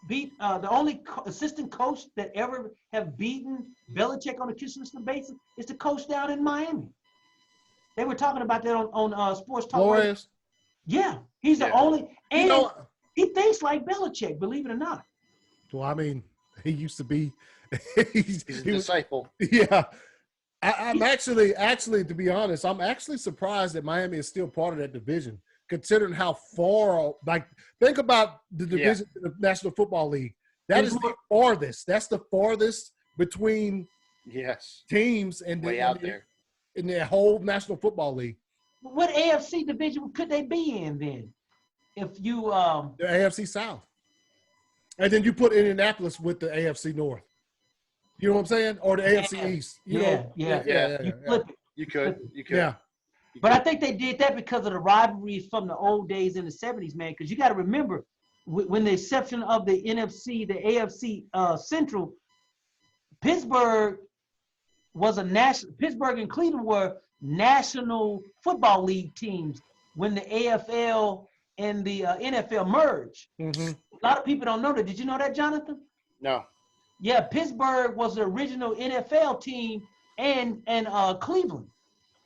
the only assistant coach that ever have beaten Belichick on a consistent basis is the coach down in Miami. They were talking about that on Sports Talk. Flores. Yeah, he's the only, and he thinks like Belichick, believe it or not. Well, I mean, he used to be. He's a disciple. Yeah. I'm actually, to be honest, I'm actually surprised that Miami is still part of that division, considering how far, like, think about the division in the National Football League. That is the farthest. That's the farthest between teams and way out there in the whole National Football League. What AFC division could they be in then? If you the AFC South, and then you put Indianapolis with the AFC North. You know what I'm saying? Or the AFC East. You flip it. You could. Yeah. But I think they did that because of the rivalries from the old days in the 70s, man. Because you got to remember, when the exception of the NFC, the AFC Central, Pittsburgh and Cleveland were National Football League teams when the AFL and the NFL merged. Mm-hmm. A lot of people don't know that. Did you know that, Jonathan? No. Yeah, Pittsburgh was the original NFL team and Cleveland.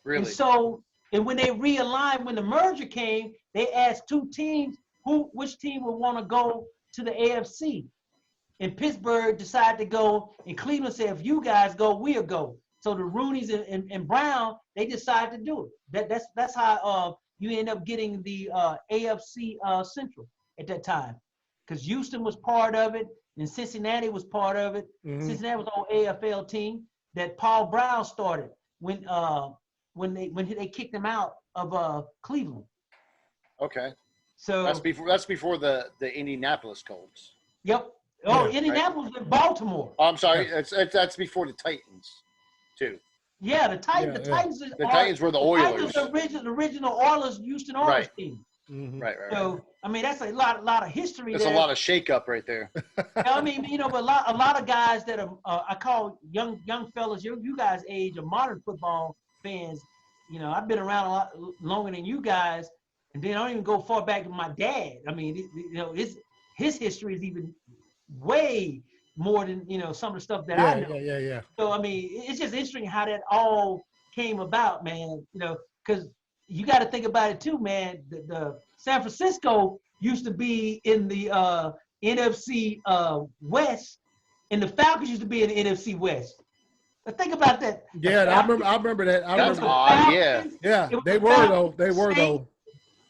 Really? And so, when they realigned, when the merger came, they asked two teams which team would want to go to the AFC. And Pittsburgh decided to go, and Cleveland said, if you guys go, we'll go. So the Rooneys and Brown, they decided to do it. That's how you end up getting the AFC Central at that time. Because Houston was part of it, and Cincinnati was part of it. Mm-hmm. Cincinnati was an old AFL team that Paul Brown started when they kicked him out of Cleveland. Okay. So that's before the Indianapolis Colts. Yep. Oh, yeah, Indianapolis and Baltimore. Oh, I'm sorry. That's before the Titans, too. Yeah, the Titans. Yeah, the Titans. The Titans were the Oilers. The original Oilers, Houston Oilers team. Mm-hmm. Right. So I mean, that's a lot of history. That's a lot of shakeup right there. I mean, but a lot of guys that are I call young fellas, you guys' age, of modern football fans. You know, I've been around a lot longer than you guys, and then I don't even go far back to my dad. I mean, his history is even way more than some of the stuff that I know. Yeah. So I mean, it's just interesting how that all came about, man. Because you got to think about it too, man. The San Francisco used to be in the NFC West, and the Falcons used to be in the NFC West. But think about that. Yeah, I remember that. That's odd. Yeah. They were though.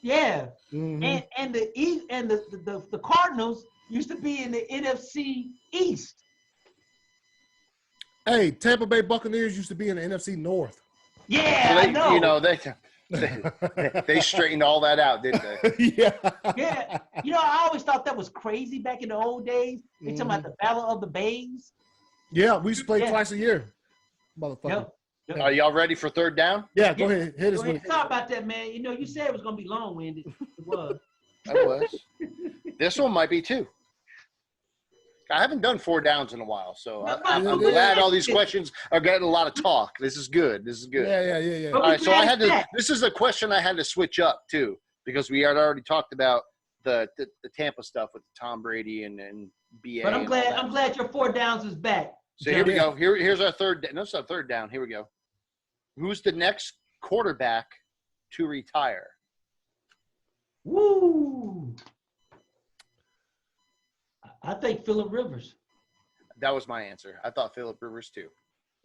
Yeah. Mm-hmm. And the East and the Cardinals used to be in the NFC East. Hey, Tampa Bay Buccaneers used to be in the NFC North. Yeah, So they, I know. you know, they straightened all that out, didn't they? Yeah. Yeah. You know, I always thought that was crazy back in the old days. They talking about the Battle of the Bays. Yeah, we used to play Yeah. twice a year, motherfucker. Yep. Are y'all ready for third down? Yeah, go ahead. Hit us Go with ahead. it. Talk about that, man. You know, you said it was gonna be long-winded. It was. That was. This one might be too. I haven't done 4 downs in a while, so I'm glad all these questions are getting a lot of talk. This is good. Yeah. All right, so I had to. This is a question I had to switch up too because we had already talked about the Tampa stuff with Tom Brady and BA. But I'm glad your 4 downs is back. So here we go. Here's our third. No, it's our third down. Here we go. Who's the next quarterback to retire? Woo! I think Phillip Rivers. That was my answer. I thought Phillip Rivers too.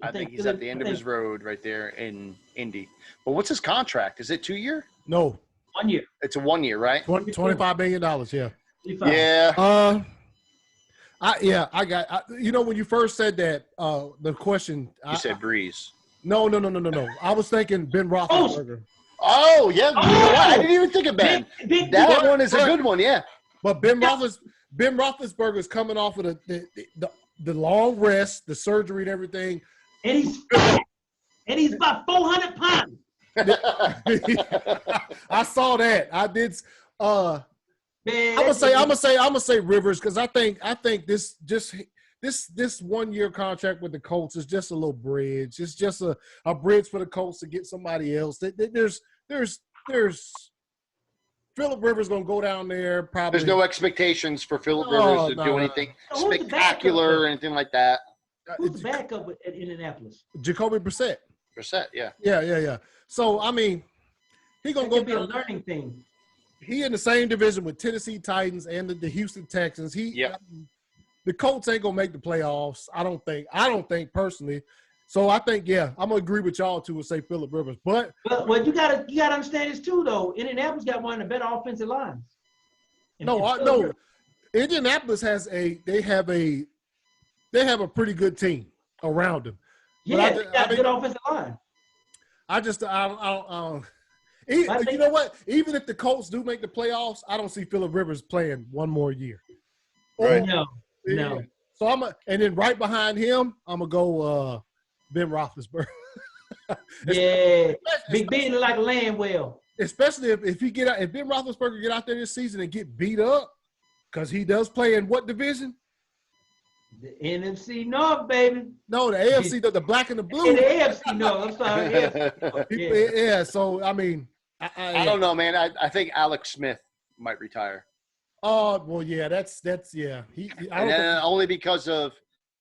I think he's at the end of his road right there in Indy. But what's his contract? Is it 2 year? No. 1 year. It's a 1 year, right? $25 million, yeah. 25. Yeah. I got you know, when you first said that, the question You said Breeze. No. I was thinking Ben Roethlisberger. Oh, yeah. You know what? I didn't even think of Ben. That one is a good one, yeah. But Ben Roethlisberger is coming off of the long rest, the surgery and everything. And he's about 400 pounds. I saw that. I did. Man, I'm gonna say Rivers because I think this 1 year contract with the Colts is just a little bridge. It's just a bridge for the Colts to get somebody else. There's Phillip Rivers gonna go down there. Probably there's no expectations for Phillip Rivers to do anything spectacular or anything like that. Who's the backup at Indianapolis? Jacoby Brissett. Brissett, yeah. Yeah. So I mean, he gonna go be a learning thing. He in the same division with Tennessee Titans and the Houston Texans. The Colts ain't gonna make the playoffs. I don't think personally. So I think I'm gonna agree with y'all too and say Phillip Rivers. But well, you gotta understand this too though. Indianapolis got one of the better offensive lines. No. Indianapolis has a pretty good team around them. Yeah, they got a good offensive line. I don't. You know what? Even if the Colts do make the playoffs, I don't see Phillip Rivers playing one more year. Right. No. So and then right behind him, I'm gonna go Ben Roethlisberger. Yeah, Big Ben like a land well. Especially if Ben Roethlisberger get out there this season and get beat up, because he does play in what division? The NFC North, baby. No, the AFC, the black and the blue. In the AFC North. I'm sorry. AFC. Yeah. So I mean, I don't know, man. I think Alex Smith might retire. Oh well, yeah. That's yeah. Only because of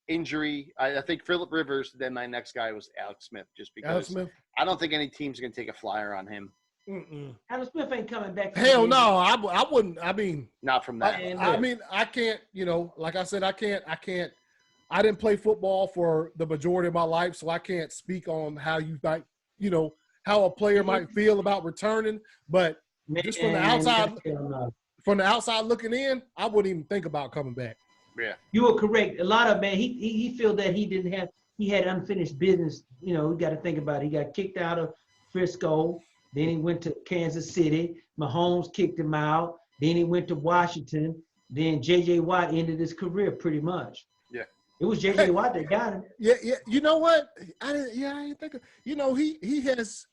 injury. I think Phillip Rivers. Then my next guy was Alex Smith, just because I don't think any team's gonna take a flyer on him. Alex Smith ain't coming back. Hell no, I wouldn't. I mean, not from that. I mean, I can't. You know, like I said, I can't. I didn't play football for the majority of my life, so I can't speak on how you might, how a player might feel about returning. But just from the outside looking in, I wouldn't even think about coming back. Yeah, you were correct. A lot of he feel that he had unfinished business. We got to think about it. He got kicked out of Frisco. Then he went to Kansas City. Mahomes kicked him out. Then he went to Washington. Then J.J. Watt ended his career pretty much. Yeah. It was J.J. Watt that got him. Yeah. You know what? I didn't think of. He has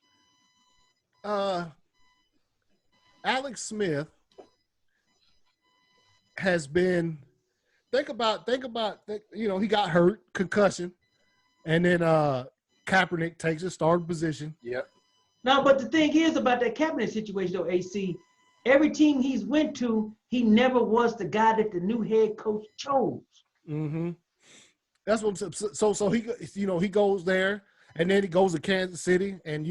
Alex Smith has been. Think about. He got hurt, concussion, and then Kaepernick takes his starting position. Yep. No, but the thing is about that Kaepernick situation, though, AC, every team he's went to, he never was the guy that the new head coach chose. Mm-hmm. That's what. So he, he goes there, and then he goes to Kansas City, and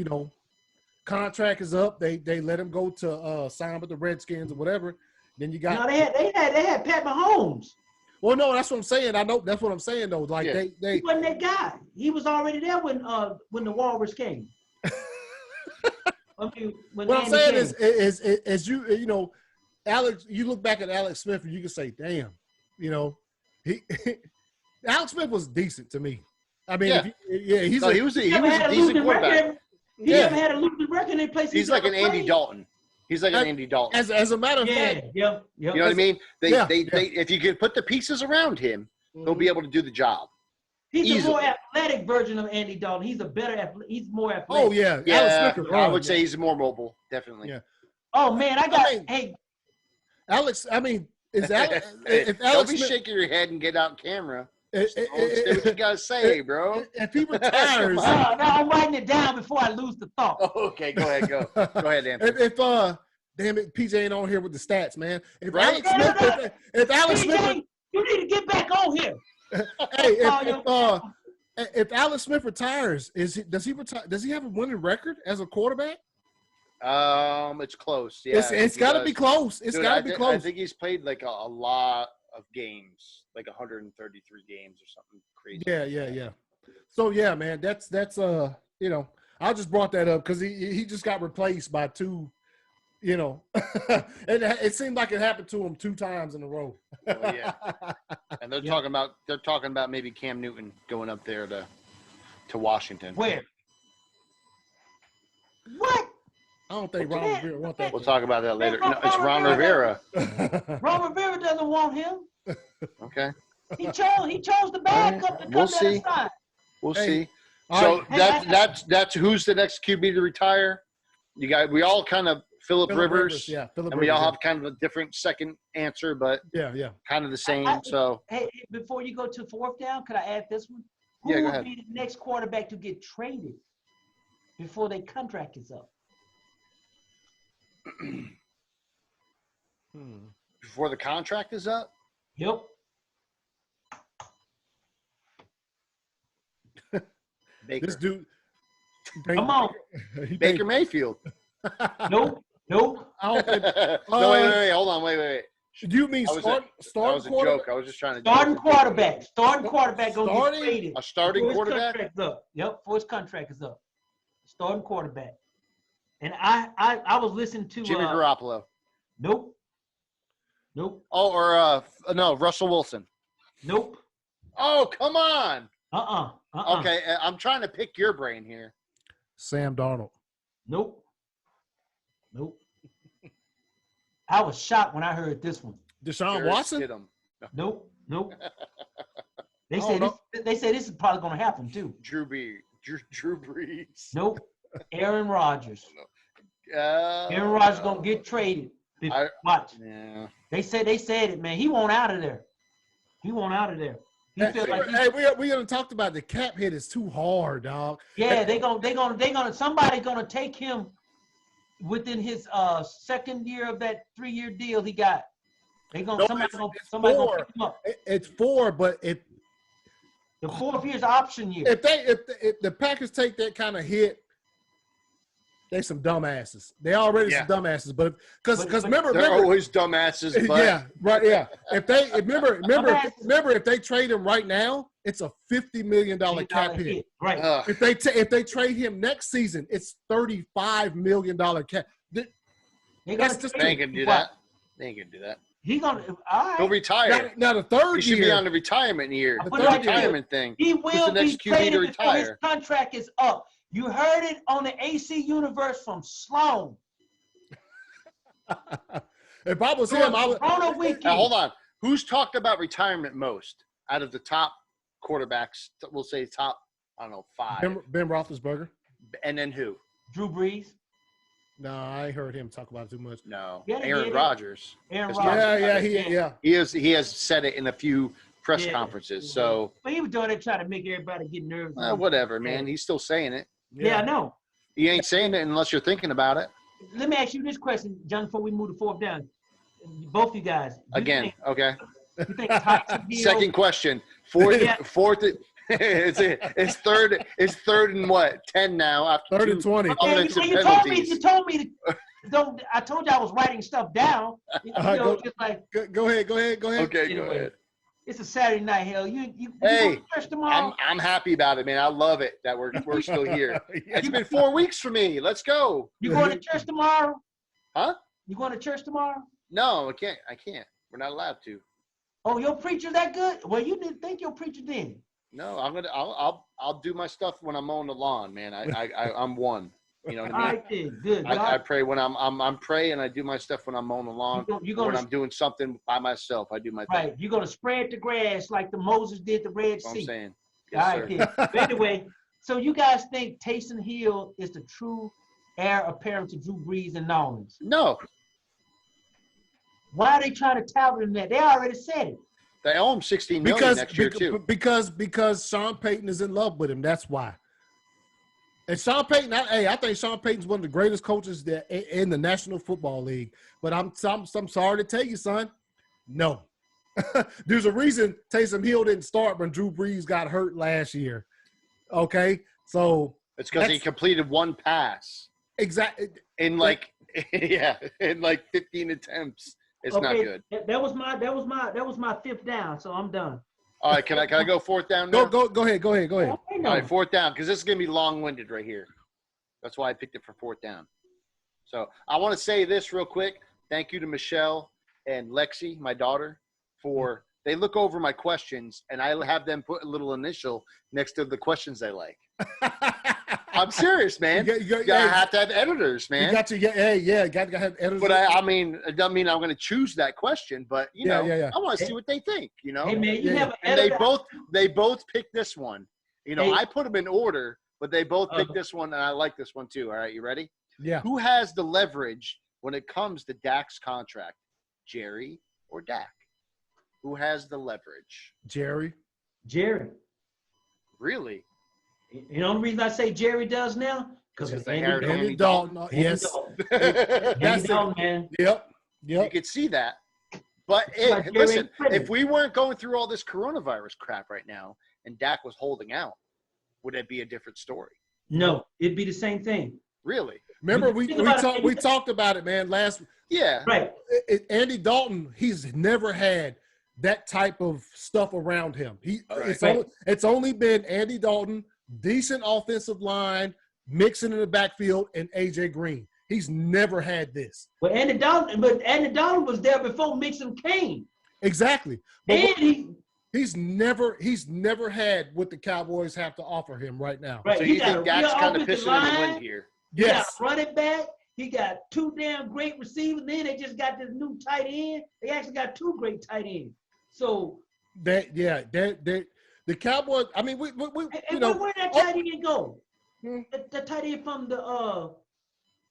contract is up. They let him go to sign with the Redskins or whatever. Then you got. No, they had Pat Mahomes. Well, no, that's what I'm saying. I know that's what I'm saying though. Like they he wasn't that guy. He was already there when the Walrus came. What I'm saying is Alex. You look back at Alex Smith and you can say, "Damn," he Alex Smith was decent to me. I mean, he was a decent quarterback. He never had a losing record in any place. He's like an Andy Dalton. He's like an Andy Dalton. As a matter of fact, yep. You know what I mean? They if you can put the pieces around him, he'll be able to do the job. He's a more athletic version of Andy Dalton. He's a better athlete. He's more athletic. Oh yeah, yeah. I would say he's more mobile, definitely. Yeah. Oh man, hey, Alex. I mean, is Alex? If Don't Alex be Smith, shaking your head and get out camera. Say what you gotta say, bro. If he retires, no, I'm writing it down before I lose the thought. Oh, okay, go ahead, go ahead, Anthony. If damn it, PJ ain't on here with the stats, man. If Alex Smith, if Alex PJ, Smith, you need to get back on here. Hey, if Alex Smith retires, does he retire? Does he have a winning record as a quarterback? It's close. Yeah, it's got to be close. It's got to be close. I think he's played like a lot of games, like 133 games or something crazy. Yeah. So yeah, man, that's you know, I just brought that up because he just got replaced by two. You know, it seemed like it happened to him 2 times in a row. Oh, yeah, and they're talking about maybe Cam Newton going up there to Washington. Where? What? I don't think Ron Rivera wants that. We'll talk about that later. No, it's Ron Rivera. Ron Rivera doesn't want him. Okay. He chose the backup to come to the side. We'll see. All So that's who's the next QB to retire? We all kind of Phillip Rivers. Phillip and Rivers, we all have kind of a different second answer, but yeah, kind of the same. Hey, before you go to 4th down, could I add this one? Who go would ahead. be the next quarterback to get traded before their contract is up? Before the contract is up? Yep. Baker. This dude. Come on. Baker Mayfield. Nope. I don't think, No, wait. Hold on. Wait. Do you mean That was a joke. I was just trying to. Starting quarterback gonna get traded. A starting before his quarterback? contract's up. Yep, before his contract is up. Starting quarterback. And I was listening to Jimmy Garoppolo. Nope. Oh, or no, Russell Wilson. Nope. Oh, come on. Okay, I'm trying to pick your brain here. Sam Darnold. Nope. I was shocked when I heard this one. Deshaun Watson? Nope. They said this is probably going to happen too. Drew Brees. Nope. Aaron Rodgers. Aaron Aaron Rodgers going to get traded. Watch. Yeah. They said it, man. He want out of there. He feel like we talked about the cap hit is too hard, dog. Yeah, somebody gonna take him within his second year of that 3-year deal he got. Somebody gonna pick him up. It's 4, but the 4th year's option year. If the Packers take that kind of hit, they some dumbasses. They already some dumbasses, but because remember they're always dumbasses. But. Yeah, right. Yeah. If they remember if they trade him right now, it's a $50 million cap hit. Right. If they trade him next season, it's $35 million cap. They ain't gonna do that. They ain't gonna do that. He gonna all right. He'll retire. Now the third he year should be on the retirement year. The retirement thing. He will the next be QB traded to before his retire. contract is up. You heard it on the AC Universe from Sloan. If I was him, I would. Now, hold on. Who's talked about retirement most out of the top quarterbacks? We'll say top, I don't know, 5. Ben Roethlisberger. And then who? Drew Brees. No, I ain't heard him talk about it too much. No. Yeah, Aaron Rodgers. Aaron Rodgers. Yeah. He has said it in a few press conferences. So. But he was doing it trying to make everybody get nervous. Whatever, man. He's still saying it. Yeah, I know. You ain't saying it unless you're thinking about it. Let me ask you this question, John, before we move to 4th down. Both you guys. Okay. You think Tyson Hill? Second question. Fourth. It's third and what? 10 now after 3rd and 20. You told me. I told you I was writing stuff down. Go ahead. Okay, go ahead. It's a Saturday night, hell. You hey, going to church tomorrow? I'm happy about it, man. I love it that we're still here. It's been 4 weeks for me. Let's go. You going to church tomorrow? Huh? You going to church tomorrow? No, I can't. We're not allowed to. Oh, your preacher that good? Well, you didn't think your preacher then. No, I'll do my stuff when I'm mowing the lawn, man. I'm one. You know what All I mean? right, then. Good. I pray when I'm praying. I do my stuff when I'm mowing the lawn. When I'm doing something by myself, I do my thing. Right. You're going to spread the grass like the Moses did the Red That's what Sea. I'm saying. All Yes, right, sir. then. But anyway, so you guys think Taysom Hill is the true heir apparent to Drew Brees and Nolans? No, Why are they trying to tout him that? They already said it. they owe him $16 million next year too. Because Sean Payton is in love with him. That's why. And Sean Payton, I think Sean Payton's one of the greatest coaches in the National Football League. But I'm sorry to tell you, son, no. There's a reason Taysom Hill didn't start when Drew Brees got hurt last year. Okay, so it's because he completed one pass. Exactly. In like 15 attempts. It's not good. That was my fifth down. So I'm done. All right, can I go fourth down now? Go ahead. All right, fourth down, because this is gonna be long-winded right here. That's why I picked it for fourth down. So I want to say this real quick. Thank you to Michelle and Lexi, my daughter, for they look over my questions and I have them put a little initial next to the questions they like. I'm serious, man. You have to have editors, man. You got to got to have editors. But I mean, it doesn't mean I'm going to choose that question. But I want to see what they think. You know, hey, man, you have an and editor. they both picked this one. You know, Hey. I put them in order, but they both picked this one, and I like this one too. All right, you ready? Yeah. Who has the leverage when it comes to Dak's contract, Jerry or Dak? Who has the leverage? Jerry. Really? You know the reason I say Jerry does now? Because they hired Andy Dalton. Yes. Andy Dalton, man. Yep. You could see that. But listen, if we weren't going through all this coronavirus crap right now and Dak was holding out, would it be a different story? No, it'd be the same thing. Really? Remember, we talked about it, man, last. Yeah. Right. Andy Dalton, he's never had that type of stuff around him. It's only been Andy Dalton, decent offensive line, mixing in the backfield, and AJ Green. He's never had this. But Andy Dalton was there before Mixon came. Exactly. But And he's never had what the Cowboys have to offer him right now. Right. So you think Dak's kind of pissing in the wind here? Yes. He got running back. He got two damn great receivers. Then they just got this new tight end. They actually got two great tight ends. So the Cowboys. I mean, we and where that tight end go? The tight end from the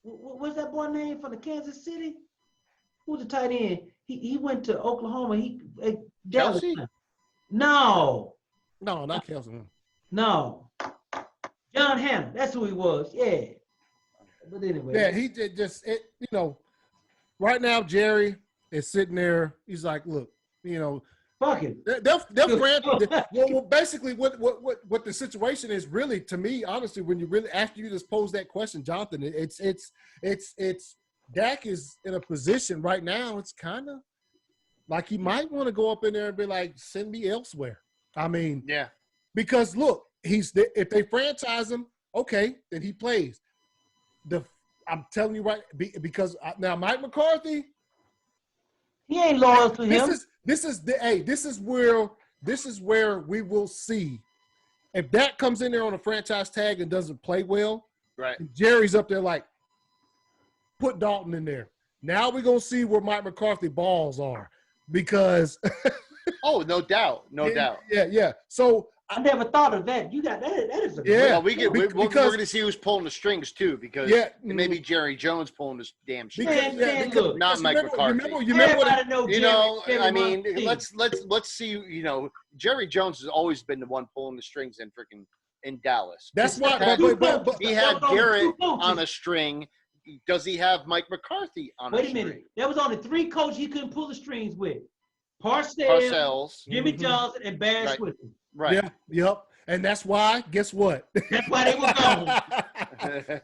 what's that boy name from the Kansas City? Who's the tight end? He went to Oklahoma. Kelsey? No, not Kelsey. no. John Hammond. That's who he was. Yeah. But anyway. Yeah, he did right now Jerry is sitting there. He's like, look, Fuck it. They'll grant. Well, basically, what the situation is really, to me, honestly, when you really after you just pose that question, Jonathan, it's Dak is in a position right now. It's kind of like he might want to go up in there and be like, send me elsewhere. I mean, yeah, because look, if they franchise him, okay, then he plays. I'm telling you right, because now Mike McCarthy, he ain't loyal to him. This is where we will see if Dak comes in there on a franchise tag and doesn't play well. Right. Jerry's up there like, put Dalton in there. Now we're gonna see where Mike McCarthy balls are because. Oh, no doubt, no doubt. Yeah. So I never thought of that. You got that. That is a yeah. We're going to see who's pulling the strings too, because maybe Jerry Jones pulling this damn strings. Look, not Mike McCarthy. I mean, let's see. Jerry Jones has always been the one pulling the strings in Dallas. That's why. But he had Garrett on a string. Does he have Mike McCarthy on a string? Wait a minute. There was only three coaches he couldn't pull the strings with: Parcells, Jimmy Johnson, and Barry Switzer. Right. Yeah. Yep. And that's why. Guess what? That's why they were gone.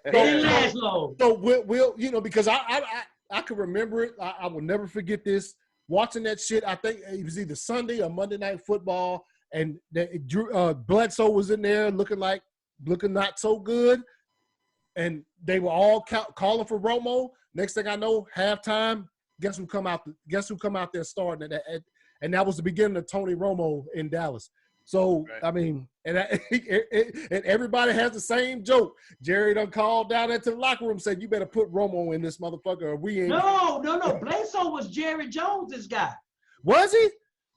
They didn't last long. So we'll because I can remember it. I will never forget this. Watching that shit, I think it was either Sunday or Monday Night Football, and Bledsoe was in there looking not so good, and they were all calling for Romo. Next thing I know, halftime, guess who come out there starting, and that was the beginning of Tony Romo in Dallas. So, Right. I mean, and everybody has the same joke. Jerry done called down into the locker room, said, you better put Romo in this motherfucker or we ain't. No. Bledsoe was Jerry Jones's guy. Was he?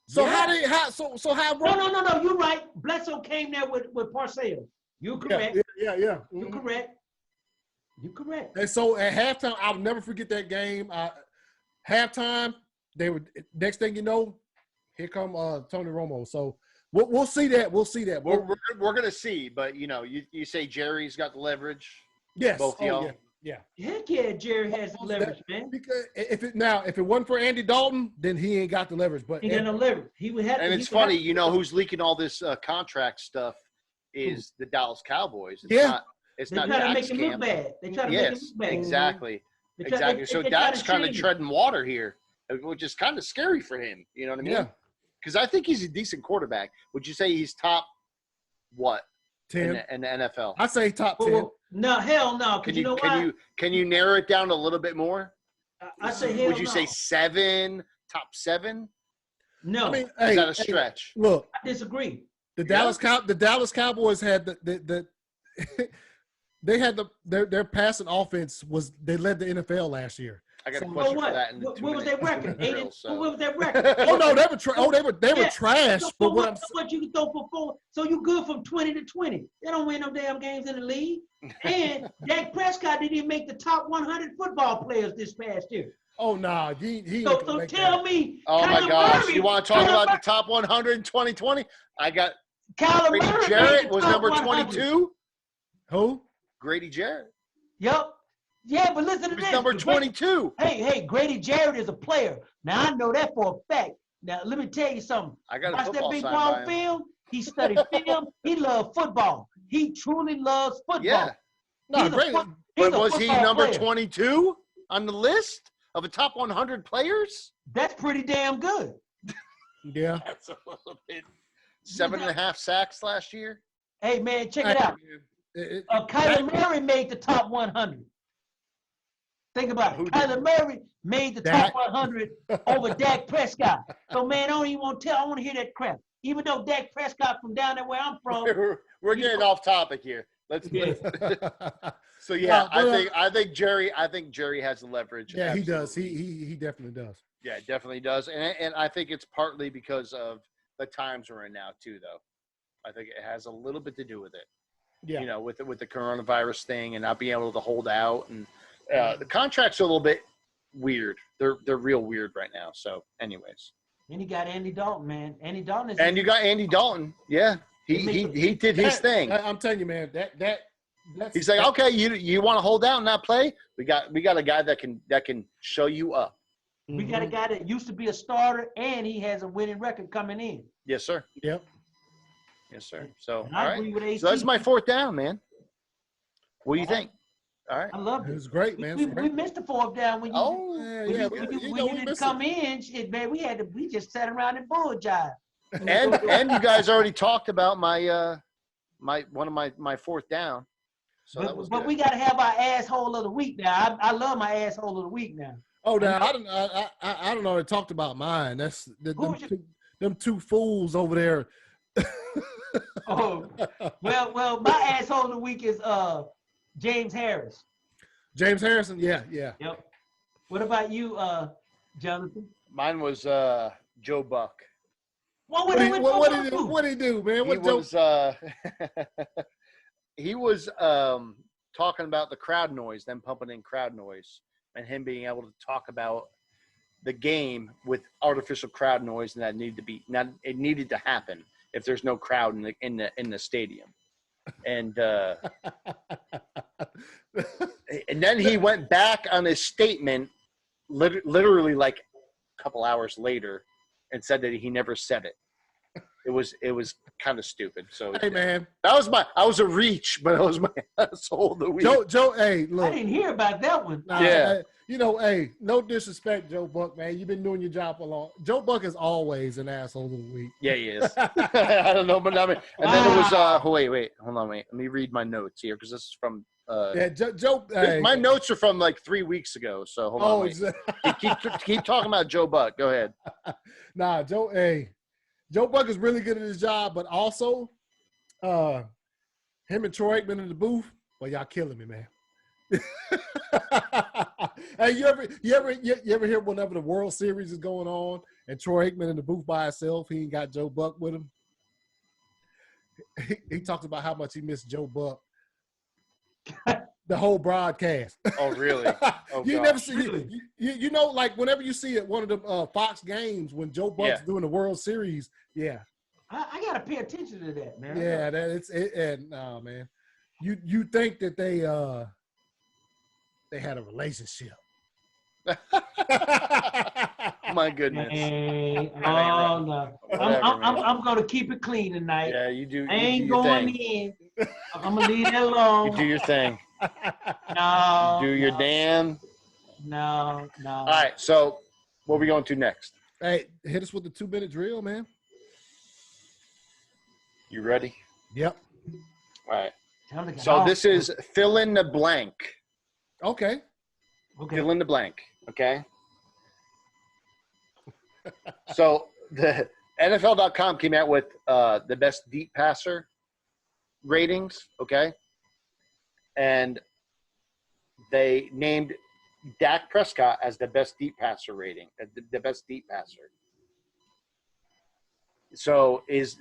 So Yeah. so how No. You're right. Bledsoe came there with Parcells. You're correct. Yeah. You're correct. You're correct. And so at halftime, I'll never forget that game. Halftime, they were next thing you know, here come Tony Romo. So we'll see that. We'll see that. We're gonna see, but you say Jerry's got the leverage. Yes. Both y'all. Yeah. Heck yeah, Jerry has the leverage, man. Because if it wasn't for Andy Dalton, then he ain't got the leverage. But He got no leverage. He would have. And it's funny, who's leaking all this contract stuff is the Dallas Cowboys. It's They not try to Dak's make him look camp. bad. They try to make him look bad. Exactly. So Dak's kind of treading water here, which is kind of scary for him. You know what I mean? Yeah. Because I think he's a decent quarterback. Would you say he's top what 10 in the NFL? I say top 10. Well, no, hell no. Because you know why? Can you narrow it down a little bit more? I say hell no. Would you say 7, top 7? No. I mean, Is that a stretch? Look, I disagree. the Dallas Cowboys had the they had their passing offense they led the NFL last year. I got a question for that. What was their record? What was their record? They were trash. So But what you can throw for 4? So you good from 20 to 20. They don't win no damn games in the league. And Dak Prescott didn't even make the top 100 football players this past year. Oh no, he So tell me. Oh my gosh, you want to talk about the the top 100 in 2020? I got Kyler Grady Murray Jarrett was top number 100. 22. Who? Grady Jarrett. Yep. Yeah, but listen to He was this. number 22. Hey, Grady Jarrett is a player. Now I know that for a fact. Now let me tell you something. I got a Watch football that big sign ball by him. film. He studied film. He loved football. He truly loves football. Yeah. No, He's a great. foot- he's But a was he football number player. 22 on the list of the top 100 players? That's pretty damn good. Yeah. That's a little bit. 7.5 sacks last year. Hey man, check it out. Kyler Murray made the top 100. Think about it. Who did? Kyler Murray made the Dak? top 100 over Dak Prescott. So man, I don't even want to tell. I want to hear that crap. Even though Dak Prescott from down there where I'm from. We're getting off topic here. Let's. So Yeah, I think Jerry has the leverage. Yeah, he does. Absolutely. He definitely does. Yeah, definitely does. And I think it's partly because of the times we're in now too, though. I think it has a little bit to do with it. Yeah. With the coronavirus thing and not being able to hold out, and the contracts are a little bit weird. They're real weird right now. So, anyways. And you got Andy Dalton, man. Andy Dalton is. And you got Andy Dalton. Yeah, he did his thing. I'm telling you, man. That's He's like, okay, you want to hold out and not play? We got a guy that can show you up. We got a guy that used to be a starter, and he has a winning record coming in. Yes, sir. Yep. Yes, sir. So, And all I right. agree with AC. So that's my 4th down, man. What do you think? All right. I love It it. was great, man. We missed the 4th down when you. Oh, When you we didn't missed come it. in, shit, man, we just sat around and bull jive. and you guys already talked about my one of my 4th down. So that was but good. we got to have our asshole of the week now. I love my asshole of the week now. Oh, now I don't know. They talked about mine. That's them two fools over there. Oh, well, my asshole of the week is James Harris. James Harrison. Yeah. Yep. What about you, Jonathan? Mine was Joe Buck. What did he do, man? He was talking about the crowd noise, them pumping in crowd noise, and him being able to talk about the game with artificial crowd noise, and that it needed to happen if there's no crowd in the stadium. And and then he went back on his statement, literally like a couple hours later, and said that he never said it. It was kind of stupid. So Hey, man. I was a reach, but it was my asshole of the week. Joe, hey, look. I didn't hear about that one. Yeah. Hey, no disrespect, Joe Buck, man. You've been doing your job for long. Joe Buck is always an asshole of the week. Yeah, he is. I don't know, but I mean, and then it was wait, hold on, wait. Let me read my notes here because this is from Joe. Hey. My notes are from like 3 weeks ago. So hold on. Wait. keep talking about Joe Buck. Go ahead. Nah, Joe. Hey, Joe Buck is really good at his job, but also him and Troy Aikman in the booth, well, y'all killing me, man. Hey, you ever hear whenever the World Series is going on and Troy Aikman in the booth by himself, he ain't got Joe Buck with him? He talks about how much he missed Joe Buck. The whole broadcast. Oh, really? Oh, you gosh. never see you know, like whenever you see it, one of the Fox games when Joe Buck's doing the World Series, yeah. I gotta pay attention to that, man. Yeah, and no, man. You think that they had a relationship. My goodness. Hey, oh no. I'm gonna keep it clean tonight. Yeah, you do. I ain't going in. I'm gonna leave that alone. You do your thing. No. Do your damn. No. All right. So, what are we going to next? Hey, hit us with the 2-minute drill, man. You ready? Yep. All right. So this is fill in the blank. Okay. Fill in the blank. Okay. So the NFL.com came out with the best deep passer ratings. Okay. And they named Dak Prescott as the best deep passer rating, the best deep passer. So is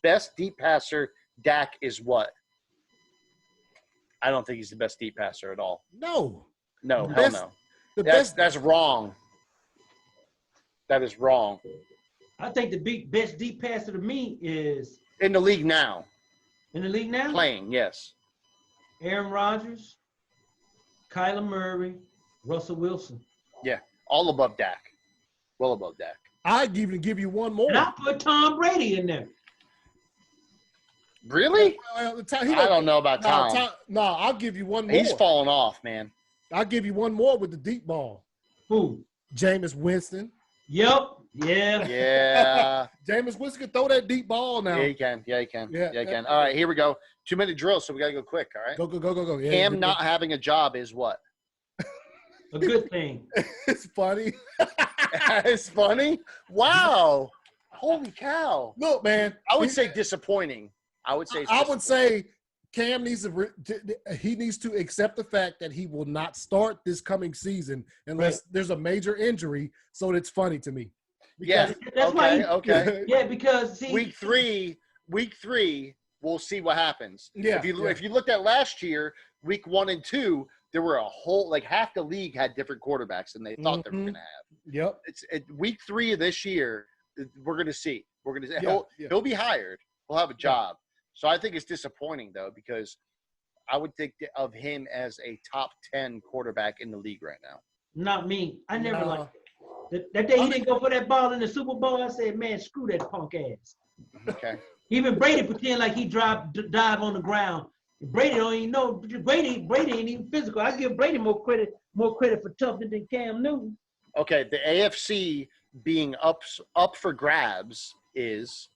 best deep passer Dak is what? I don't think he's the best deep passer at all. No. No, hell no. That's wrong. That is wrong. I think the best deep passer to me is in the league now. In the league now? Playing, yes. Aaron Rodgers, Kyler Murray, Russell Wilson. Yeah, all above Dak. Well above Dak. I'd even give you one more. And I put Tom Brady in there. Really? I don't know about Tom. No, I'll give you one more. He's falling off, man. I'll give you one more with the deep ball. Who? Jameis Winston. Yep. Yeah. Yeah. Jameis Winston can throw that deep ball now. Yeah, he can. Yeah, he can. Yeah, he can. All right, here we go. 2-minute drill, so we got to go quick, all right? Go. Yeah, Cam not having a job is what? A good thing. It's funny. It's funny? Wow. Holy cow. Look, man. I would say disappointing. I would say Cam needs to accept the fact that he will not start this coming season unless there's a major injury. So it's funny to me. Yeah. Okay. Yeah, because see, week three, we'll see what happens. Yeah. If you looked at last year, week 1 and 2, there were a whole half the league had different quarterbacks than they thought they were going to have. Yep. It's week 3 of this year. We're going to see. He'll be hired. He'll have a job. So I think it's disappointing, though, because I would think of him as a top 10 quarterback in the league right now. Not me. I never liked it. That day he didn't go for that ball in the Super Bowl, I said, man, screw that punk ass. Okay. Even Brady pretend like he dive on the ground. Brady don't even know. Brady ain't even physical. I give Brady more credit for toughness than Cam Newton. Okay, the AFC being up for grabs is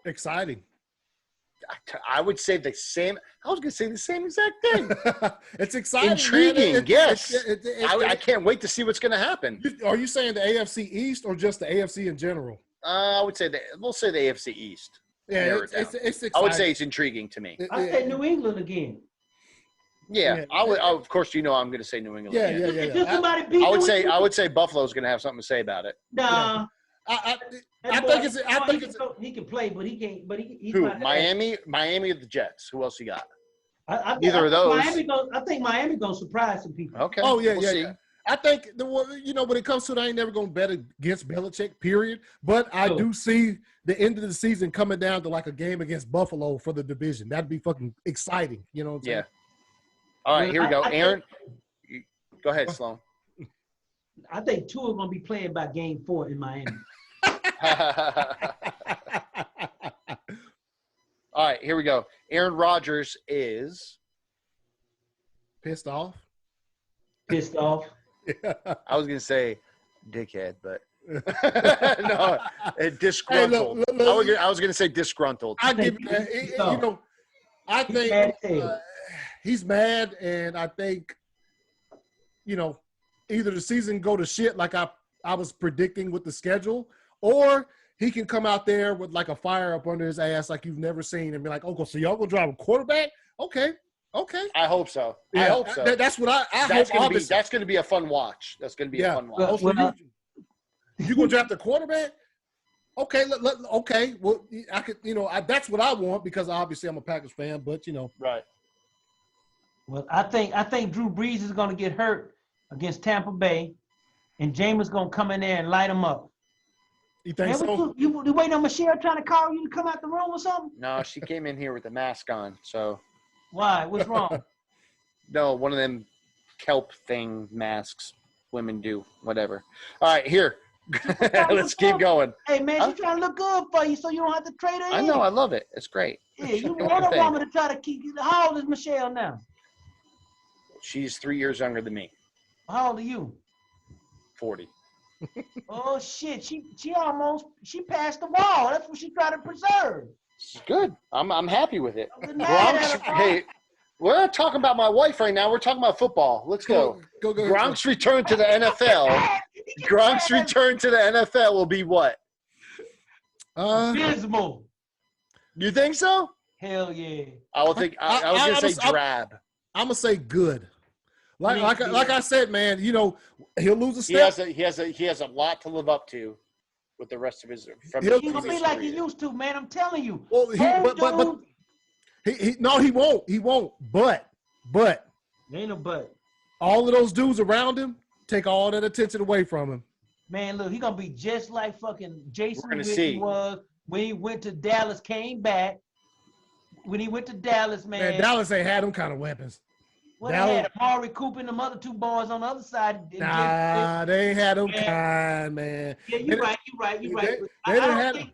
exciting. I would say the same. I was going to say the same exact thing. It's exciting. Intriguing, yes. I can't wait to see what's going to happen. Are you saying the AFC East or just the AFC in general? I would say we'll say the AFC East. Yeah, it's exciting. I would say it's intriguing to me. I say New England again. Yeah, I would. Of course, I'm going to say New England. Yeah. I would say Buffalo's going to have something to say about it. Nah. I think it's he can play, but he can't. But he's who? Miami or the Jets? Who else you got? Neither of those. I think Miami gonna surprise some people. Okay. Oh yeah. I think when it comes to it, I ain't never gonna bet against Belichick. Period. But I do see the end of the season coming down to like a game against Buffalo for the division. That'd be fucking exciting. You know what I'm saying? Yeah. All right, here we go. Aaron, go ahead, Sloan. I think Tua gonna be playing by game 4 in Miami. All right, here we go. Aaron Rodgers is pissed off. I was gonna say dickhead, but no, disgruntled. Hey, look. I was gonna say disgruntled. I give you that. I think he's mad, and I think either the season go to shit like I was predicting with the schedule, or he can come out there with like a fire up under his ass like you've never seen and be like, "Oh, so y'all gonna drive a quarterback? Okay." I hope so. Yeah, I hope so. That's what I that's hope. That's gonna be a fun watch. That's gonna be a fun watch. Oh, so you gonna draft a quarterback? Okay, okay. Well, I could, that's what I want because obviously I'm a Packers fan, but Right. Well, I think Drew Brees is going to get hurt against Tampa Bay, and Jameis going to come in there and light him up. You think so? You waiting on Michelle trying to call you to come out the room or something? No, she came in here with a mask on. So. Why? What's wrong? No, one of them kelp thing masks women do. Whatever. All right, here. Let's keep going. Hey, man, she's trying to look good for you so you don't have to trade her in. I know. I love it. It's great. Yeah, you want a woman to try to keep you. How old is Michelle now? She's 3 years younger than me. How old are you? 40. Oh, shit. She passed the wall. That's what she tried to preserve. It's good. I'm happy with it. Hey, we're not talking about my wife right now. We're talking about football. Let's go. Go. Gronk's return to the NFL. Gronk's return to the NFL will be what? Abysmal. You think so? Hell yeah. I was going to say drab. I'm going to say good. Like I said, man, he'll lose a step. He has a lot to live up to with the rest of his. He's going to be like he used to, man. I'm telling you. Well, he won't. He won't. But ain't no but. All of those dudes around him take all that attention away from him. Man, look, he's gonna be just like fucking Jason Witten was when he went to Dallas, came back. When he went to Dallas, man. Dallas ain't had them kind of weapons. Well, they had Amari Cooper and them other two boys on the other side. Nah, they ain't had them kind, man. Yeah, you're right. They didn't have them.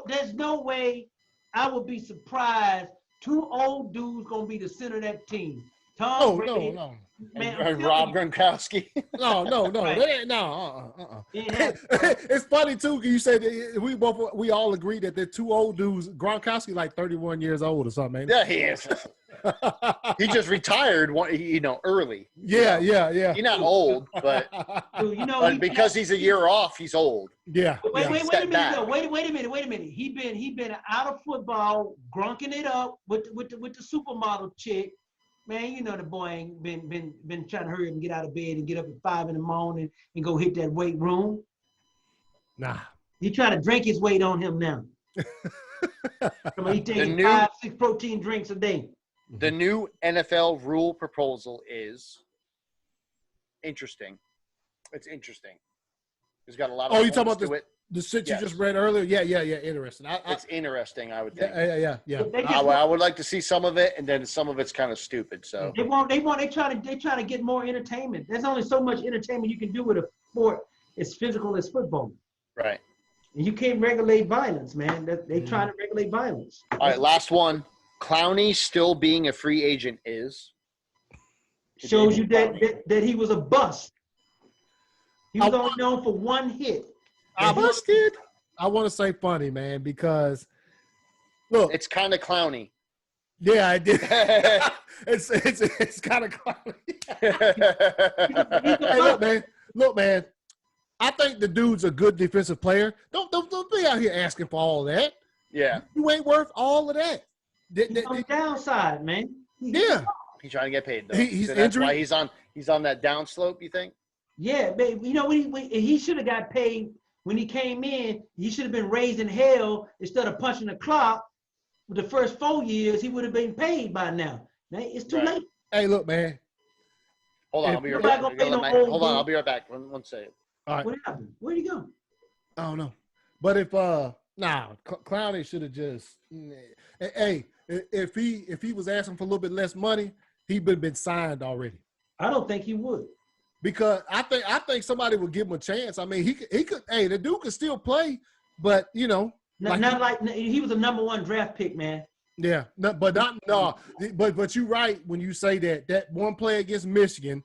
There's no way I would be surprised. Two old dudes gonna be the center of that team. Tom Brady. No. Man, Rob Gronkowski. No. Right. It's funny too because you said we all agree that they're two old dudes. Gronkowski like 31 years old or something. Yeah, he is. He just retired, early. Yeah. He's not old, but because he's a year off, he's old. Yeah. Wait a minute. He been out of football, grunking it up with the supermodel chick. Man, the boy ain't been trying to hurry up and get out of bed and get up at 5 a.m. and go hit that weight room. Nah. He trying to drink his weight on him now. He taking 5-6 protein drinks a day. The new NFL rule proposal is interesting. It's interesting. There's got a lot of you talking about it. The shit you just read earlier? Yeah. Interesting. It's interesting, I would think. Yeah. I would like to see some of it, and then some of it's kind of stupid. So they try to get more entertainment. There's only so much entertainment you can do with a sport as physical as football. Right. And you can't regulate violence, man. They trying to regulate violence. All right, last one. Clowney still being a free agent shows you that he was a bust. He was only known for one hit. I busted. I want to say funny, man, because look, it's kind of clowny. Yeah, I did. it's kind of clowny. Hey, look, man. I think the dude's a good defensive player. Don't be out here asking for all of that. Yeah, you ain't worth all of that. He's on the downside, man. Yeah, he's trying to get paid though. He's so injured. That's why he's on that down slope. You think? Yeah, but he should have got paid when he came in. He should have been raising hell instead of punching the clock. For the first 4 years, he would have been paid by now. Man, it's too late. Hey, look, man. Hold on, I'll be right back. Hold on, I'll be right back. One second. All right. What happened? Where'd he go? I don't know. But if Clowney should have just hey, if he was asking for a little bit less money, he would have been signed already. I don't think he would. Because I think somebody would give him a chance. I mean, he could. Hey, the dude could still play, but he was a number 1 draft pick, man. Yeah, but you're right when you say that one play against Michigan.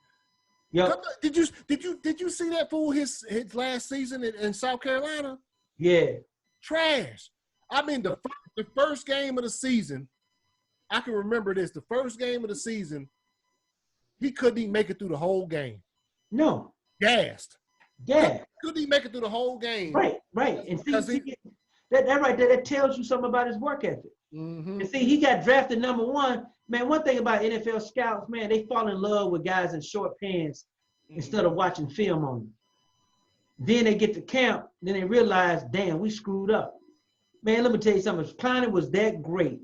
Yeah. Did you see that fool his last season in South Carolina? Yeah. Trash. I mean, the first game of the season, I can remember this. The first game of the season, he couldn't even make it through the whole game. No. Gassed. Yeah. couldn't he make it through the whole game? Right. And see that right there, that tells you something about his work ethic. Mm-hmm. And see, he got drafted #1. Man, one thing about NFL scouts, man, they fall in love with guys in short pants instead of watching film on them. Then they get to camp, then they realize, damn, we screwed up. Man, let me tell you something. If Clowney was that great,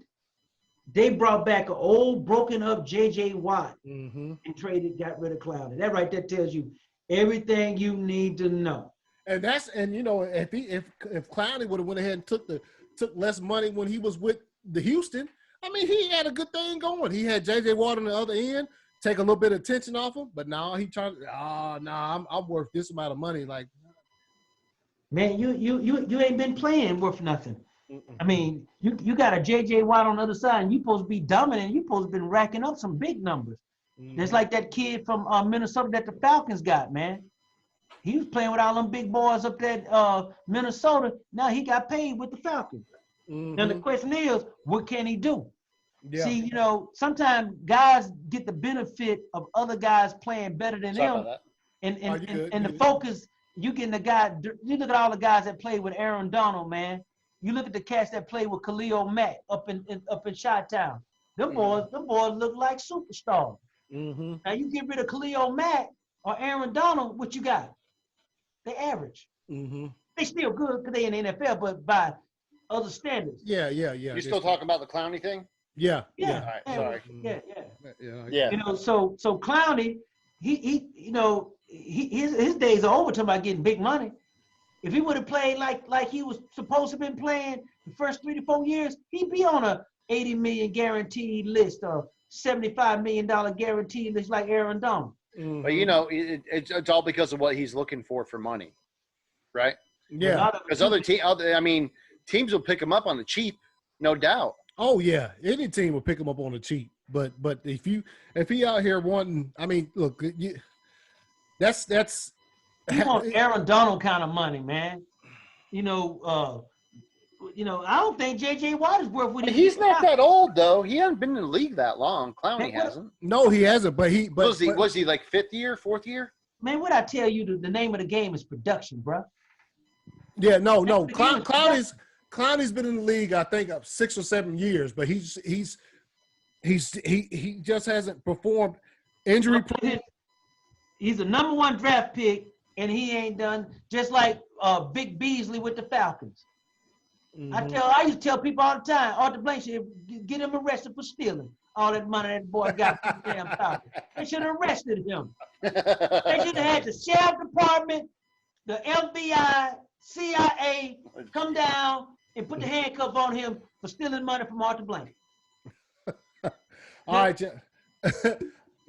they brought back an old, broken up J.J. Watt and got rid of Clowney. That right there tells you everything you need to know. And if Clowney would have went ahead and took less money when he was with the Houston, I mean, he had a good thing going. He had J.J. Watt on the other end, take a little bit of attention off him, but now he trying to, I'm worth this amount of money. Like, man, you ain't been playing worth nothing. I mean, you got a J.J. Watt on the other side, and you supposed to be dominant. You supposed to been racking up some big numbers. Just like that kid from Minnesota that the Falcons got, man. He was playing with all them big boys up there Minnesota. Now he got paid with the Falcons. Now the question is, what can he do? Yeah. See, sometimes guys get the benefit of other guys playing better than them. And the focus, you look at all the guys that played with Aaron Donald, man. You look at the cats that played with Khalil Mack up in Chi-Town. Them boys look like superstars. Now you get rid of Khalil Mack or Aaron Donald, what you got? They average. They still good because they in the NFL, but by other standards. Yeah. You still talking about the Clowney thing? Yeah. All right, sorry. Yeah. So Clowney, his days are over talking about getting big money. If he would have played like he was supposed to have been playing the first 3 to 4 years, he'd be on a $80 million guaranteed list or $75 million guaranteed list like Aaron Donald. But it's all because of what he's looking for money, right? Yeah. Because teams will pick him up on the cheap, no doubt. Oh yeah, any team will pick him up on the cheap. But if he out here wanting, I mean, look, that's. You want Aaron Donald kind of money, man. I don't think J.J. Watt is worth what he's not that old though. He hasn't been in the league that long. Clowney hasn't. No, he hasn't. But was he like 5th year, 4th year? Man, what I tell you, the name of the game is production, bro. Yeah, no. Clowney's been in the league, I think, 6 or 7 years, but he just hasn't performed. Injury. He's a #1 draft pick, and he ain't done just like Vic Beasley with the Falcons. I used to tell people all the time, Arthur Blank should get him arrested for stealing all that money that boy got from the damn Falcons. They should have arrested him. They should have had the sheriff department, the FBI, CIA come down and put the handcuff on him for stealing money from Arthur Blank. All right, hey,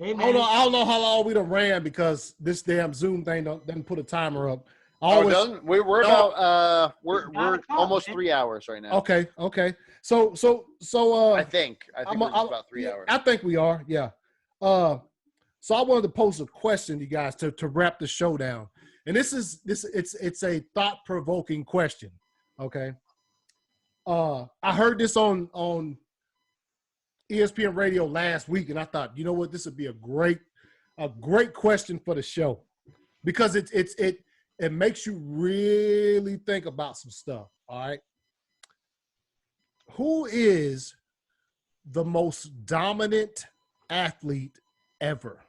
I don't know how long we done ran because this damn Zoom thing doesn't put a timer up. Doesn't? We're about we're almost 3 hours right now. Okay. So I think we're just about 3 hours. I think we are. Yeah. So I wanted to pose a question, you guys, to wrap the show down, and it's a thought-provoking question. Okay. I heard this on ESPN Radio last week, and I thought, you know what, this would be a great question for the show because it makes you really think about some stuff. All right. Who is the most dominant athlete ever?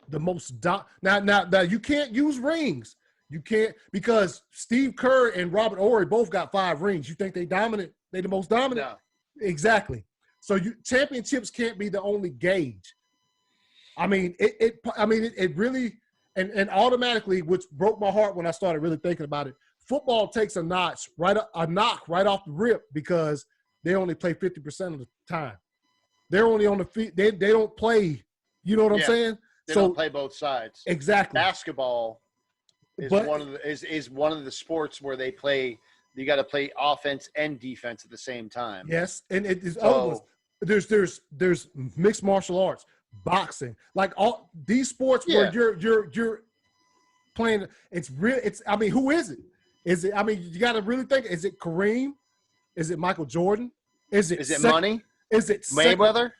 The most now you can't use rings. You can't, because Steve Kerr and Robert Horry both got 5 rings. You think they dominant? They the most dominant? No. Exactly. So championships can't be the only gauge. I mean, it really and automatically, which broke my heart when I started really thinking about it. Football takes a knock right off the rip because they only play 50% of the time. They're only on the feet. They don't play. You know what I'm saying? They don't play both sides. Exactly. Basketball is one of the sports where they play. You got to play offense and defense at the same time. Yes, and it is other ones. There's mixed martial arts, boxing, like all these sports where you're playing. It's real. I mean, who is it? Is it? I mean, you got to really think. Is it Kareem? Is it Michael Jordan? Is it money? Is it Mayweather?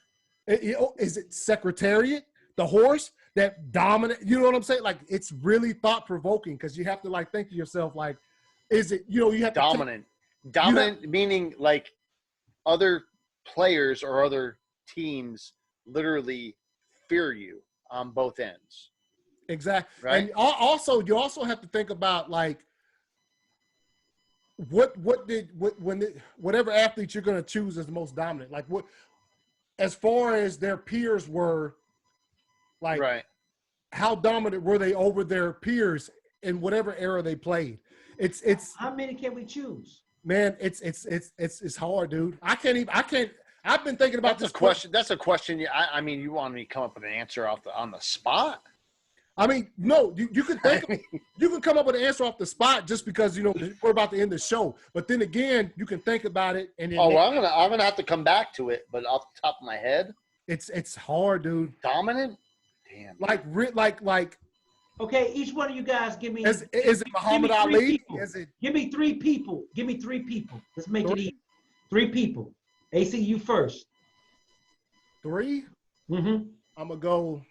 Is it Secretariat? The horse? that dominant. You know what I'm saying? Like it's really thought provoking because you have to like think to yourself like, is it you have dominant? Meaning like other players or other teams literally fear you on both ends. Exactly. Right. And also you also have to think about like whatever athlete you're going to choose as the most dominant, like what as far as their peers were, like right. how dominant were they over their peers in whatever era they played. It's how many can we choose? Man, it's hard, dude. I've been thinking about this question. That's a question. I mean, you want me to come up with an answer on the spot? I mean, no, you can think you can come up with an answer off the spot just because we're about to end the show. But then again, you can think about it and then I'm gonna have to come back to it. But off the top of my head, it's hard, dude. Dominant, damn. Like. Okay, each one of you guys give me. Is it Muhammad Ali? Give me 3 people. Give me 3 people. Let's make it easy. 3 people. AC, you first. 3? Mm-hmm. I'm gonna go.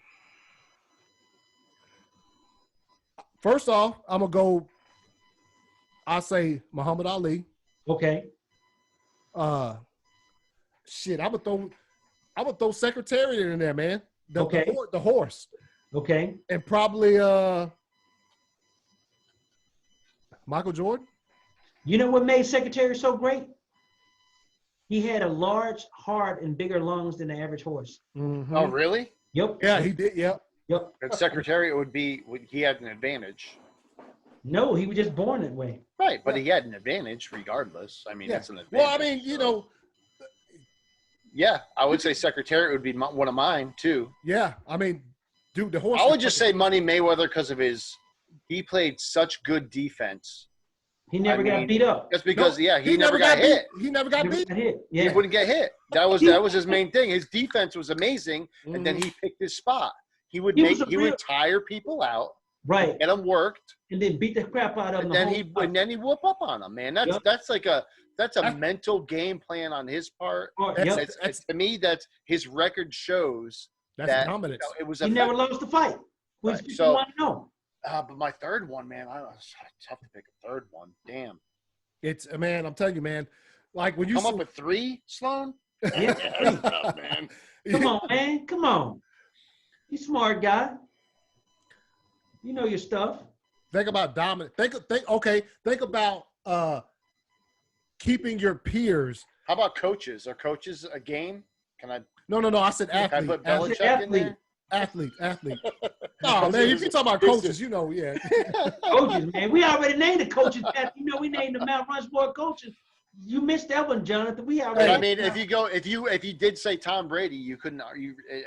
First off, I'm gonna go. I'll say Muhammad Ali. Okay. Shit, I'm gonna throw Secretariat in there, man. The horse. Okay. And probably Michael Jordan. You know what made Secretary so great? He had a large heart and bigger lungs than the average horse. Mm-hmm. Oh, really? Yep. Yeah, he did. Yep. Yep. And Secretariat he had an advantage. No, he was just born that way. Right, but he had an advantage regardless. I mean, that's an advantage. Well, I mean, Yeah, I would say Secretariat would be one of mine too. Yeah, I mean, dude, the horse. I would just say Money Mayweather because of he played such good defense. He never got beat up. Just because, he never got hit. He never got beat. Yeah. He wouldn't get hit. That was his main thing. His defense was amazing, and then he picked his spot. He would tire people out, right? Get them worked, and then beat the crap out of them. And then he whoop up on them, man. That's a mental game plan on his part. To me, that's his record shows that dominance. It was he never lost the fight. Right. So want to know. But my third one, man, it's tough to pick a third one. Damn. It's man, I'm telling you, man. Like when you come up with 3, Sloan. Yeah, tough, man. Come on, man. Come on. You smart guy. You know your stuff. Think about dominant. Think about keeping your peers. How about coaches? Are coaches a game? Can I? No. I said athlete. Can I put Belichick in there? Athlete. Oh man, if you talk about coaches, yeah. Coaches, man. We already named the coaches. We named the Mount Rushmore coaches. You missed that one, Jonathan. We already. I mean, if you did say Tom Brady, you couldn't.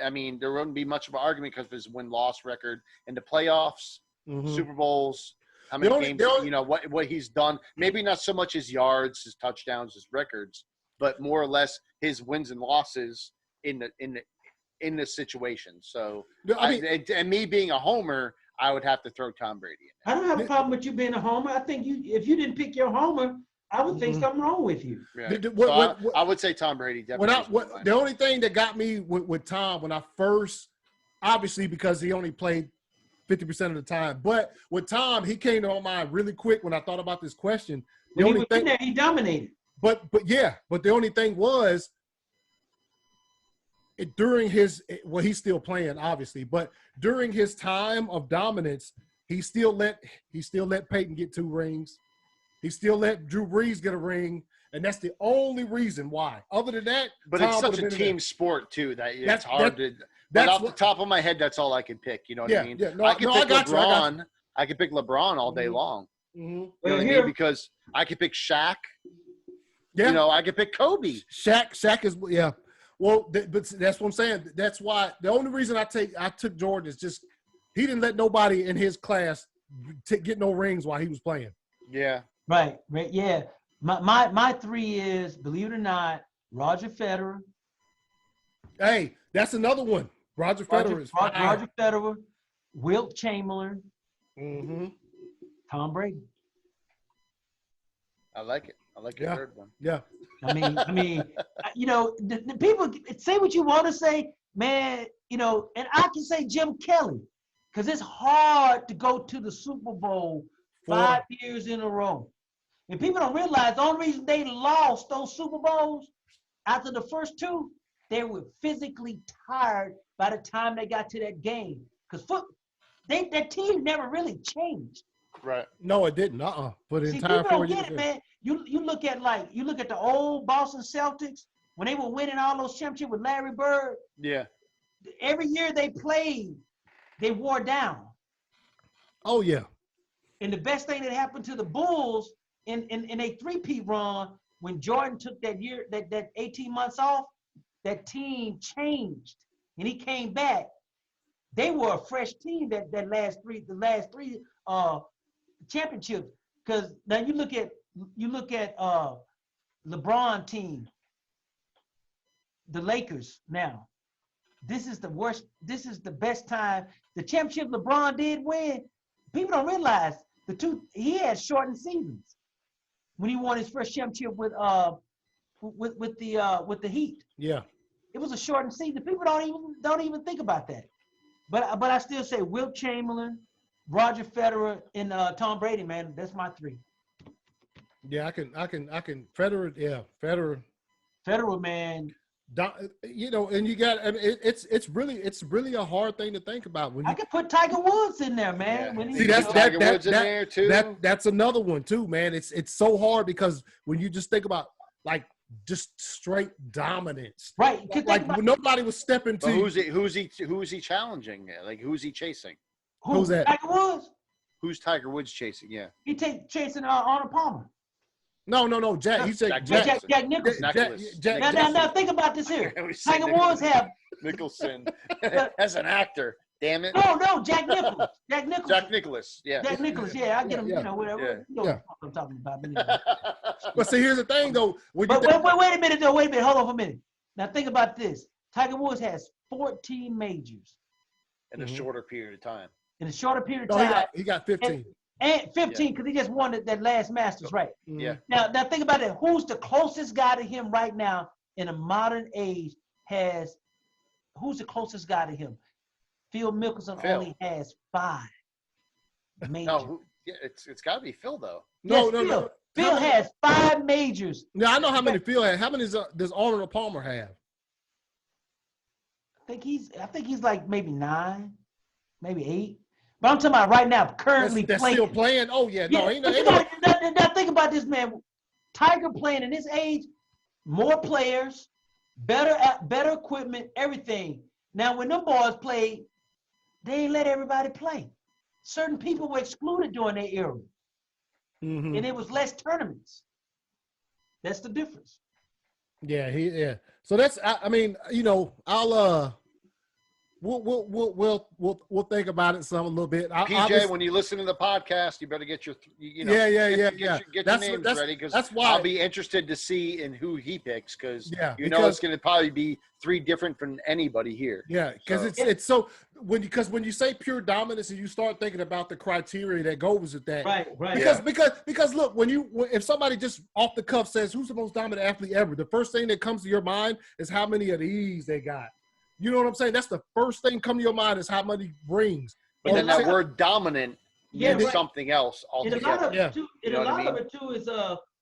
I mean, there wouldn't be much of an argument because of his win-loss record in the playoffs, Super Bowls. How many games? What he's done. Maybe not so much his yards, his touchdowns, his records, but more or less his wins and losses in the situation. So, and me being a homer, I would have to throw Tom Brady in. I don't have a problem with you being a homer. I think if you didn't pick your homer, I would think something wrong with you. Yeah. I would say Tom Brady definitely. The only thing that got me with Tom when I first, obviously because he only played 50% of the time, but with Tom, he came to my mind really quick when I thought about this question. He dominated. But the only thing was, during he's still playing obviously, but during his time of dominance, he still let Peyton get 2 rings. He still let Drew Brees get a ring, and that's the only reason why. Other than that, but Tom it's such a team sport too that it's hard to. But off the top of my head, that's all I could pick. You know what I mean? Yeah, I could pick LeBron. I could pick LeBron all day long. Mm-hmm. You know what I mean? Because I could pick Shaq. Yeah. I could pick Kobe. Shaq is Well, but that's what I'm saying. That's why the only reason I took Jordan is just he didn't let nobody in his class get no rings while he was playing. Yeah. Right. Yeah. My 3 is, believe it or not, Roger Federer. Hey, that's another one. Roger Federer is fine. Roger Federer, Wilt Chamberlain, Tom Brady. I like it. I like your third one. Yeah. I mean, the people say what you want to say, man. you know, and I can say Jim Kelly, because it's hard to go to the Super Bowl 5 years in a row. And people don't realize the only reason they lost those Super Bowls after the first two, they were physically tired by the time they got to that game. Because that team never really changed. Right. No, it didn't. For the See, entire people 4 don't years. get it, man. You look at the old Boston Celtics when they were winning all those championships with Larry Bird. Yeah. Every year they played, they wore down. Oh yeah. And the best thing that happened to the Bulls in a three-peat run when Jordan took that year, that 18 months off, that team changed and he came back. They were a fresh team the last three championships. Because now you look at LeBron team, the Lakers now. This is the worst, this is the best time. The championship LeBron did win, people don't realize he had shortened seasons when he won his first championship with the Heat. Yeah. It was a shortened season. People don't even think about that. But I still say Wilt Chamberlain, Roger Federer, and Tom Brady, man. That's my three. Yeah, I can Federer, yeah, Federer. Federer, man. You know, and you got, I mean, it's really a hard thing to think about. When I could put Tiger Woods in there, man. Yeah. When See, that's Tiger Woods in there too. That's another one too, man. It's so hard because when you just think about like just straight dominance, right? Like nobody was stepping to. Who's he challenging? Like who's he chasing? Who's that? Tiger Woods. Who's Tiger Woods chasing? Yeah. He chasing Arnold Palmer. No, Jack. He said Jack Nicholson. Now think about this here. Tiger Woods have Nicholson as an actor. Damn it. No, Jack Nicholson. Jack Nicholas. Yeah. Jack Nicholas. Yeah, I get him. Yeah. You know, whatever. Yeah. You know what I'm talking about. But, anyway. But see, here's the thing, though. Wait a minute, though. Wait a minute. Hold on for a minute. Now think about this. Tiger Woods has 14 majors in a shorter period of time. In a shorter period of time. He got 15. And 15 because he just won that last Masters, right? Yeah. Now think about it. Who's the closest guy to him right now in a modern age? Who's the closest guy to him? Phil Mickelson only has 5 majors. No, it's got to be Phil though. No. Phil has 5 majors. Yeah, I know how many Phil has. How many does Arnold Palmer have? I think he's like maybe 9, maybe 8. But I'm talking about right now, currently that's playing. Still playing? Oh, yeah. No, ain't no. Now think about this, man. Tiger playing in this age, more players, better equipment, everything. Now, when them boys played, they ain't let everybody play. Certain people were excluded during their era. Mm-hmm. And it was less tournaments. That's the difference. Yeah. So that's, I mean, you know, I'll, we'll think about it a little bit. PJ, when you listen to the podcast, you better get your, yeah. Get your names ready because that's why I'll be interested to see in who he picks because know it's going to probably be 3 different from anybody here. Yeah, because it's so when you say pure dominance and you start thinking about the criteria that goes with that, right. Because look, if somebody just off the cuff says who's the most dominant athlete ever, the first thing that comes to your mind is how many of these they got. You know what I'm saying? That's the first thing come to your mind is how many rings. But then that word dominant means something else altogether. And a lot of it too is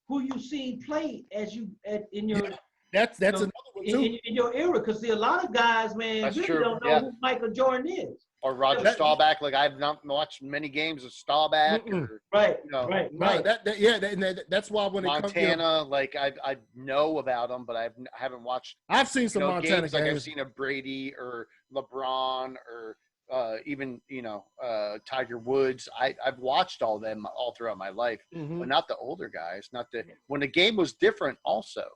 who you seen play in your. That's another one too. In your era, because see a lot of guys, man, really don't know who Michael Jordan is. Or Roger Staubach, like I've not watched many games of Staubach. Right. That's why when Montana, it comes to like I know about them, but I haven't watched. I've seen some Montana games. Like I've seen a Brady or LeBron or even Tiger Woods. I've watched all them all throughout my life, but not the older guys. Not when the game was different. Also,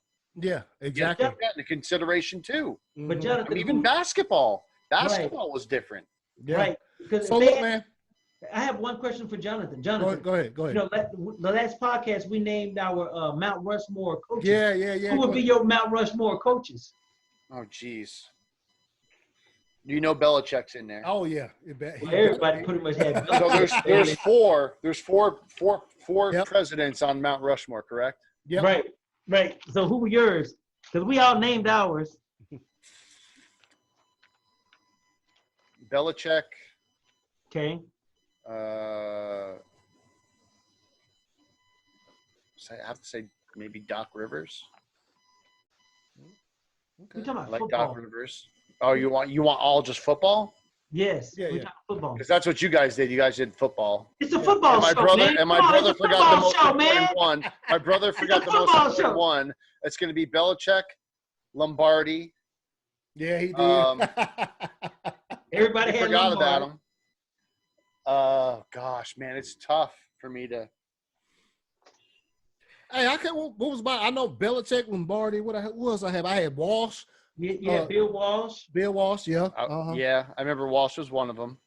yeah, exactly. That into consideration too. But Jonathan, even basketball was different. Yeah. Right. Because man, I have one question for Jonathan. Go ahead. You know, the last podcast we named our Mount Rushmore coaches. Yeah. Who would be your Mount Rushmore coaches? Oh, geez. You know Belichick's in there. Oh yeah. Well, everybody pretty much had. So there's four presidents on Mount Rushmore, correct? Yeah. Right. So who were yours? Because we all named ours. Belichick. Okay. I have to say maybe Doc Rivers. We're Okay. talking I about like football. Doc Rivers. Oh, you want all just football? Yes. Yeah, We're yeah. talking football. Because that's what you guys did. You guys did football. It's a football And my show, brother man. and my Come on, brother it's a forgot the football most show, important man. one. My brother forgot the most football important show. one. It's going to be Belichick, Lombardi. Yeah, he did. Everybody I had forgot about Lombardi. him. Gosh, man, it's tough for me to. Hey, I can't. What was my? I know Belichick, Lombardi. Who else I have? I had Walsh. Yeah, Bill Walsh. Bill Walsh. Yeah. Yeah, I remember Walsh was one of them.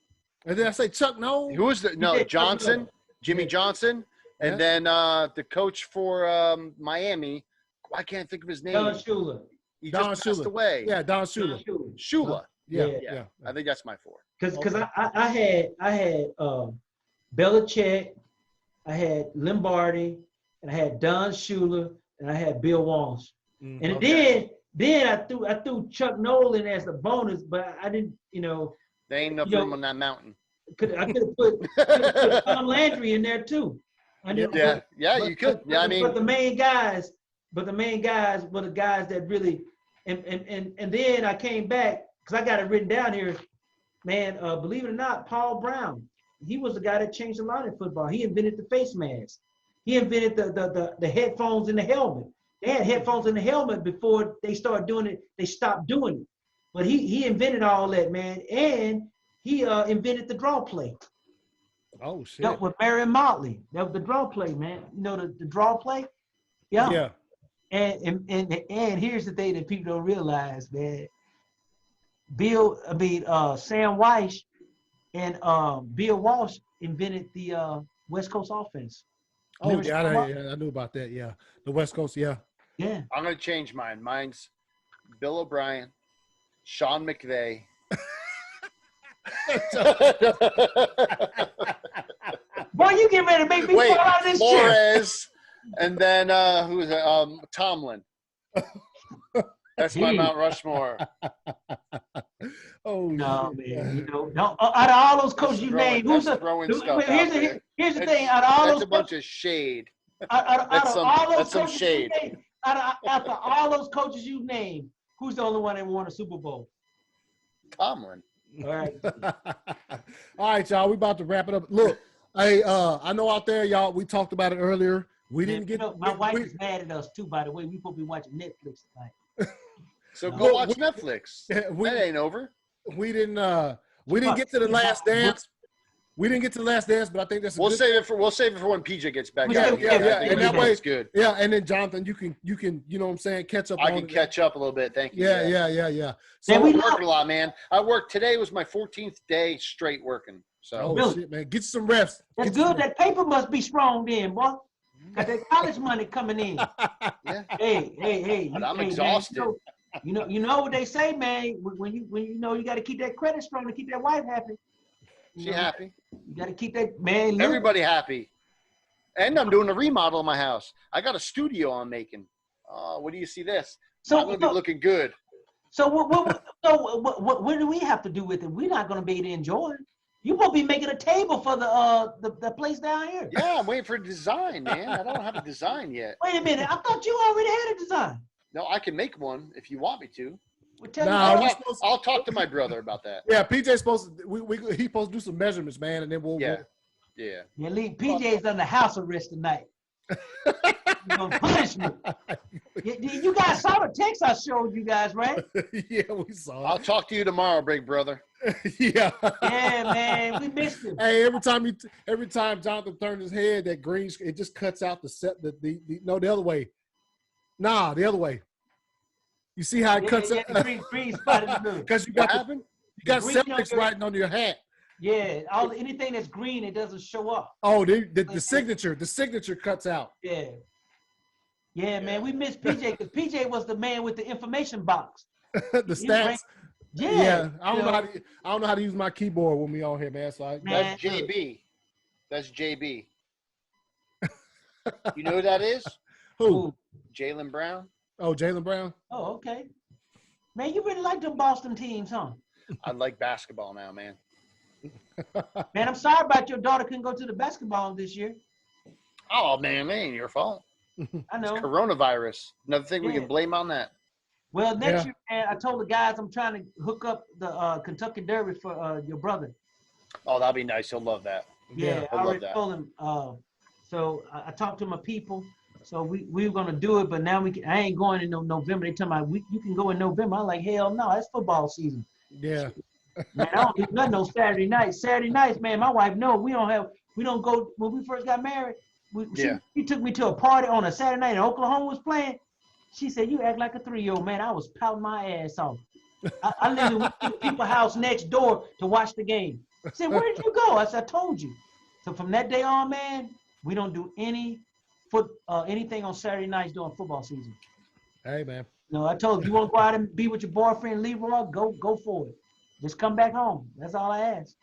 And then I say Chuck Noll. Who was the did, Johnson, Jimmy Yeah. Johnson, and Yeah. then the coach for Miami. I can't think of his name. Don Shula. He Don just passed Shula. away. Yeah, Don Shula. Shula. Yeah, Yeah. yeah. I think that's my 4. Because I had Belichick, I had Lombardi, and I had Don Shula, and I had Bill Walsh. Mm, And okay. then I threw Chuck Noll in as a bonus, but I didn't, They ain't enough room on that mountain. I could have put Tom Landry in there too. Yeah. You could. I mean, but the main guys were the guys that really, and then I came back because I got it written down here, man. Believe it or not, Paul Brown, he was the guy that changed a lot in football. He invented the face mask. He invented the headphones in the helmet. They had headphones in the helmet before they started doing it. They stopped doing it, but he invented all that, man, and he invented the draw play. Oh shit. That with Marion Motley. That was the draw play, man. You know the draw play? Yeah. Yeah. And here's the thing that people don't realize, man. Sam Weiss and Bill Walsh invented the West Coast offense. Oh Remember yeah, Sam I knew about that. Yeah, the West Coast. Yeah. Yeah. I'm gonna change mine. Mine's Bill O'Brien, Sean McVay. Boy, you get ready to make me fall out of this chair. Flores, and then who was it? Tomlin. That's my Mount Rushmore. Oh No, shit. man. Out of all those coaches you named, here's the thing. Out of all That's those a bunch of shade. Out of all those That's some coaches shade. you named, after all those coaches you named, who's the only one that won a Super Bowl? Tomlin. All right. All right, y'all. We about to wrap it up. Look, hey, I know out there, y'all. We talked about it earlier. We didn't get. My wife is mad at us too. By the way, we supposed to be watching Netflix tonight. So go watch Netflix. We, that ain't over. We didn't get to the last dance. We didn't get to the last dance, but I think that's. We'll save it for when PJ gets back. Yeah, and that way it's good. Yeah, and then Jonathan, you can, you know what I'm saying, catch up. I can catch up a little bit. Thank you. Yeah. So we're working a lot, man. I worked today was my 14th day straight working. So shit, man, get some rest. That's good. That paper must be strong then, boy. Got that college money coming in. Yeah. Hey. But I'm exhausted. Man, you know what they say, man. When you got to keep that credit strong to keep that wife happy. She happy. You got to keep that man. Everybody happy. And I'm doing a remodel of my house. I got a studio I'm making. What do you see this? So I'm gonna be looking good. So what do we have to do with it? We're not gonna be able to enjoy it. You won't be making a table for the place down here. Yeah, I'm waiting for a design, man. I don't have a design yet. Wait a minute. I thought you already had a design. No, I can make one if you want me to. Well, I'll talk to my brother about that. Yeah, PJ's supposed to. He's supposed to do some measurements, man, and then we'll. Yeah. Leave PJ's under house arrest tonight. You're gonna punish me. You guys saw the text I showed you guys, right? Yeah, we saw it. I'll talk to you tomorrow, big brother. Yeah. Yeah, man, we missed him. Hey, every time Jonathan turned his head, that green it just cuts out the other way. Nah, the other way. You see how it cuts out? The green spot in the middle. Because you got Celtics writing on your hat. Yeah, anything that's green, it doesn't show up. Oh, the signature cuts out. Yeah, man, we missed PJ because PJ was the man with the information box. The stats. Yeah. I don't know how to use my keyboard when we on here, man. So that's JB. That's JB. You know who that is? Who? Jaylen Brown. Oh, Jaylen Brown. Oh, okay. Man, you really like them Boston teams, huh? I like basketball now, man. Man, I'm sorry about your daughter couldn't go to the basketball this year. Oh man, that ain't your fault. I know. It's coronavirus. Another thing we can blame on that. Well, next year, man, I told the guys I'm trying to hook up the Kentucky Derby for your brother. Oh, that'll be nice. He'll love that. Yeah, I already told him. So I talked to my people. So we were gonna do it, but now I ain't going in November. They tell me you can go in November. I'm like, hell no, that's football season. Yeah. Man, I don't do nothing on Saturday nights. Saturday nights, man, my wife knows we don't go. When we first got married, she took me to a party on a Saturday night and Oklahoma was playing. She said, you act like a 3-year-old, man. I was pouting my ass off. I literally went to people's house next door to watch the game. I said, where did you go? I said, I told you. So from that day on, man, we don't do anything on Saturday nights during football season. Hey, man. No, I told you, you want to go out and be with your boyfriend, Leroy, go for it. Just come back home. That's all I ask.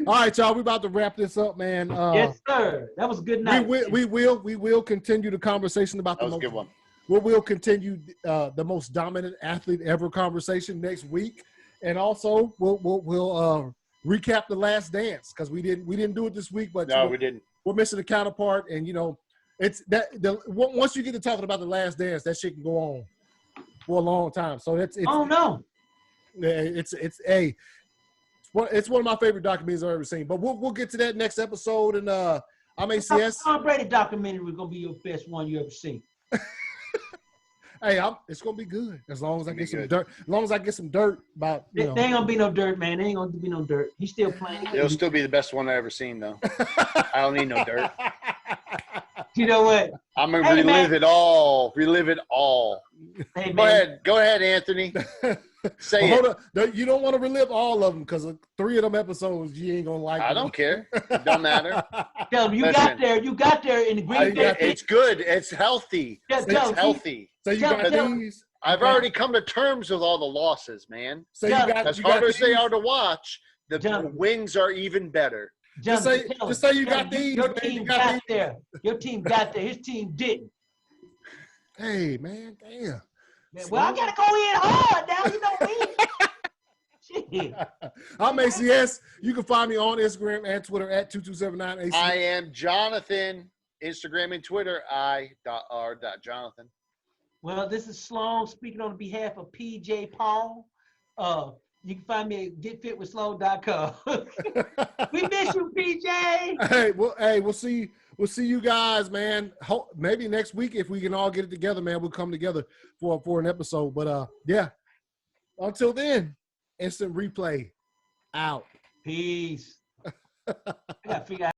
All right, y'all. We about to wrap this up, man. Yes, sir. That was a good night. We will continue the conversation about that was a good one. We will continue the most dominant athlete ever conversation next week, and also we'll recap the Last Dance because we didn't do it this week, but no, we didn't. We're missing a counterpart, and it's that once you get to talking about the Last Dance, that shit can go on for a long time. So it's oh no. It's one of my favorite documentaries I've ever seen. But we'll get to that next episode. And I'm ACS. Tom Brady documentary is gonna be your best one you ever seen. Hey, it's gonna be good as long as I get some dirt. As long as I get some dirt about. There ain't gonna be no dirt, man. There ain't gonna be no dirt. He's still playing. It'll still be the best one I ever seen, though. I don't need no dirt. You know what? I'm gonna relive it all. Relive it all. Hey, man. Go ahead, Anthony. Say hold up. You don't want to relive all of them because 3 of them episodes you ain't gonna like. I don't care. It don't matter. Tell him you got there in the Green Bay. It's good. It's healthy. It's healthy. So you got these. I've already come to terms with all the losses, man. So you got as hard as they are to watch, the wins are even better. Just say you got these. Your team got there. Your team got there. His team didn't. Hey, man, damn. Man, well, I gotta go in hard now. You know me. Shit. I'm ACS. You can find me on Instagram and Twitter at 2279ACS. I am Jonathan. Instagram and Twitter, I.R.Jonathan. Well, this is Sloan speaking on behalf of PJ Paul. You can find me at getfitwithsloan.com. We miss you, PJ. Hey, we'll see you guys, man. Maybe next week if we can all get it together, man. We'll come together for an episode. But yeah. Until then, instant replay out. Peace. I gotta figure out